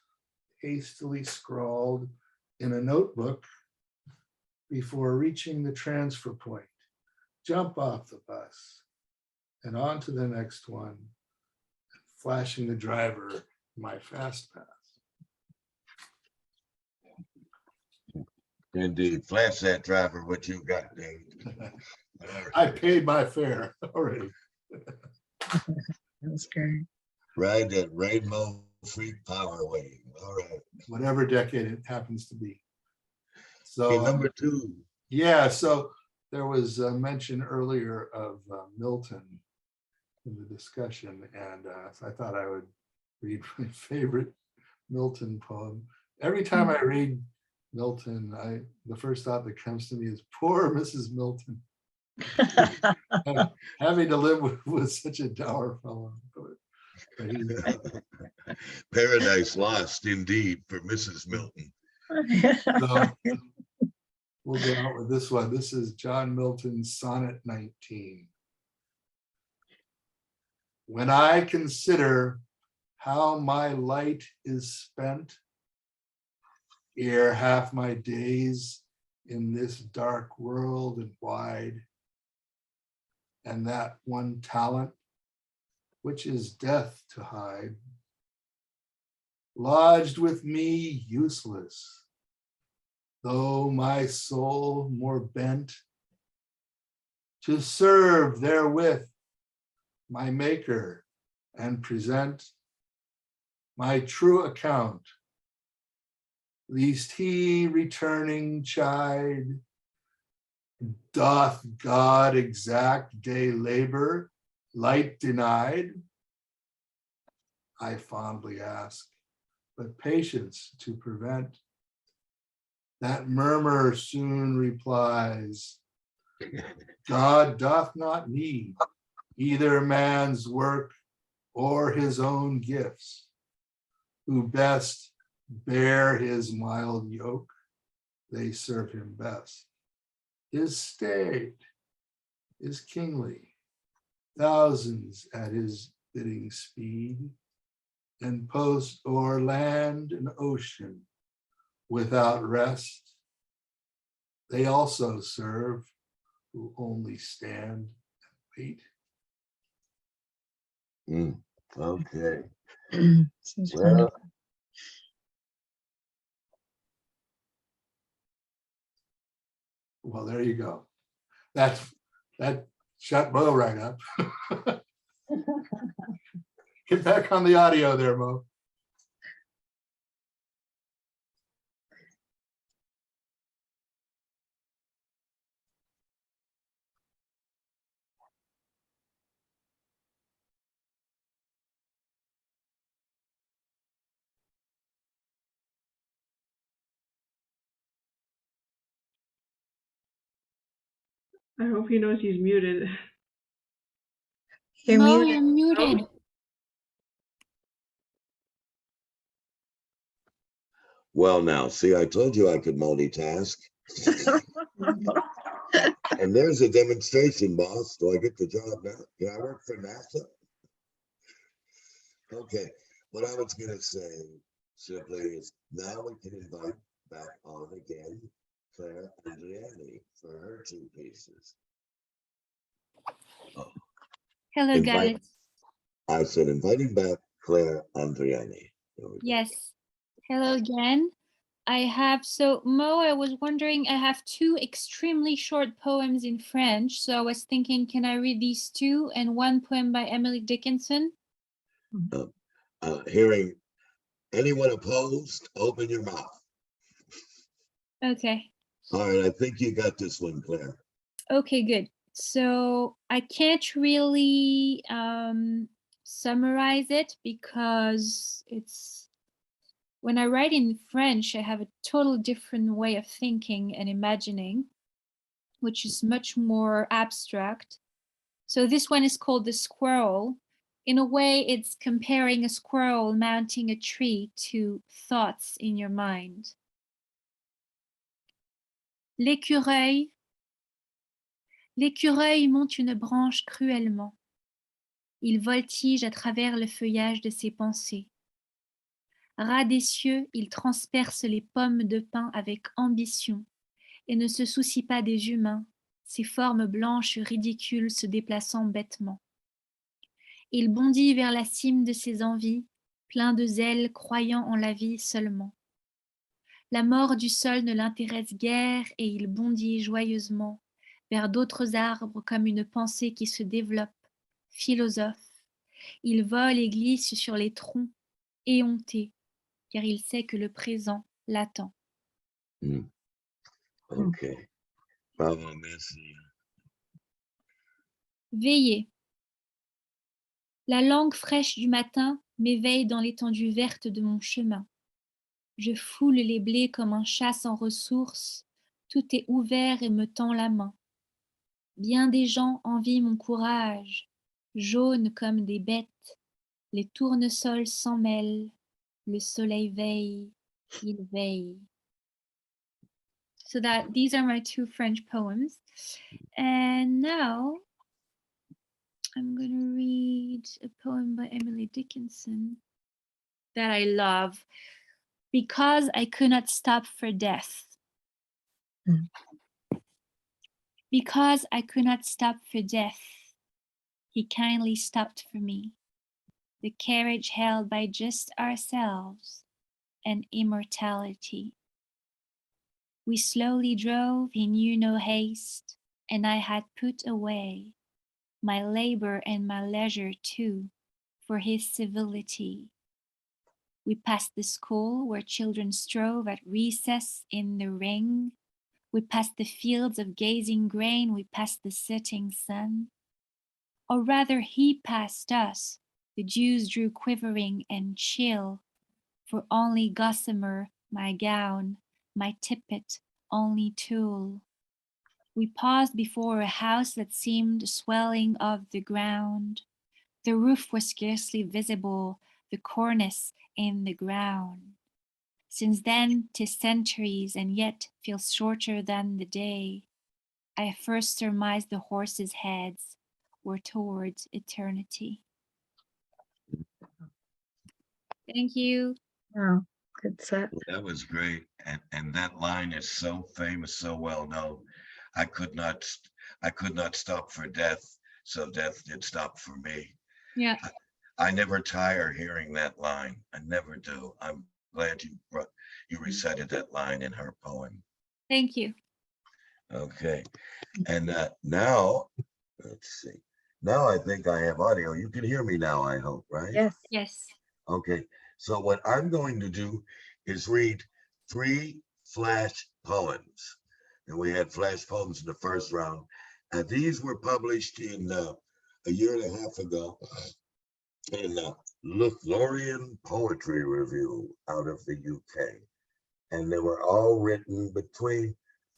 hastily scrawled in a notebook before reaching the transfer point. Jump off the bus and on to the next one, flashing the driver my fast pass. Indeed, flash that driver what you got, Dave. I paid my fare already. That's great. Ride that rainbow freak power wave. All right. Whatever decade it happens to be. So Okay, number 2. yeah, so there was a mention earlier of Milton in the discussion, and so I thought I would read my favorite Milton poem. Every time I read Milton, the first thought that comes to me is poor Mrs. Milton. Having to live with such a dour fellow. But Paradise Lost, indeed, for Mrs. Milton. So we'll go out with this one. This is John Milton's Sonnet 19. When I consider how my light is spent, ere half my days in this dark world and wide, and that one talent, which is death to hide, lodged with me useless, though my soul more bent to serve therewith my Maker and present my true account, lest he returning chide, doth God exact day labor, light denied? I fondly ask, but patience to prevent. That murmur soon replies, God doth not need either man's work or his own gifts, who best bear his mild yoke, they serve him best. His state is kingly, thousands at his bidding speed, and post o'er land and ocean without rest. They also serve who only stand and wait. Okay. Seems Well, wonderful. Well, there you go. That shut Mo right up. Get back on the audio there, Mo. I hope he knows he's muted. You're Mo, muted. you're muted. well, now, see, I told you I could multitask. And there's a demonstration, boss. Do I get the job now? Can I work for NASA? Okay, what I was gonna say simply is now we can invite back on again Claire Andriani for her two pieces. Oh, Hello, invite, guys. I said inviting back Claire Andriani. There we go. Yes. Hello again. I have, so Mo, I was wondering, I have two extremely short poems in French. So I was thinking, can I read these two and one poem by Emily Dickinson? Hearing anyone opposed, open your mouth. Okay. All right, I think you got this one, Claire. Okay, good. So I can't really summarize it because it's, when I write in French, I have a total different way of thinking and imagining, which is much more abstract. So this one is called The Squirrel. In a way, it's comparing a squirrel mounting a tree to thoughts in your mind. L'écureuil. L'écureuil monte une branche cruellement. Il voltige à travers le feuillage de ses pensées. Rat des cieux, il transperce les pommes de pin avec ambition et ne se soucie pas des humains, ces formes blanches ridicules se déplaçant bêtement. Il bondit vers la cime de ses envies, plein de zèle, croyant en la vie seulement. La mort du sol ne l'intéresse guère et il bondit joyeusement vers d'autres arbres comme une pensée qui se développe, philosophe. Il vole et glisse sur les troncs, éhonté, car il sait que le présent l'attend. Ok. Bravo, merci. Veillez. La langue fraîche du matin m'éveille dans l'étendue verte de mon chemin. Je foule les blés comme un chat sans ressources, tout est ouvert et me tend la main. Bien des gens envient mon courage, jaunes comme des bêtes, Les tournesols s'en mêlent, le soleil veille, il veille. So that these are my two French poems. And now I'm going to read a poem by Emily Dickinson that I love. Because I could not stop for death. Because I could not stop for death, he kindly stopped for me. The carriage held by just ourselves and immortality. We slowly drove, he knew no haste, and I had put away my labor and my leisure too, for his civility. We passed the school where children strove at recess in the ring. We passed the fields of gazing grain, we passed the setting sun. Or rather he passed us, the dews drew quivering and chill, for only gossamer my gown, my tippet only tulle. We paused before a house that seemed swelling of the ground. The roof was scarcely visible, the cornice in the ground. Since then 'tis centuries and yet feels shorter than the day. I first surmised the horses' heads were towards eternity. Thank you. Wow, good set. That was great. And that line is so famous, so well known. I could not stop for death, so death did stop for me. Yeah. I never tire hearing that line. I never do. I'm glad you recited that line in her poem. Thank you. Okay. And now, let's see. Now I think I have audio. You can hear me now, I hope, right? Yes. Yes. Okay. So what I'm going to do is read 3 flash poems. And we had flash poems in the first round. And these were published in a year and a half ago in the Lothlorien Poetry Review out of the UK. And they were all written between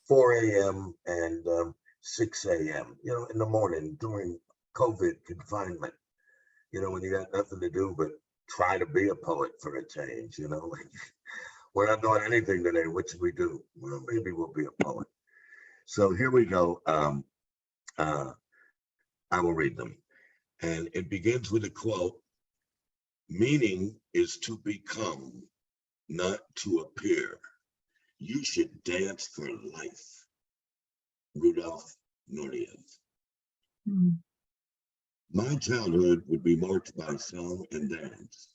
4 a.m. and 6 a.m., in the morning during COVID confinement, when you got nothing to do but try to be a poet for a change, We're not doing anything today. What should we do? Well, maybe we'll be a poet. So here we go. I will read them. And it begins with a quote. Meaning is to become, not to appear. You should dance for life. Rudolph Nureyev. My childhood would be marked by song and dance.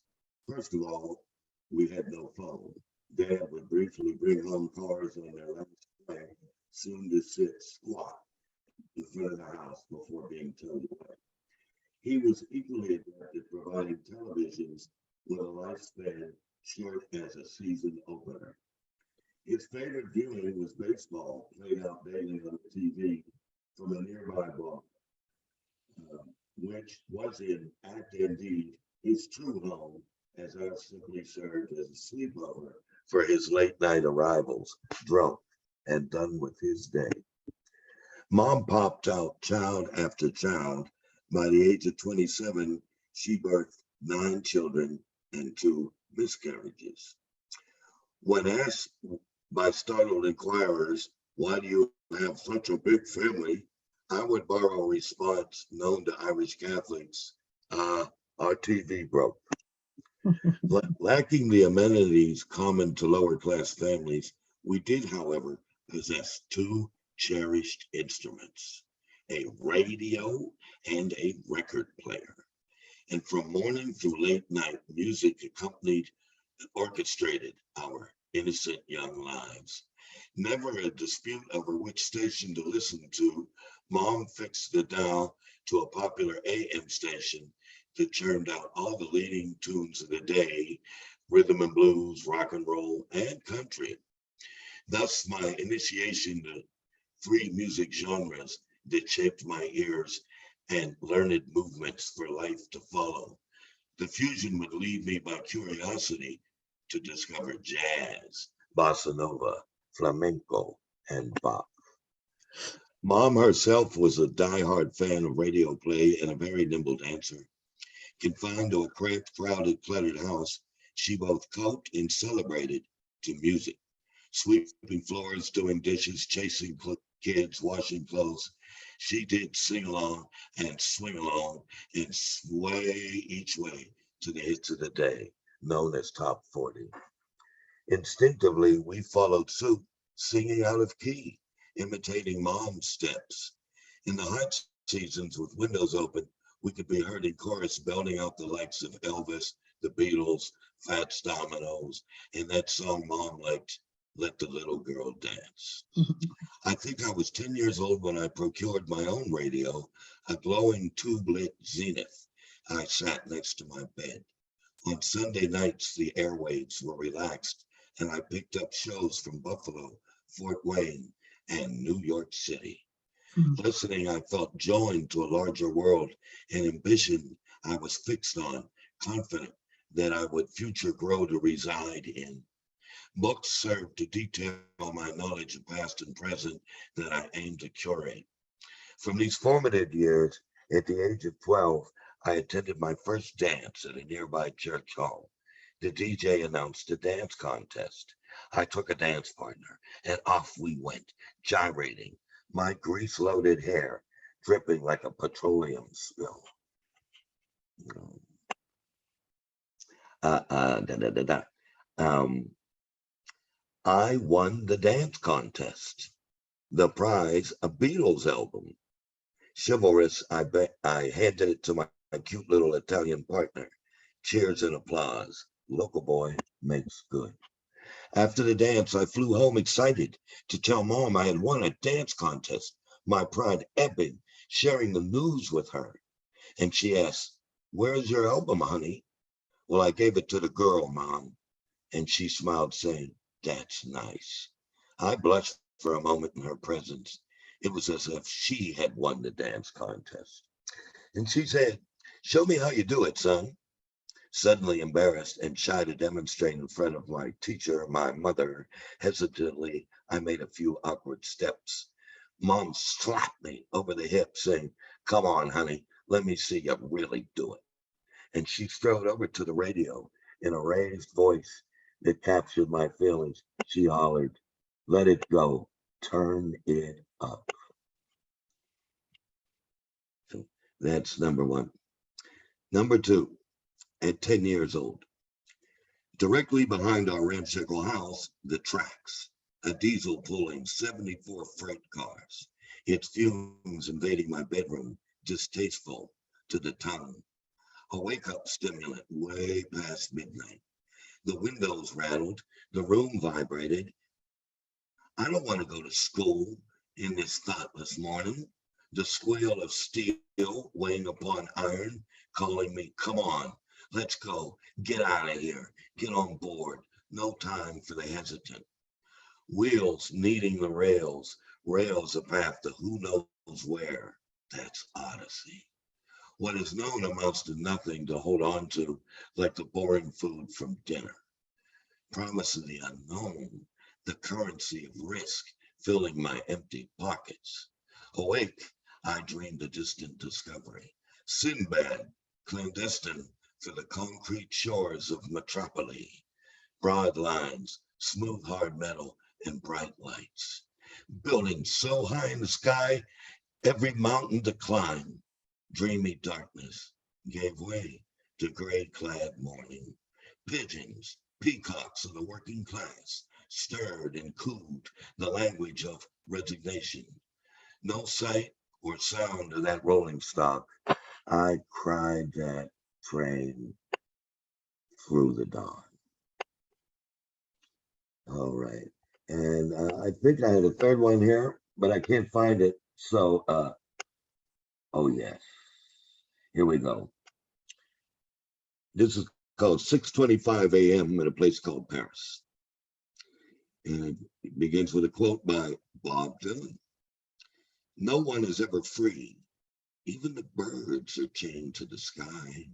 First of all, we had no phone. Dad would briefly bring home cars on their last play, soon to sit squat in front of the house before being towed away. He was equally adept at providing televisions with a lifespan short as a season opener. His favorite viewing was baseball, played out daily on the TV from a nearby bar, which was in act indeed his true home, as ours simply served as a sleepover for his late night arrivals, drunk and done with his day. Mom popped out child after child. By the age of 27, she birthed 9 children and 2 miscarriages. When asked by startled inquirers, why do you have such a big family? I would borrow a response known to Irish Catholics. Our TV broke. Lacking the amenities common to lower class families, we did, however, possess 2 cherished instruments, a radio and a record player. And from morning through late night, music accompanied and orchestrated our innocent young lives. Never a dispute over which station to listen to. Mom fixed the dial to a popular AM station that churned out all the leading tunes of the day, rhythm and blues, rock and roll, and country. Thus, my initiation to 3 music genres that shaped my ears and learned movements for life to follow. The fusion would lead me by curiosity to discover jazz, bossa nova, flamenco, and Bach. Mom herself was a diehard fan of radio play and a very nimble dancer. Confined to a cramped, crowded, cluttered house, she both coped and celebrated to music. Sweeping floors, doing dishes, chasing kids, washing clothes. She did sing along and swing along and sway each way to the hits of the day, known as Top 40. Instinctively, we followed suit, singing out of key, imitating mom's steps. In the hot seasons with windows open, we could be heard in chorus belting out the likes of Elvis, the Beatles, Fats Dominoes, and that song mom liked, Let the Little Girl Dance. I think I was 10 years old when I procured my own radio, a glowing tube-lit Zenith. I sat next to my bed. On Sunday nights, the airwaves were relaxed, and I picked up shows from Buffalo, Fort Wayne, and New York City. Listening, I felt joined to a larger world, an ambition I was fixed on, confident that I would future grow to reside in. Books served to detail my knowledge of past and present that I aimed to curate. From these formative years, at the age of 12, I attended my first dance at a nearby church hall. The DJ announced a dance contest. I took a dance partner, and off we went, gyrating, my grease-loaded hair dripping like a petroleum spill. Da, da, da, da. I won the dance contest. The prize, a Beatles album. Chivalrous, I handed it to my cute little Italian partner. Cheers and applause. Local boy makes good. After the dance, I flew home excited to tell mom I had won a dance contest, my pride ebbing, sharing the news with her. And she asked, "Where's your album, honey?" Well, I gave it to the girl, mom. And she smiled, saying, "That's nice." I blushed for a moment in her presence. It was as if she had won the dance contest. And she said, "Show me how you do it, son." Suddenly embarrassed and shy to demonstrate in front of my teacher, my mother, hesitantly, I made a few awkward steps. Mom slapped me over the hip, saying, "Come on, honey, let me see you really do it." And she strode over to the radio. In a raised voice that captured my feelings, she hollered, "Let it go, turn it up." So that's number one. Number two, at 10 years old, directly behind our ramshackle house, the tracks, a diesel pulling 74 freight cars, its fumes invading my bedroom, distasteful to the tongue. A wake-up stimulant way past midnight. The windows rattled, the room vibrated. I don't want to go to school in this thoughtless morning. The squeal of steel weighing upon iron, calling me, "Come on, let's go, get out of here, get on board." No time for the hesitant. Wheels kneading the rails, rails a path to who knows where. That's Odyssey. What is known amounts to nothing to hold on to, like the boring food from dinner. Promise of the unknown, the currency of risk filling my empty pockets. Awake, I dreamed a distant discovery. Sinbad, clandestine for the concrete shores of metropole. Broad lines, smooth hard metal, and bright lights. Buildings so high in the sky, every mountain to climb. Dreamy darkness gave way to gray-clad morning. Pigeons, peacocks of the working class, stirred and cooed the language of resignation. No sight or sound of that rolling stock. I cried that train through the dawn. All right. And I think I had a third one here, but I can't find it. So, oh yes, here we go. This is called 6:25 a.m. at a place called Paris. And it begins with a quote by Bob Dylan. "No one is ever free. Even the birds are chained to the sky.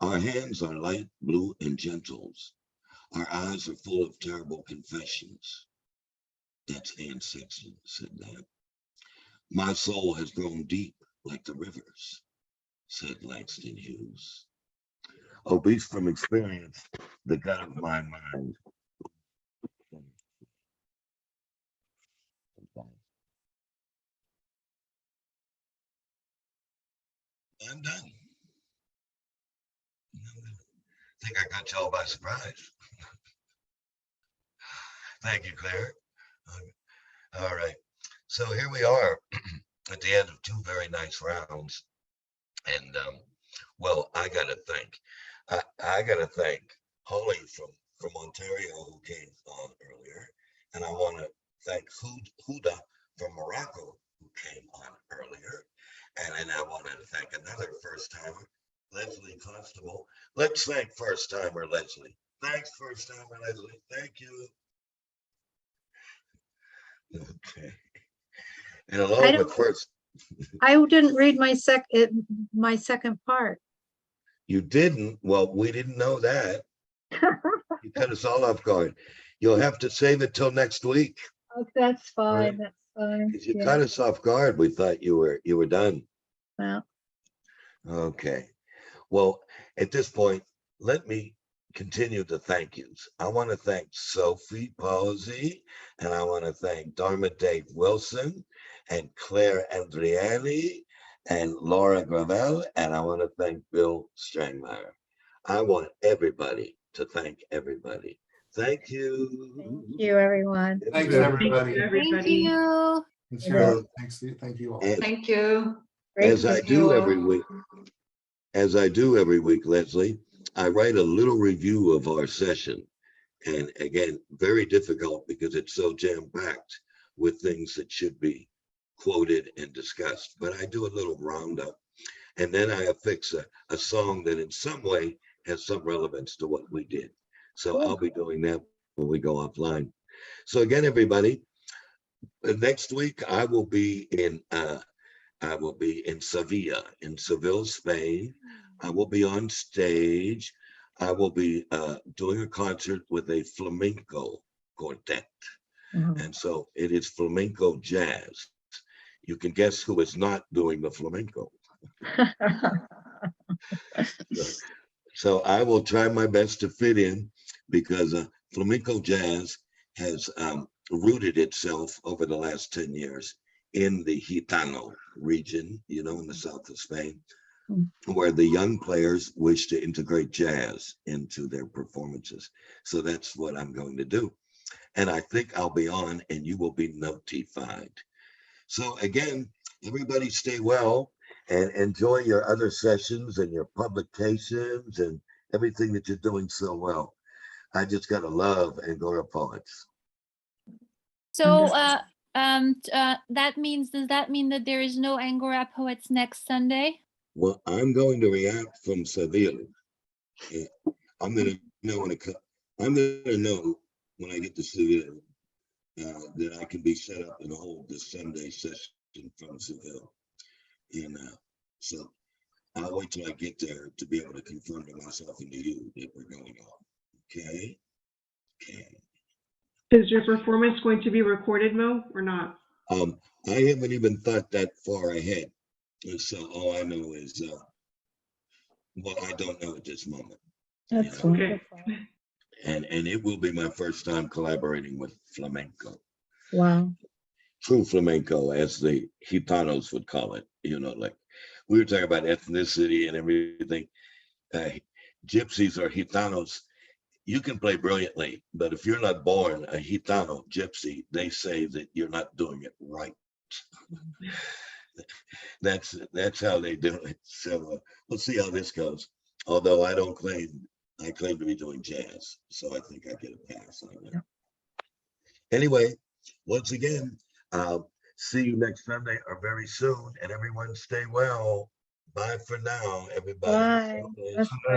Our hands are light blue and gentles. Our eyes are full of terrible confessions." That's Anne Sexton said that. "My soul has grown deep like the rivers, said Langston Hughes. Obese from experience, the gut of my mind. I'm done. I think I got you all by surprise. Thank you, Claire. All right. So here we are at the end of two very nice rounds. And well, I gotta thank Holly from Ontario who came on earlier. And I want to thank Huda from Morocco who came on earlier. And then I wanted to thank another first timer, Leslie Constable. Let's thank first timer Leslie. Thanks, first timer Leslie. Thank you. Okay. And along with first. I didn't read my second part. You didn't? Well, we didn't know that. You cut us all off guard. You'll have to save it till next week. Oh, that's fine. Right. That's fine. Because you Yeah. cut us off guard. We thought you were done. Well, Okay. Well, at this point, let me continue the thank yous. I want to thank Sophie Posey, and I want to thank Dharma Dave Wilson and Claire Andriani and Laura Gravel, and I want to thank Bill Strangmeyer. I want everybody to thank everybody. Thank you. thank you, everyone. Thanks, Yeah. everybody. Thank you, Thank everybody. you. It's your, thank you all. And Thank you. Great as I Thank you do every all. week, Leslie, I write a little review of our session. And again, very difficult because it's so jam-packed with things that should be quoted and discussed. But I do a little roundup, and then I affix a song that in some way has some relevance to what we did. So Cool. I'll be doing that when we go offline. So again, everybody, next week I will be in Sevilla, in Seville, Spain. I will be on stage. I will be doing a concert with a flamenco quartet. Mhm. And so it is flamenco jazz. You can guess who is not doing the flamenco. So I will try my best to fit in because flamenco jazz has rooted itself over the last 10 years in the Gitano region, in the south of Spain, where the young players wish to integrate jazz into their performances. So that's what I'm going to do. And I think I'll be on and you will be notified. So again, everybody stay well and enjoy your other sessions and your publications and everything that you're doing so well. I just got to love Angora poets. So does that mean that there is no Angora Poets next Sunday? Well, I'm going to react from Seville. I'm going to know when I get to Seville that I can be set up and hold this Sunday session from Seville. And so I'll wait till I get there to be able to confirm to myself and to you that we're going on. Okay? Okay. Is your performance going to be recorded, Mo, or not? I haven't even thought that far ahead. And so all I know is, well, I don't know at this moment. That's Okay. wonderful. And it will be my first time collaborating with flamenco. Wow. True flamenco, as the Gitanos would call it. Like we were talking about ethnicity and everything. Gypsies or Gitanos, you can play brilliantly, but if you're not born a Gitano gypsy, they say that you're not doing it right. That's how they do it. So we'll see how this goes. Although I claim to be doing jazz, so I think I get a pass on that. Anyway, once again, see you next Sunday or very soon, and everyone stay well. Bye for now, everybody. Bye. God bless. That's great.